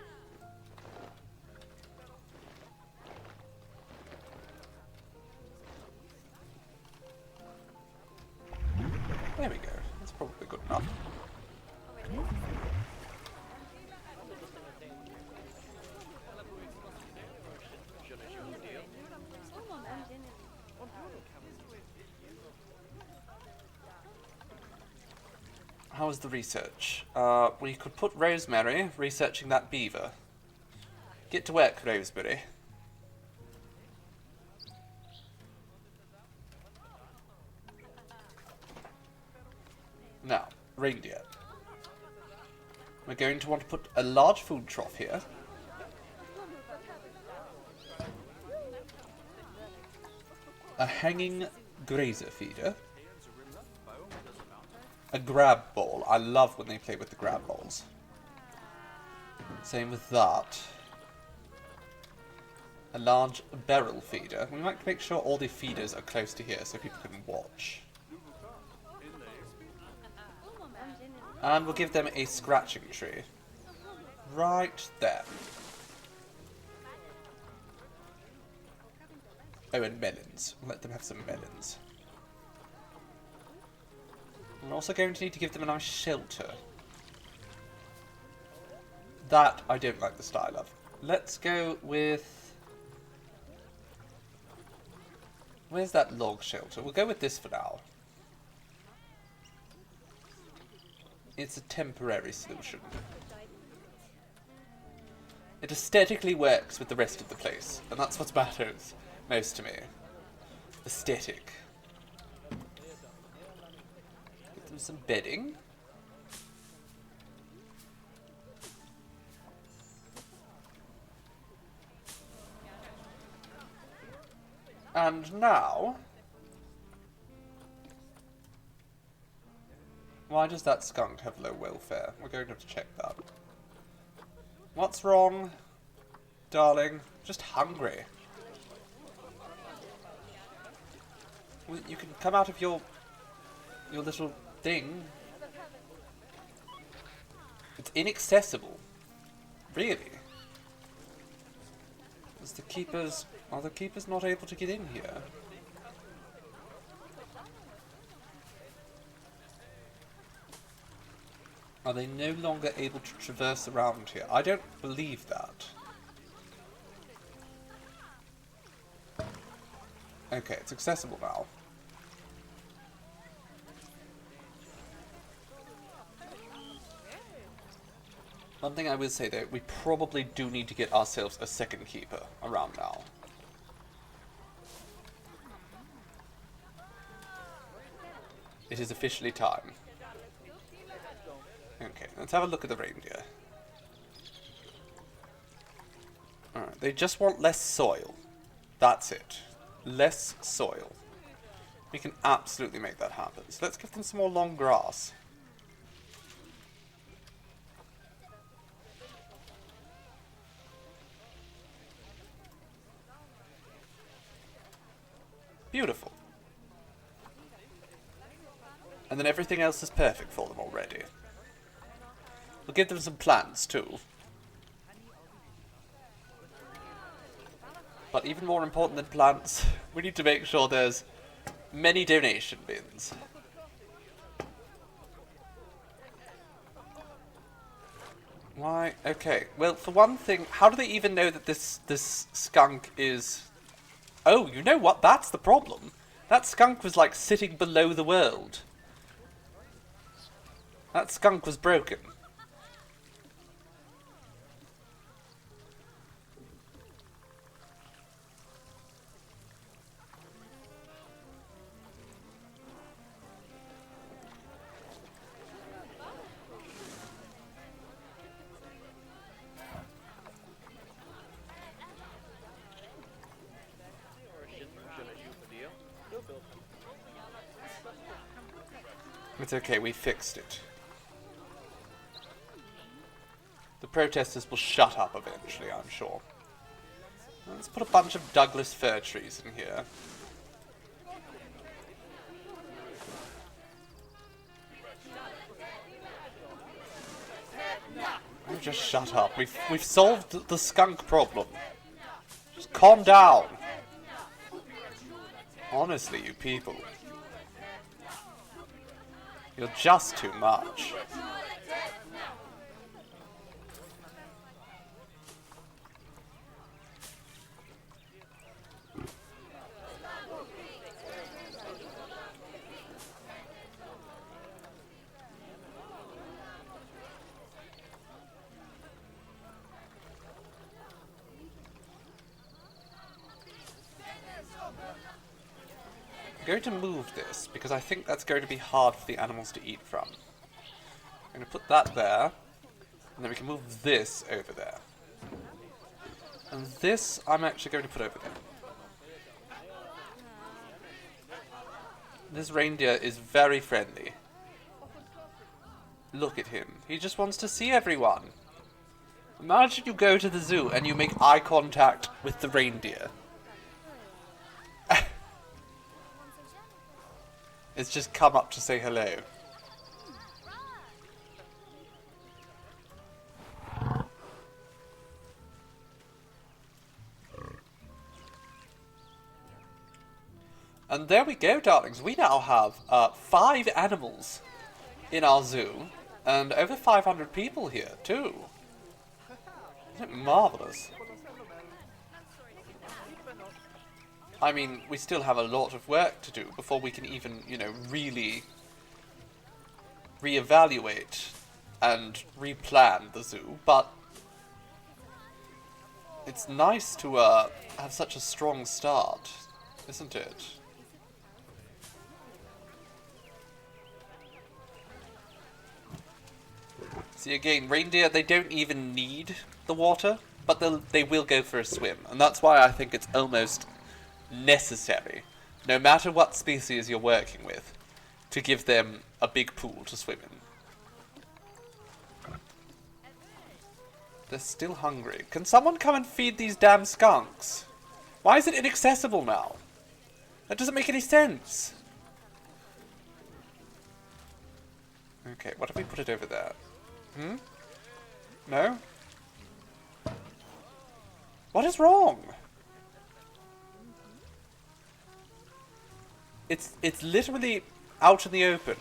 There we go. That's probably good enough. How was the research? We could put Rosemary researching that beaver. Get to work, Rosemary. Now, reindeer. We're going to want to put a large food trough here. A hanging grazer feeder. A grab ball. I love when they play with the grab balls. Same with that. A large barrel feeder. We might make sure all the feeders are close to here so people can watch. And we'll give them a scratching tree. Right there. Oh, and melons. We'll let them have some melons. We're also going to need to give them a nice shelter. That I don't like the style of. Let's go with Where's that log shelter? We'll go with this for now. It's a temporary solution. It aesthetically works with the rest of the place, and that's what matters most to me. Aesthetic. Get them some bedding. And now... Why does that skunk have low welfare? We're going to have to check that. What's wrong, darling? Just hungry. Well, you can come out of your little thing. It's inaccessible. Really? Is the keepers... Are the keepers not able to get in here? Are they no longer able to traverse around here? I don't believe that. Okay, it's accessible now. One thing I will say though, we probably do need to get ourselves a second keeper around now. It is officially time. Okay, let's have a look at the reindeer. Alright, they just want less soil. That's it. Less soil. We can absolutely make that happen. So let's give them some more long grass. Beautiful. And then everything else is perfect for them already. We'll give them some plants too. But even more important than plants, we need to make sure there's many donation bins. Why? Okay. Well, for one thing, how do they even know that this skunk is... Oh, you know what? That's the problem. That skunk was like sitting below the world. That skunk was broken. It's okay, we fixed it. The protesters will shut up eventually, I'm sure. Let's put a bunch of Douglas fir trees in here. Oh, just shut up. We've solved the skunk problem. Just calm down. Honestly, you people. You're just too much. I'm going to move this because I think that's going to be hard for the animals to eat from. I'm going to put that there, and then we can move this over there. And this I'm actually going to put over there. This reindeer is very friendly. Look at him. He just wants to see everyone. Imagine you go to the zoo and you make eye contact with the reindeer. It's just come up to say hello. And there we go, darlings. We now have 5 animals in our zoo, and over 500 people here, too. Isn't it marvellous? I mean, we still have a lot of work to do before we can even, you know, really reevaluate and replan the zoo, but it's nice to have such a strong start, isn't it? See, again, reindeer, they don't even need the water, but they will go for a swim, and that's why I think it's almost necessary, no matter what species you're working with, to give them a big pool to swim in. They're still hungry. Can someone come and feed these damn skunks? Why is it inaccessible now? That doesn't make any sense. Okay, what if we put it over there? Hmm? No? What is wrong? It's literally out in the open.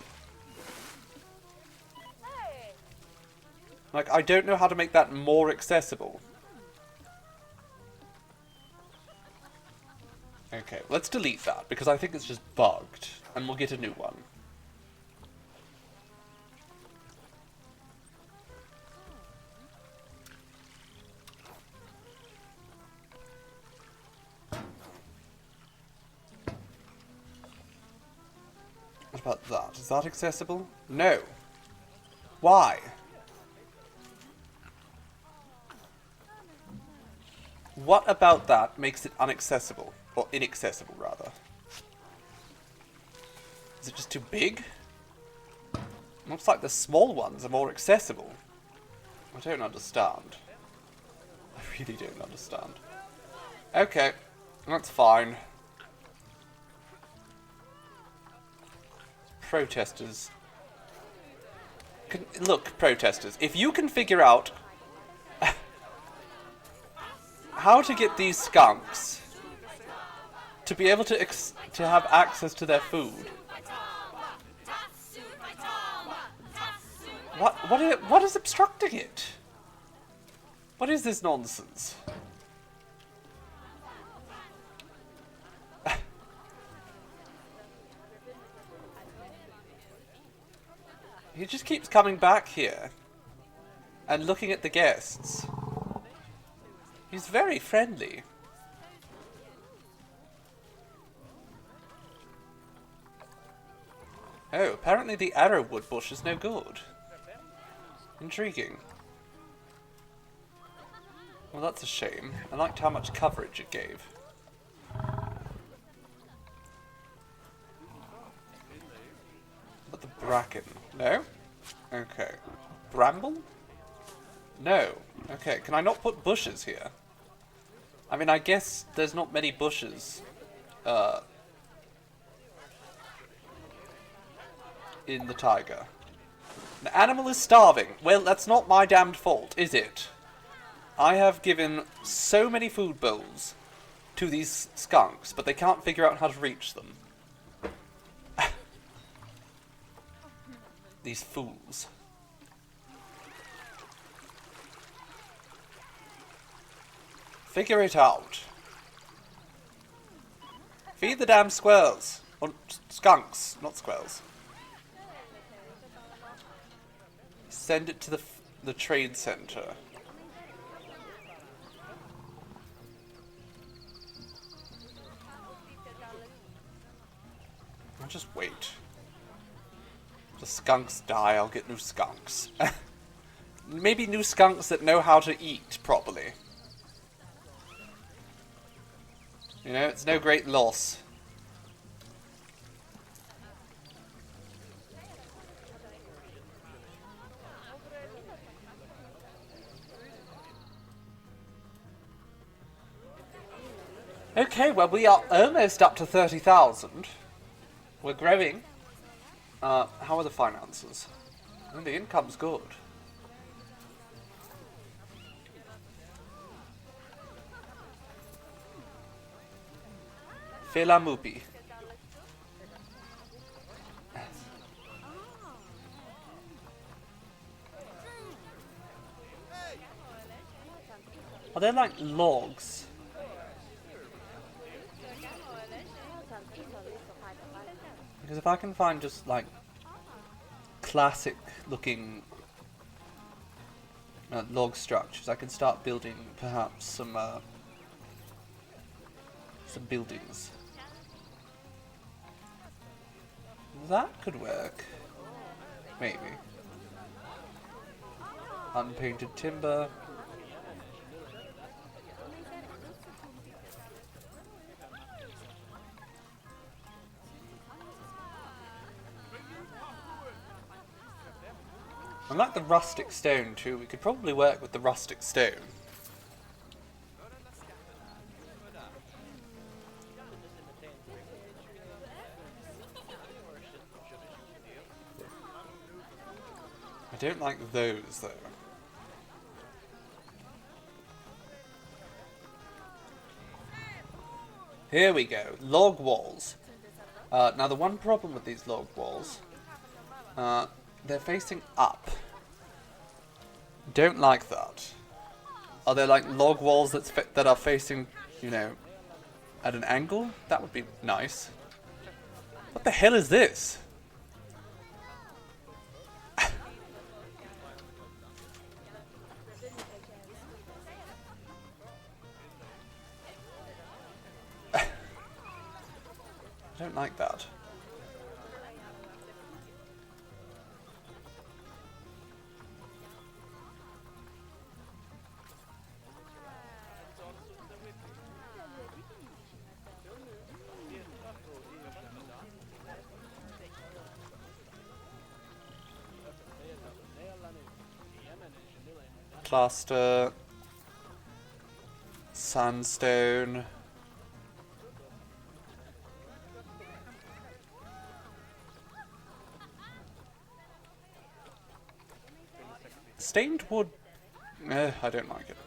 Like, I don't know how to make that more accessible. Okay, let's delete that, because I think it's just bugged, and we'll get a new one. What about that? Is that accessible? No. Why? What about that makes it unaccessible? Or inaccessible, rather? Is it just too big? Looks like the small ones are more accessible. I don't understand. I really don't understand. Okay, that's fine. Protesters. Look, protesters, if you can figure out how to get these skunks to be able to have access to their food. What is obstructing it? What is this nonsense? He just keeps coming back here and looking at the guests. He's very friendly. Oh, apparently the arrowwood bush is no good. Intriguing. Well, that's a shame. I liked how much coverage it gave. But the bracken. No? Okay. Bramble? No. Okay, can I not put bushes here? I mean, I guess there's not many bushes in the taiga. An animal is starving. Well, that's not my damned fault, is it? I have given so many food bowls to these skunks, but they can't figure out how to reach them. These fools. Figure it out. Feed the damn squirrels. Or skunks, not squirrels. Send it to the trade center. I'll just wait. The skunks die, I'll get new skunks. Maybe new skunks that know how to eat properly. You know, it's no great loss. Okay, well, we are almost up to 30,000. We're growing. How are the finances? And the income's good. Felamupi. Are they like logs? Because if I can find just, like, classic looking log structures, I can start building perhaps some buildings. That could work. Maybe. Unpainted timber. I like the rustic stone too. We could probably work with the rustic stone. I don't like those though. Here we go. Log walls. Now the one problem with these log walls, they're facing up. Don't like that. Are there like log walls that are facing, you know, at an angle? That would be nice. What the hell is this? I don't like that. Plaster, sandstone. Stained wood. I don't like it.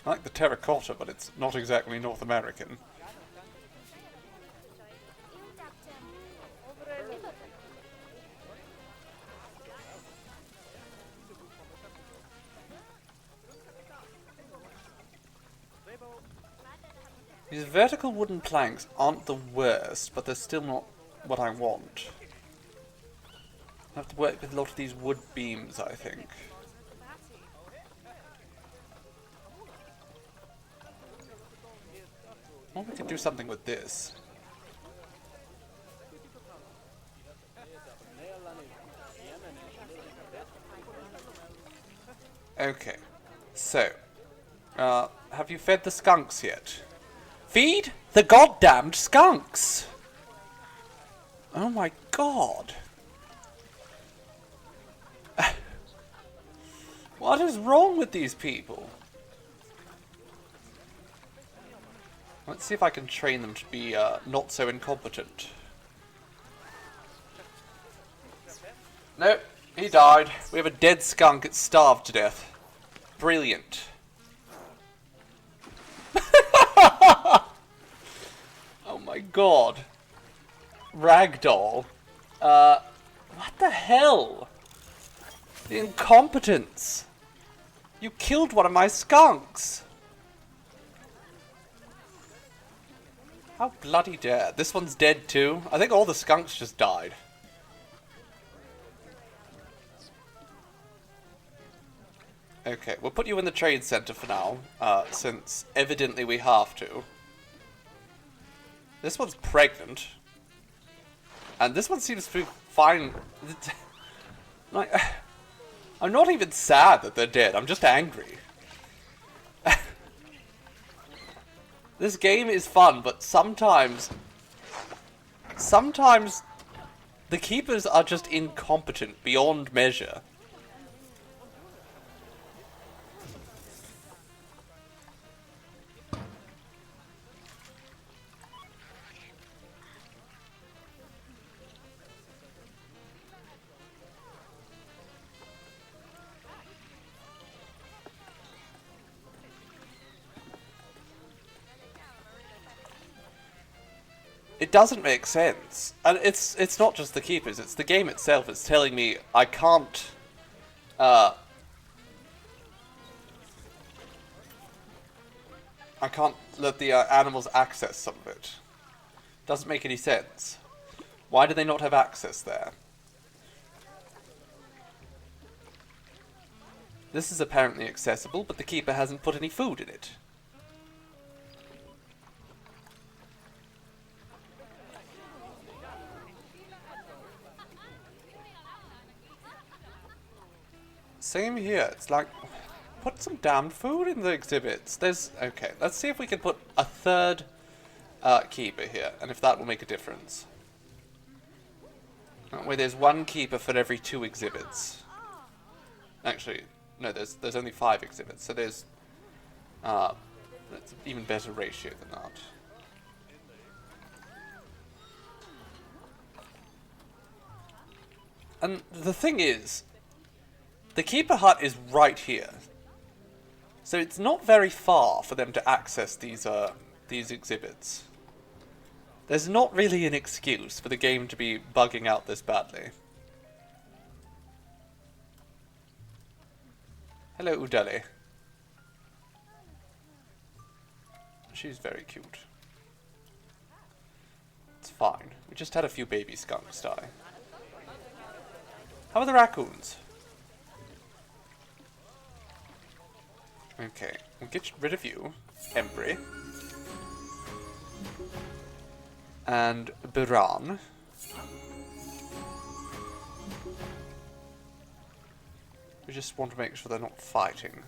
I like the terracotta, but it's not exactly North American. These vertical wooden planks aren't the worst, but they're still not what I want. I have to work with a lot of these wood beams, I think. Or we could do something with this. Okay, so, have you fed the skunks yet? Feed the goddamned skunks! Oh my god. What is wrong with these people? Let's see if I can train them to be not so incompetent. Nope, he died. We have a dead skunk, it's starved to death. Brilliant. Oh my god. Ragdoll. What the hell? The incompetence. You killed one of my skunks. How bloody dare. This one's dead too. I think all the skunks just died. Okay, we'll put you in the trade center for now, since evidently we have to. This one's pregnant. And this one seems to be fine. Like, I'm not even sad that they're dead, I'm just angry. This game is fun, but sometimes the keepers are just incompetent beyond measure. It doesn't make sense. And it's not just the keepers, it's the game itself. It's telling me I can't I can't let the animals access some of it. Doesn't make any sense. Why do they not have access there? This is apparently accessible, but the keeper hasn't put any food in it. Same here. It's like, put some damn food in the exhibits. Okay, let's see if we can put a third keeper here, and if that will make a difference. That way there's one keeper for every 2 exhibits. Actually, no, there's only 5 exhibits, so that's an even better ratio than that. And the thing is, the keeper hut is right here. So it's not very far for them to access these exhibits. There's not really an excuse for the game to be bugging out this badly. Hello, Udeli. She's very cute. It's fine. We just had a few baby skunks die. How are the raccoons? Okay, we'll get rid of you, Embry. And Biran. We just want to make sure they're not fighting.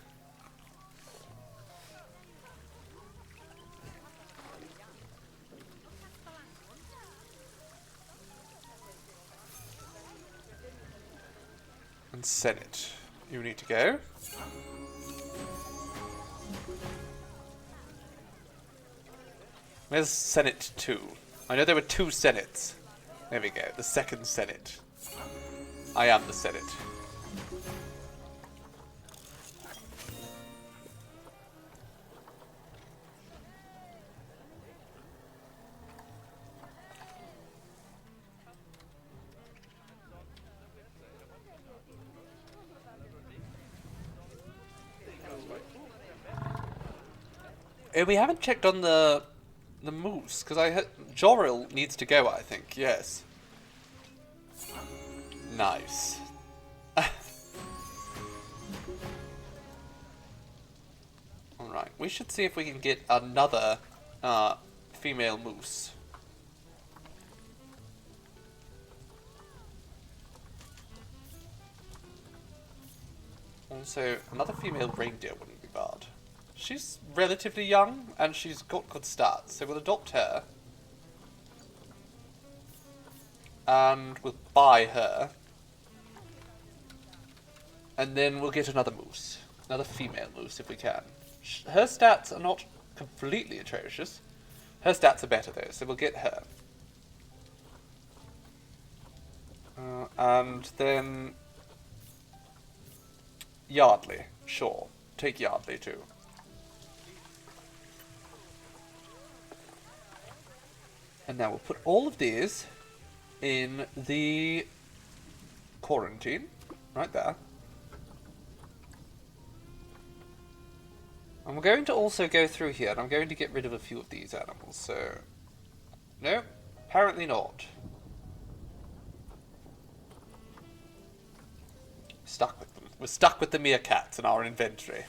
And Senate, you need to go. Where's Senate 2? I know there were 2 Senates. There we go, the 2nd Senate. I am the Senate. We haven't checked on the moose, because I heard Joril needs to go, I think, yes. Nice. Alright, we should see if we can get another female moose. Also, another female reindeer wouldn't be bad. She's relatively young, and she's got good stats, so we'll adopt her. And we'll buy her. And then we'll get another moose. Another female moose, if we can. Her stats are not completely atrocious. Her stats are better, though, so we'll get her. And then... Yardley. Sure. Take Yardley, too. And now we'll put all of these in the quarantine, right there. And we're going to also go through here, and I'm going to get rid of a few of these animals, so... No, apparently not. Stuck with them. We're stuck with the meerkats in our inventory.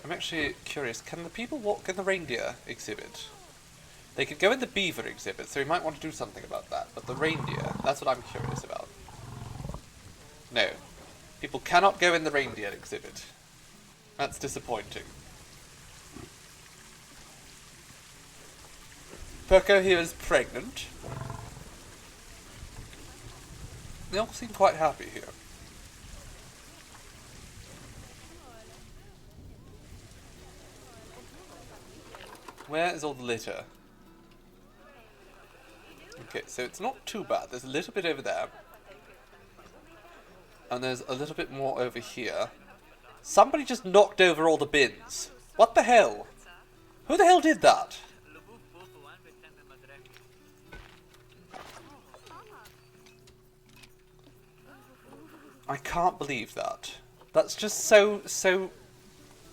I'm actually curious, can the people walk in the reindeer exhibit? They could go in the beaver exhibit, so we might want to do something about that. But the reindeer, that's what I'm curious about. No. People cannot go in the reindeer exhibit. That's disappointing. Perko here is pregnant. They all seem quite happy here. Where is all the litter? Okay, so it's not too bad. There's a little bit over there. And there's a little bit more over here. Somebody just knocked over all the bins. What the hell? Who the hell did that? I can't believe that. That's just so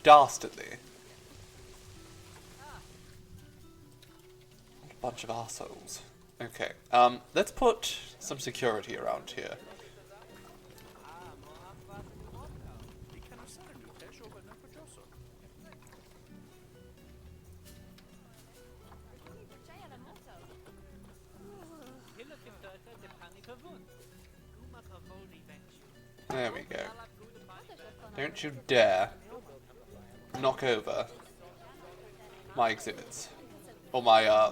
dastardly. What a bunch of assholes. Okay, let's put some security around here. There we go. Don't you dare knock over my exhibits. Or my,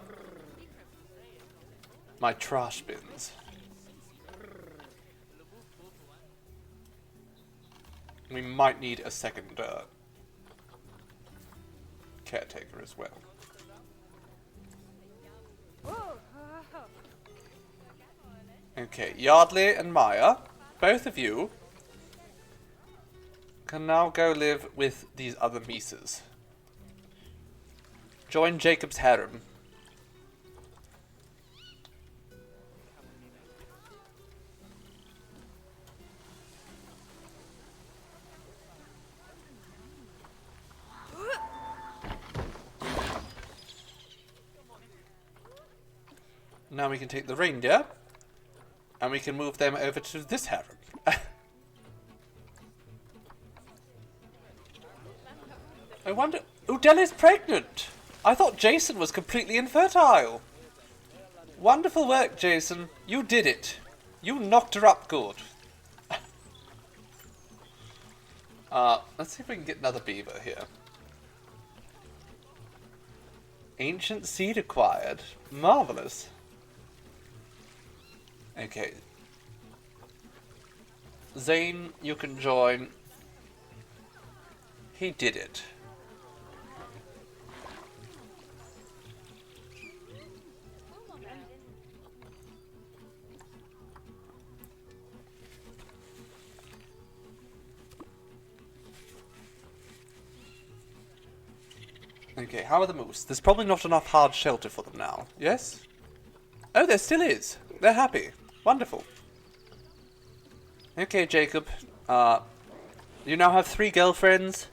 my trash bins. We might need a second, caretaker as well. Okay, Yardley and Maya, both of you can now go live with these other Mises. Join Jacob's harem. Now we can take the reindeer and we can move them over to this harem. I wonder... Udeli's pregnant! I thought Jason was completely infertile. Wonderful work, Jason. You did it. You knocked her up good. Let's see if we can get another beaver here. Ancient seed acquired. Marvellous. Okay. Zane, you can join. He did it. Okay, how are the moose? There's probably not enough hard shelter for them now. Yes? Oh, there still is. They're happy. Wonderful. Okay, Jacob. You now have 3 girlfriends.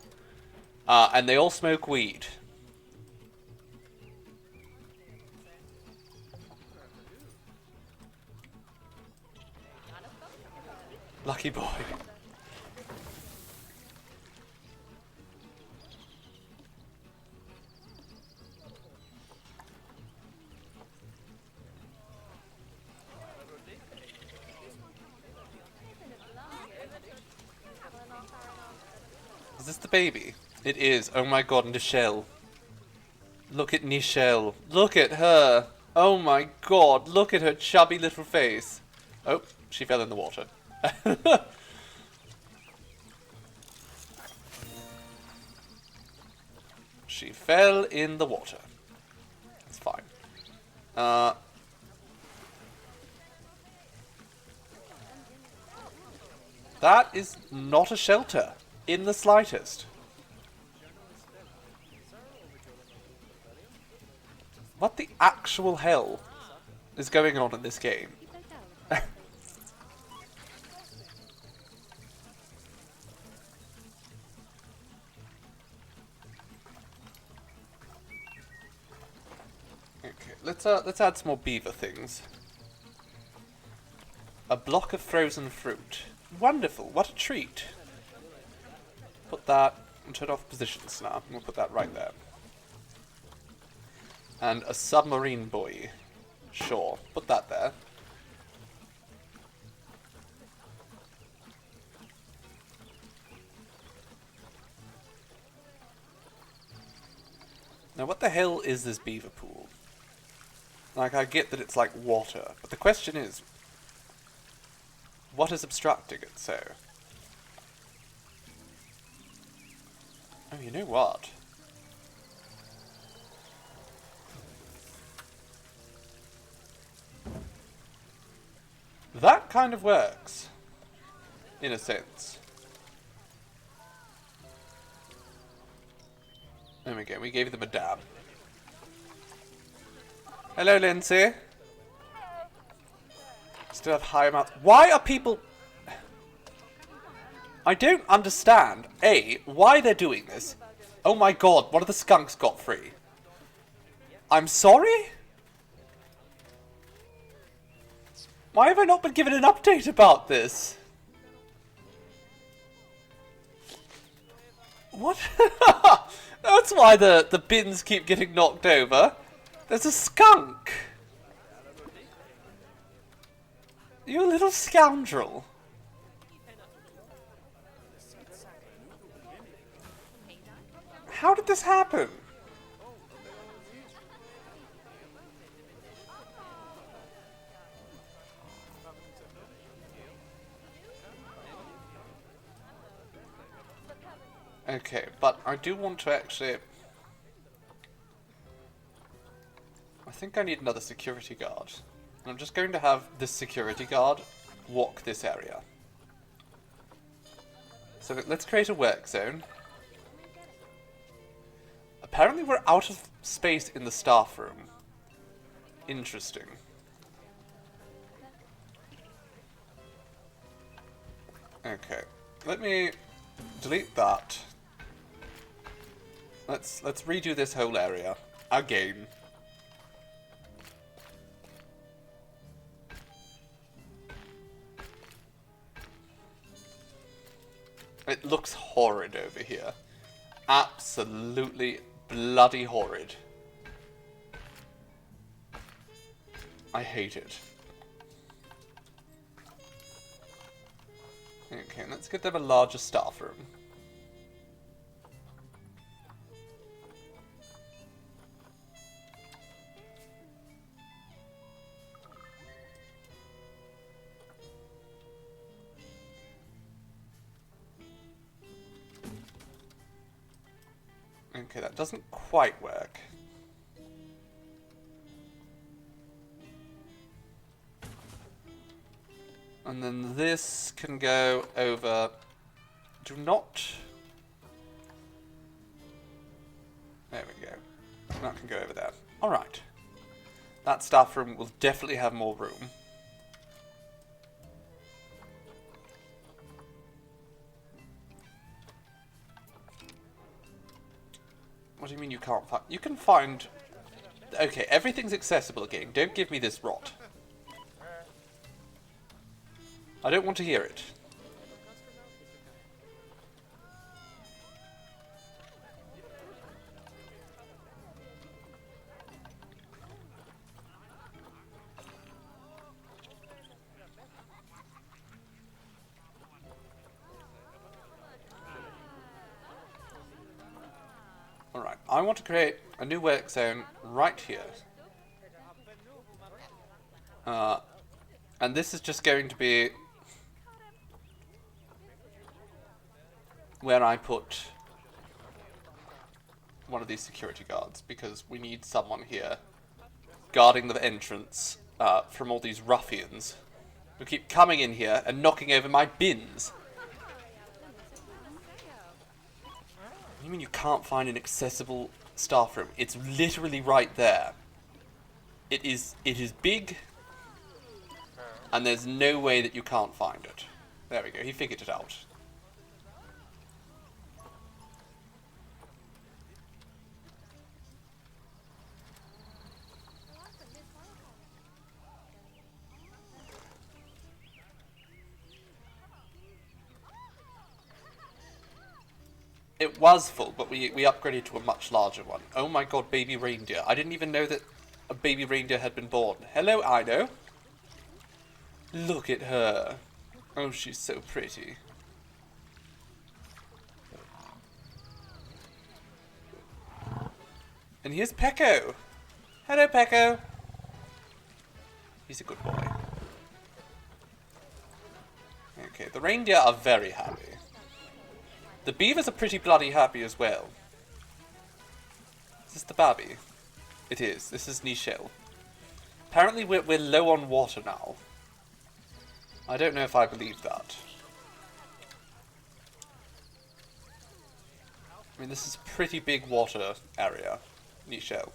And they all smoke weed. Lucky boy. Is this the baby? It is. Oh my god, Nichelle. Look at Nichelle. Look at her. Oh my god, look at her chubby little face. Oh, she fell in the water. She fell in the water. It's fine. That is not a shelter. In the slightest. What the actual hell is going on in this game? Okay, let's add some more beaver things. A block of frozen fruit. Wonderful, what a treat. Put that and turn off positions now. We'll put that right there. And a submarine buoy. Sure, put that there. Now what the hell is this beaver pool? Like, I get that it's like water, but the question is, what is obstructing it so? Oh, you know what? That kind of works. In a sense. There we go, we gave them a dam. Hello, Lindsay. Still have high amounts. Why are people... I don't understand, A, why they're doing this. Oh my god, one of the skunks got free. I'm sorry? Why have I not been given an update about this? What? That's why the bins keep getting knocked over. There's a skunk. You little scoundrel. How did this happen? Okay, but I do want to actually... I think I need another security guard. I'm just going to have this security guard walk this area. So let's create a work zone. Apparently we're out of space in the staff room. Interesting. Okay, let me delete that. Let's redo this whole area again. It looks horrid over here. Absolutely bloody horrid. I hate it. Okay, let's get them a larger staff room. Okay, that doesn't quite work. And then this can go over... Do not... There we go. That can go over there. Alright. That staff room will definitely have more room. What do you mean you can't find... You can find... Okay, everything's accessible again. Don't give me this rot. I don't want to hear it. Alright, I want to create a new work zone right here. And this is just going to be where I put one of these security guards, because we need someone here guarding the entrance from all these ruffians who keep coming in here and knocking over my bins. What do you mean you can't find an accessible staff room? It's literally right there. It is big, and there's no way that you can't find it. There we go, he figured it out. It was full, but we upgraded to a much larger one. Oh my god, baby reindeer. I didn't even know that a baby reindeer had been born. Hello, Ido. Look at her. Oh, she's so pretty. And here's Pecco. Hello, Pecco. He's a good boy. Okay, the reindeer are very happy. The beavers are pretty bloody happy as well. Is this the babby? It is. This is Nichelle. Apparently we're low on water now. I don't know if I believe that. I mean, this is a pretty big water area, Nichelle.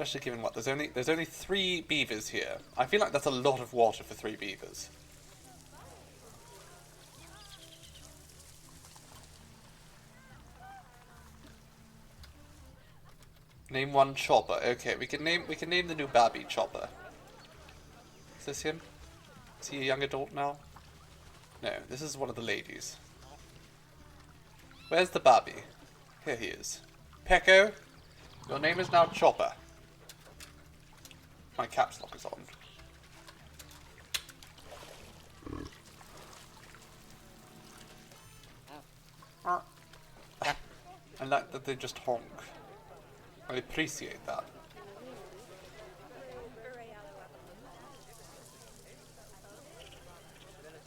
Especially given what there's only 3 beavers here. I feel like that's a lot of water for 3 beavers. Name one Chopper. Okay, we can name the new Babby Chopper. Is this him? Is he a young adult now? No, this is one of the ladies. Where's the Babby? Here he is. Pecco, your name is now Chopper. My caps lock is on. I like that they just honk. I appreciate that.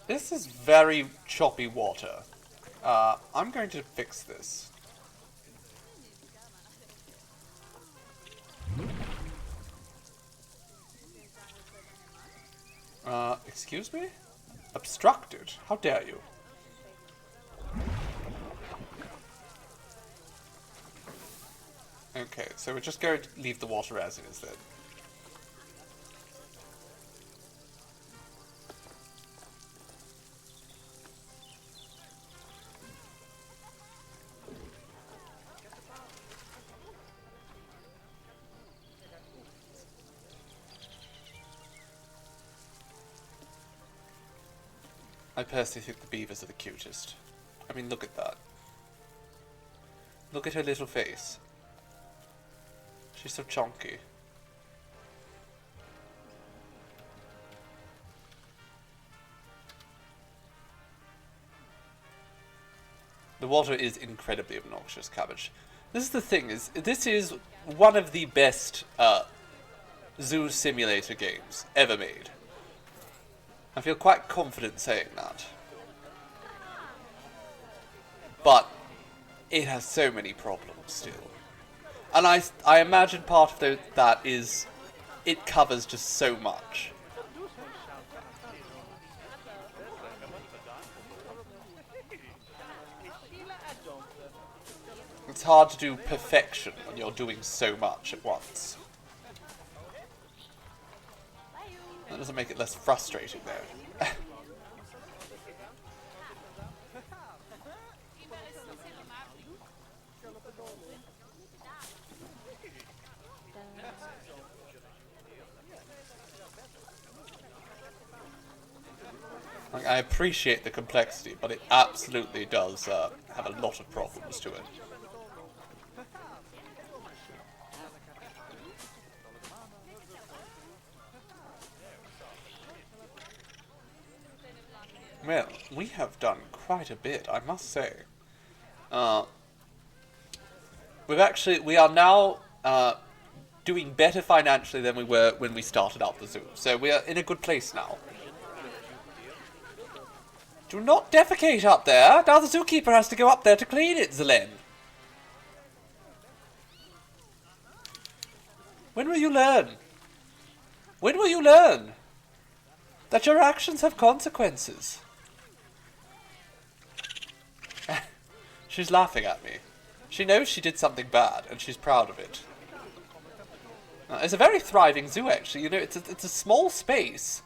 This is very choppy water. I'm going to fix this. Excuse me? Obstructed? How dare you? Okay, so we're just going to leave the water as is then. I personally think the beavers are the cutest. I mean, look at that. Look at her little face. She's so chunky. The water is incredibly obnoxious, Cabbage. This is the thing, this is one of the best zoo simulator games ever made. I feel quite confident saying that. But it has so many problems still. And I imagine part of that is it covers just so much. It's hard to do perfection when you're doing so much at once. That doesn't make it less frustrating, though. Like, I appreciate the complexity, but it absolutely does have a lot of problems to it. Well, we have done quite a bit, I must say. We are now doing better financially than we were when we started out the zoo. So we are in a good place now. Do not defecate up there. Now the zookeeper has to go up there to clean it, Zelen. When will you learn? When will you learn that your actions have consequences? She's laughing at me. She knows she did something bad, and she's proud of it. It's a very thriving zoo, actually. You know, it's a small space,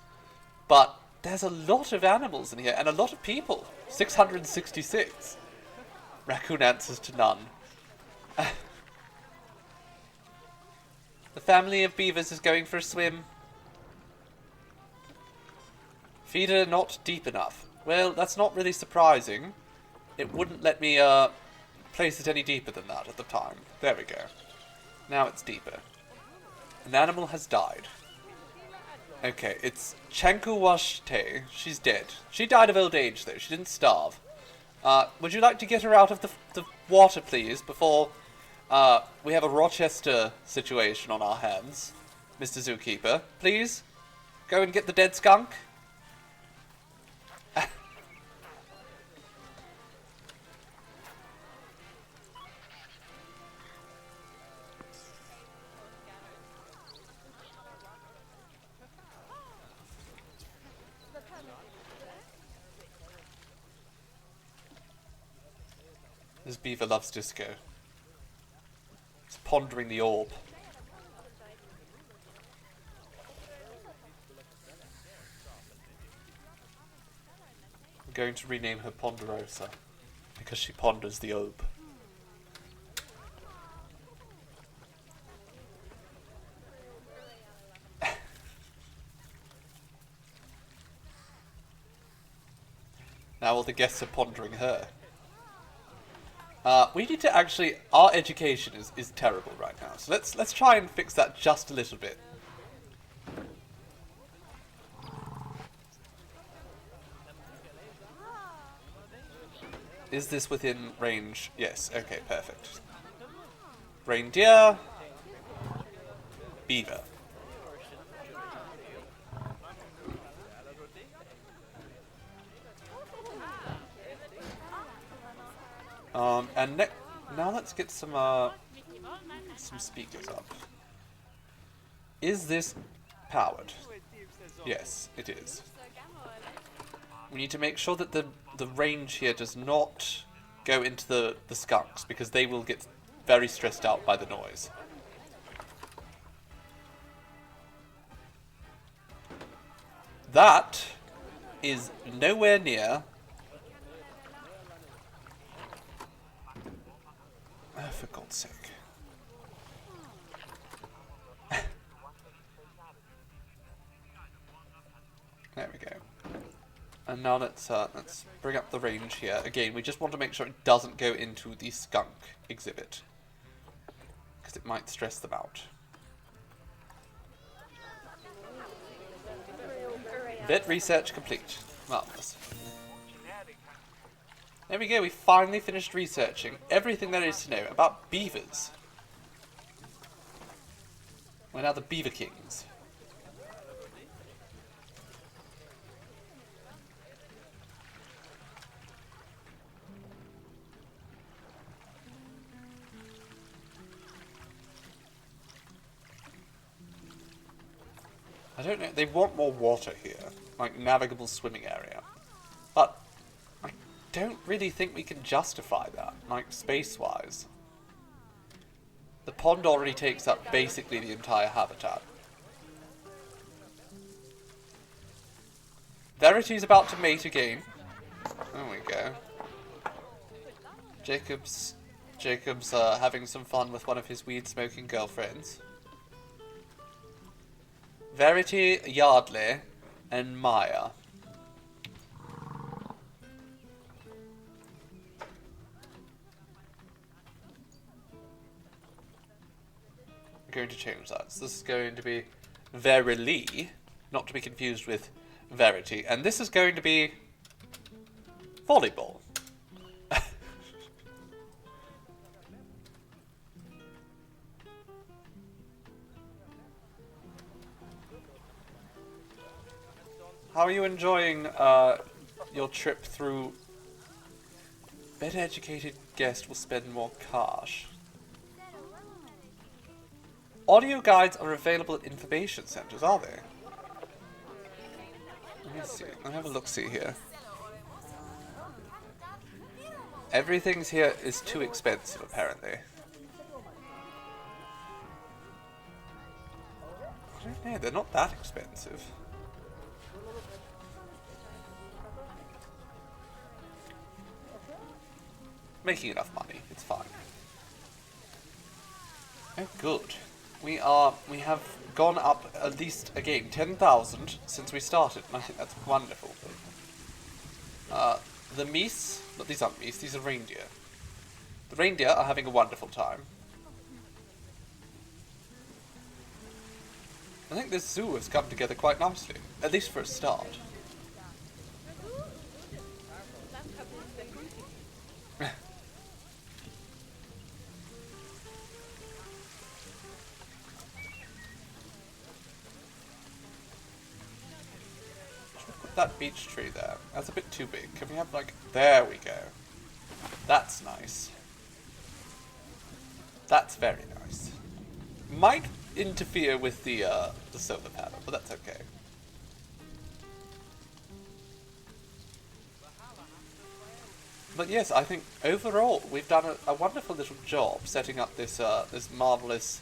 but there's a lot of animals in here, and a lot of people. 666. Raccoon answers to none. The family of beavers is going for a swim. Feeder not deep enough. Well, that's not really surprising. It wouldn't let me place it any deeper than that at the time. There we go. Now it's deeper. An animal has died. Okay, it's Chankuwashte. She's dead. She died of old age, though. She didn't starve. Would you like to get her out of the water, please, before we have a Rochester situation on our hands? Mr. Zookeeper, please? Go and get the dead skunk. This beaver loves disco. It's pondering the orb. going to rename her Ponderosa because she ponders the orb. Now all the guests are pondering her. We need to actually... Our education is terrible right now, so let's try and fix that just a little bit. Is this within range? Yes, okay, perfect. Reindeer. Beaver. And now let's get some speakers up. Is this powered? Yes, it is. We need to make sure that the range here does not go into the skunks, because they will get very stressed out by the noise. That is nowhere near... Oh, for God's sake. There we go. And now let's bring up the range here. Again, we just want to make sure it doesn't go into the skunk exhibit, because it might stress them out. Vet research complete. Marvelous. There we go, we finally finished researching everything there is to know about beavers. We're now the Beaver Kings. I don't know, they want more water here, like navigable swimming area. But I don't really think we can justify that, like space-wise. The pond already takes up basically the entire habitat. Verity's about to mate again. There we go. Jacob's having some fun with one of his weed-smoking girlfriends. Verity, Yardley, and Maya. I'm going to change that. So this is going to be Verily, not to be confused with Verity, and this is going to be volleyball. How are you enjoying your trip through? Better educated guest will spend more cash. Audio guides are available at information centers, are they? Let me see. I'll have a look-see here. Everything's here is too expensive, apparently. I don't know, they're not that expensive. Making enough money, it's fine. Oh, good. We have gone up at least, again, 10,000 since we started, and I think that's wonderful. The meese, but these aren't meese, these are reindeer. The reindeer are having a wonderful time. I think this zoo has come together quite nicely, at least for a start. That beech tree there. That's a bit too big. Can we have like... There we go. That's nice. That's very nice. Might interfere with the solar panel, but that's okay. But yes, I think overall we've done a wonderful little job setting up this this marvelous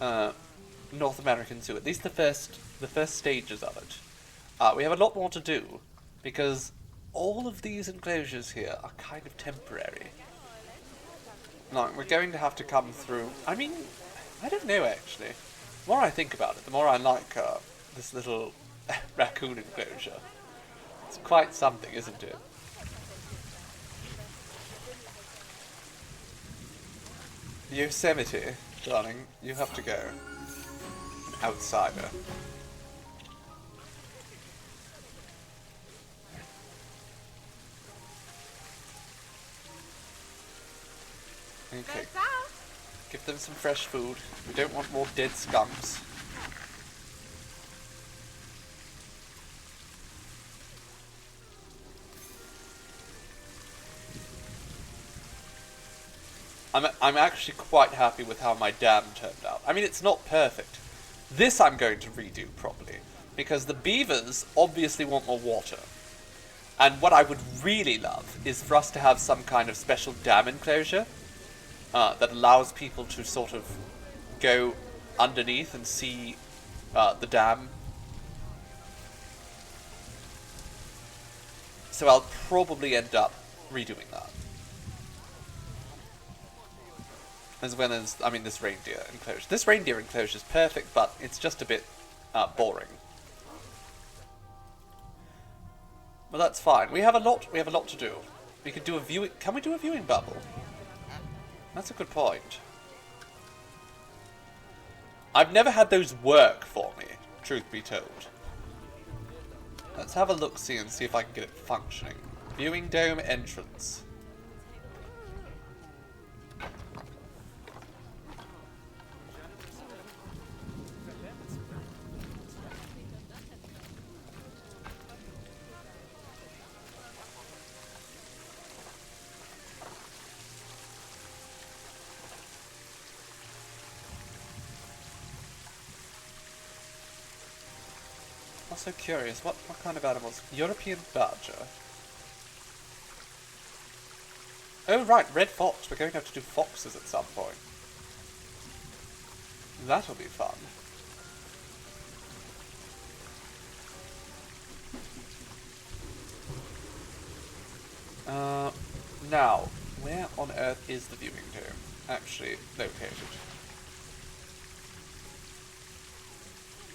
North American zoo. At least the first stages of it. We have a lot more to do, because all of these enclosures here are kind of temporary. No, we're going to have to come through. I mean, I don't know actually. The more I think about it, the more I like this little raccoon enclosure. It's quite something, isn't it? Yosemite, darling, you have to go. An outsider. Okay. Give them some fresh food. We don't want more dead skunks. I'm actually quite happy with how my dam turned out. I mean, it's not perfect. This I'm going to redo properly, because the beavers obviously want more water. And what I would really love is for us to have some kind of special dam enclosure that allows people to sort of go underneath and see the dam. So I'll probably end up redoing that. As well as, I mean, this reindeer enclosure. This reindeer enclosure is perfect, but it's just a bit boring. Well, that's fine. We have a lot to do. We could do a viewing. Can we do a viewing bubble? That's a good point. I've never had those work for me, truth be told. Let's have a look-see and see if I can get it functioning. Viewing dome entrance. I'm so curious, what kind of animals? European badger. Oh right, red fox. We're going to have to do foxes at some point. That'll be fun. Now, where on earth is the viewing dome actually located?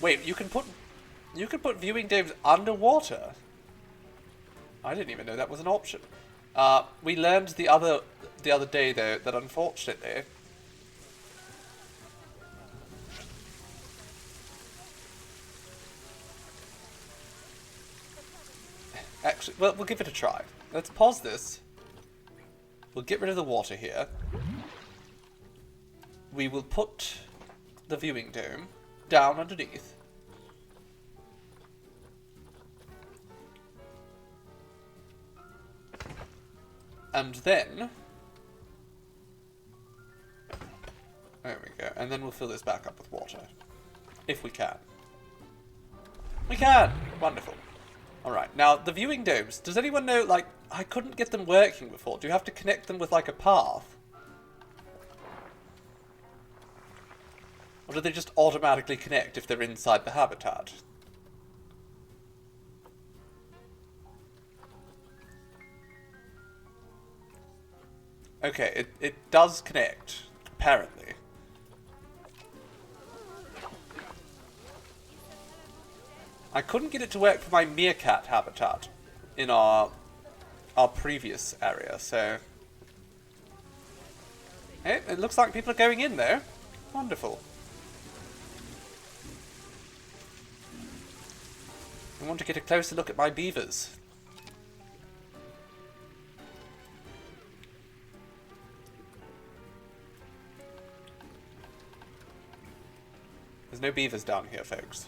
Wait, you can put viewing domes underwater? I didn't even know that was an option. We learned the other day though that unfortunately actually, well, we'll give it a try. Let's pause this. We'll get rid of the water here. We will put the viewing dome down underneath. And then... There we go. And then we'll fill this back up with water. If we can. We can! Wonderful. Alright, now the viewing domes. Does anyone know, like, I couldn't get them working before. Do you have to connect them with, like, a path? Or do they just automatically connect if they're inside the habitat? Okay, it does connect, apparently. I couldn't get it to work for my meerkat habitat in our previous area, so... Hey, it looks like people are going in there. Wonderful. I want to get a closer look at my beavers. There's no beavers down here, folks.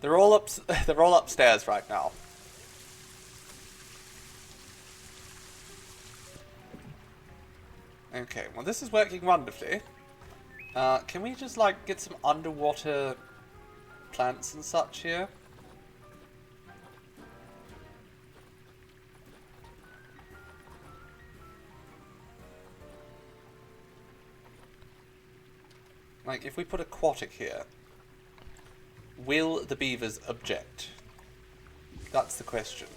They're all upstairs right now. Okay, well this is working wonderfully. Can we just like get some underwater plants and such here? Like, if we put aquatic here, will the beavers object? That's the question.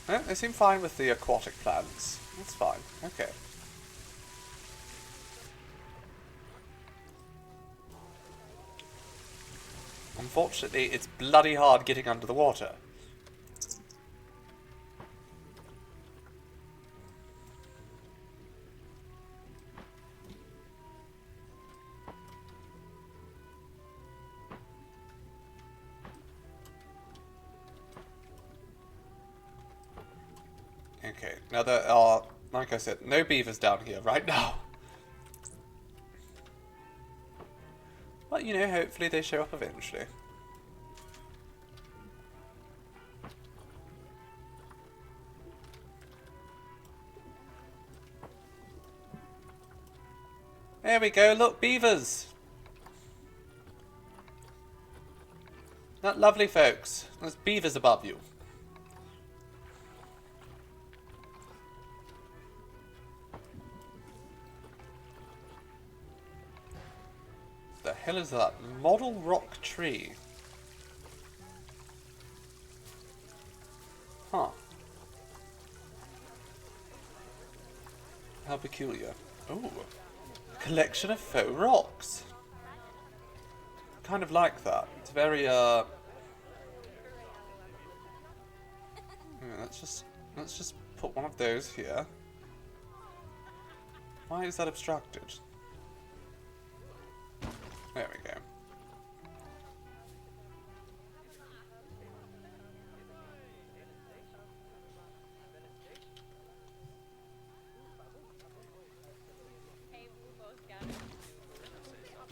No, they seem fine with the aquatic plants. That's fine. Okay. Unfortunately, it's bloody hard getting under the water. Okay, now there are, like I said, no beavers down here right now. But, you know, hopefully they show up eventually. There we go, look, beavers! Not lovely, folks. There's beavers above you. The hell is that? Model rock tree. Huh. How peculiar. Ooh. A collection of faux rocks. Kind of like that. It's very, yeah, let's just put one of those here. Why is that obstructed? There we go.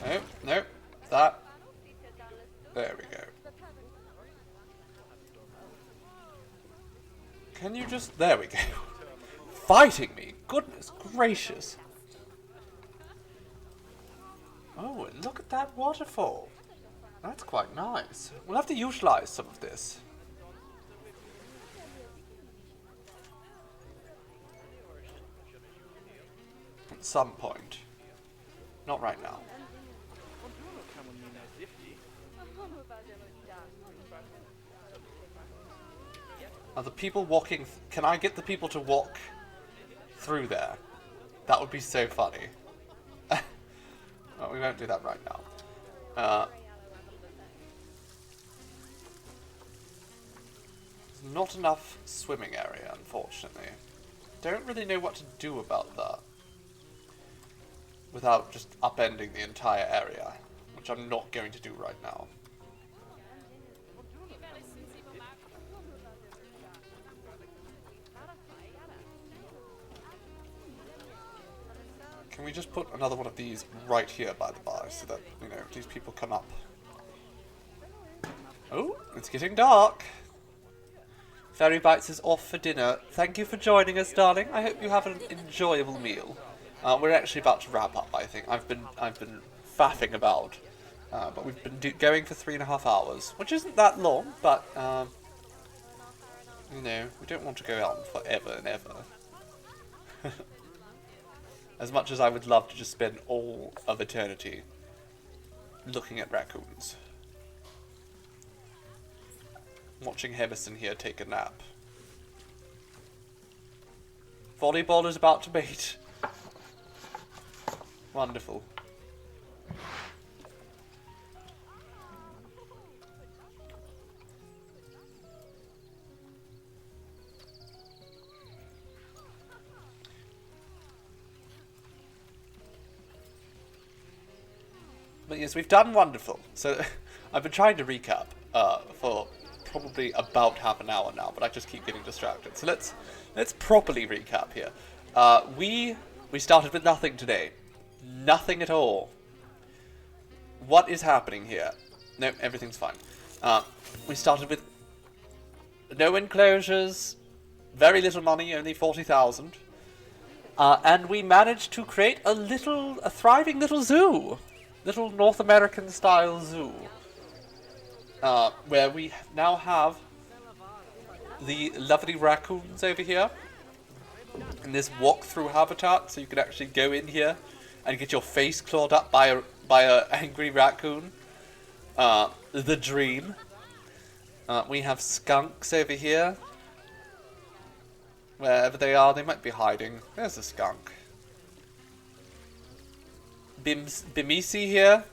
Nope, nope, that. There we go. Can you just... There we go. Fighting me! Goodness gracious! Oh, look at that waterfall. That's quite nice. We'll have to utilize some of this. At some point. Not right now. Are the people walking... Can I get the people to walk through there? That would be so funny. Well, we won't do that right now. There's not enough swimming area, unfortunately. Don't really know what to do about that. Without just upending the entire area. Which I'm not going to do right now. Can we just put another one of these right here by the bar so that, you know, these people come up? Oh, it's getting dark. Fairy Bites is off for dinner. Thank you for joining us, darling. I hope you have an enjoyable meal. We're actually about to wrap up, I think. I've been faffing about. But we've been going for 3.5 hours, which isn't that long, but, you know, we don't want to go on forever and ever. As much as I would love to just spend all of eternity looking at raccoons. Watching Hemison here take a nap. Volleyball is about to mate. Wonderful. But yes, we've done wonderful. So, I've been trying to recap for probably about half an hour now, but I just keep getting distracted. So let's properly recap here. We started with nothing today. Nothing at all. What is happening here? No, everything's fine. We started with no enclosures, very little money, only 40,000. And we managed to create a thriving little zoo. Little North American style zoo. Where we now have the lovely raccoons over here. In this walk-through habitat, so you can actually go in here and get your face clawed up by a angry raccoon. The dream. We have skunks over here. Wherever they are, they might be hiding. There's a skunk. Bimisi here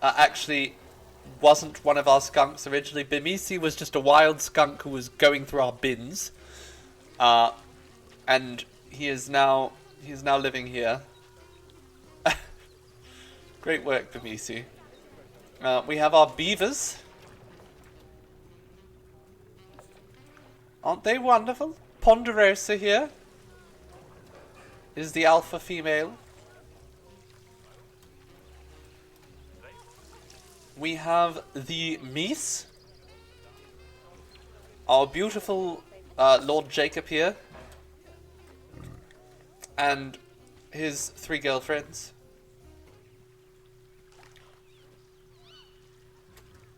actually wasn't one of our skunks originally. Bimisi was just a wild skunk who was going through our bins. And he is now living here. Great work, Bimisi. We have our beavers. Aren't they wonderful? Ponderosa here is the alpha female. We have the meese. Our beautiful Lord Jacob here. And his 3 girlfriends.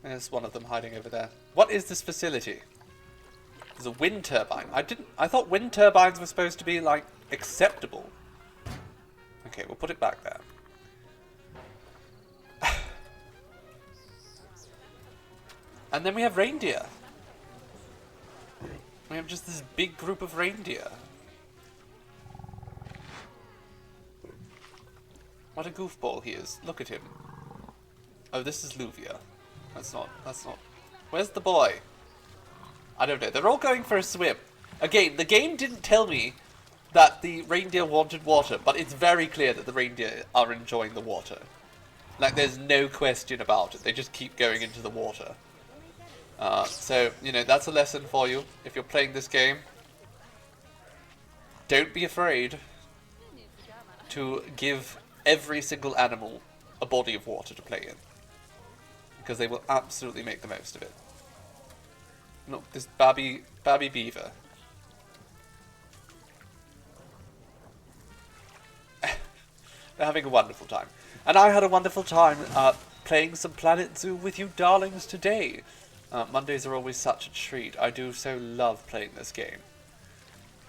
There's one of them hiding over there. What is this facility? There's a wind turbine. I thought wind turbines were supposed to be, like, acceptable. Okay, we'll put it back there. And then we have reindeer. We have just this big group of reindeer. What a goofball he is. Look at him. Oh, this is Luvia. That's not... Where's the boy? I don't know. They're all going for a swim. Again, the game didn't tell me that the reindeer wanted water, but it's very clear that the reindeer are enjoying the water. Like, there's no question about it. They just keep going into the water. So, you know, that's a lesson for you if you're playing this game. Don't be afraid to give every single animal a body of water to play in. Because they will absolutely make the most of it. Look, this babby beaver. They're having a wonderful time. And I had a wonderful time playing some Planet Zoo with you darlings today. Mondays are always such a treat. I do so love playing this game.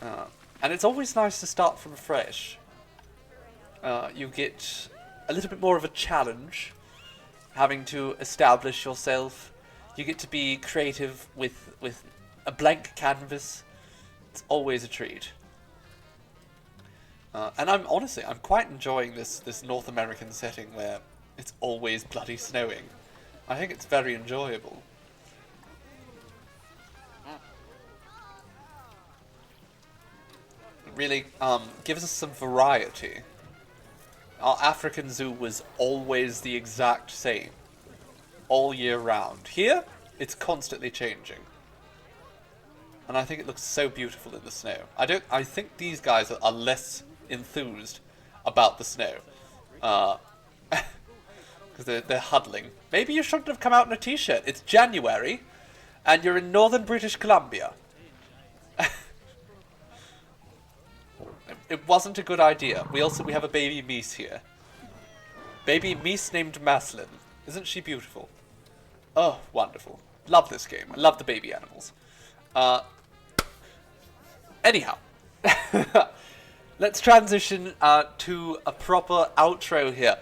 And it's always nice to start from fresh. You get a little bit more of a challenge, having to establish yourself. You get to be creative with a blank canvas. It's always a treat. And I'm quite enjoying this North American setting where it's always bloody snowing. I think it's very enjoyable. It really gives us some variety. Our African zoo was always the exact same, all year round. Here, it's constantly changing. And I think it looks so beautiful in the snow. I think these guys are less enthused about the snow. Because they're huddling. Maybe you shouldn't have come out in a t-shirt. It's January, and you're in northern British Columbia. It wasn't a good idea. We have a baby meese here. Baby meese named Maslin. Isn't she beautiful? Oh, wonderful. Love this game. I love the baby animals. Anyhow. Let's transition to a proper outro here.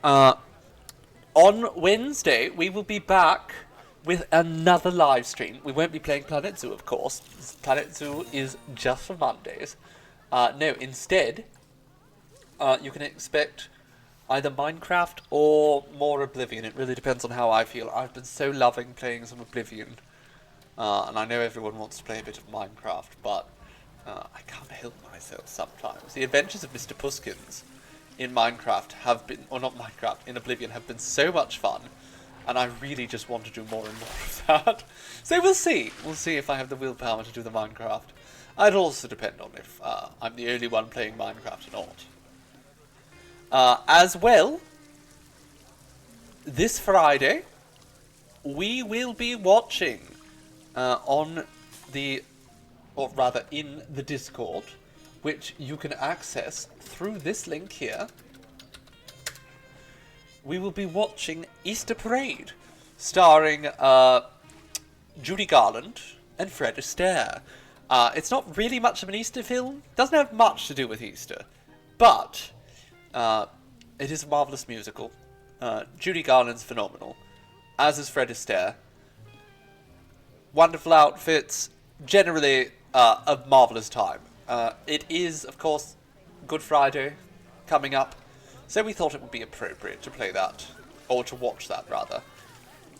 On Wednesday, we will be back with another live stream. We won't be playing Planet Zoo, of course. Planet Zoo is just for Mondays. No, instead, you can expect either Minecraft or more Oblivion. It really depends on how I feel. I've been so loving playing some Oblivion. And I know everyone wants to play a bit of Minecraft, but I can't help myself sometimes. The Adventures of Mr. Puskins in Minecraft have been, or not Minecraft, in Oblivion have been so much fun. And I really just want to do more and more of that. So we'll see. We'll see if I have the willpower to do the Minecraft. It'll also depend on if I'm the only one playing Minecraft or not. As well, this Friday, we will be watching on the, or rather in the Discord, which you can access through this link here. We will be watching Easter Parade, starring Judy Garland and Fred Astaire. It's not really much of an Easter film. Doesn't have much to do with Easter. But it is a marvellous musical. Judy Garland's phenomenal. As is Fred Astaire. Wonderful outfits. Generally, a marvellous time. It is, of course, Good Friday coming up, so we thought it would be appropriate to play that, or to watch that, rather.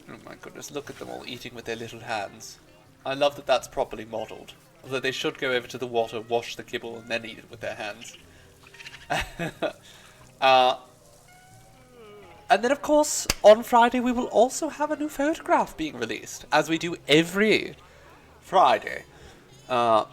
Oh my goodness, look at them all eating with their little hands. I love that that's properly modelled. Although they should go over to the water, wash the kibble, and then eat it with their hands. And then, of course, on Friday we will also have a new photograph being released, as we do every Friday. So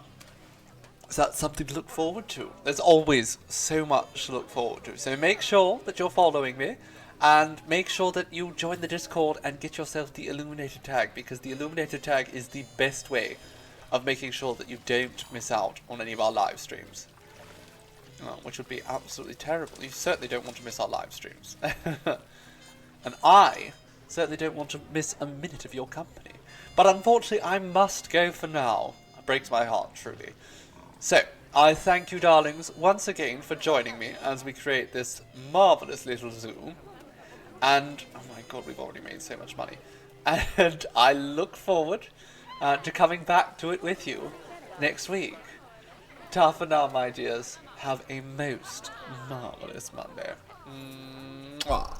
that's something to look forward to. There's always so much to look forward to. So make sure that you're following me, and make sure that you join the Discord and get yourself the Illuminated tag, because the Illuminated tag is the best way of making sure that you don't miss out on any of our live streams. Which would be absolutely terrible. You certainly don't want to miss our live streams. And I certainly don't want to miss a minute of your company. But unfortunately, I must go for now. It breaks my heart, truly. So, I thank you, darlings, once again for joining me as we create this marvellous little zoo. And, oh my god, we've already made so much money. And I look forward to coming back to it with you next week. Ta for now, my dears. Have a most marvellous Monday. Mwah.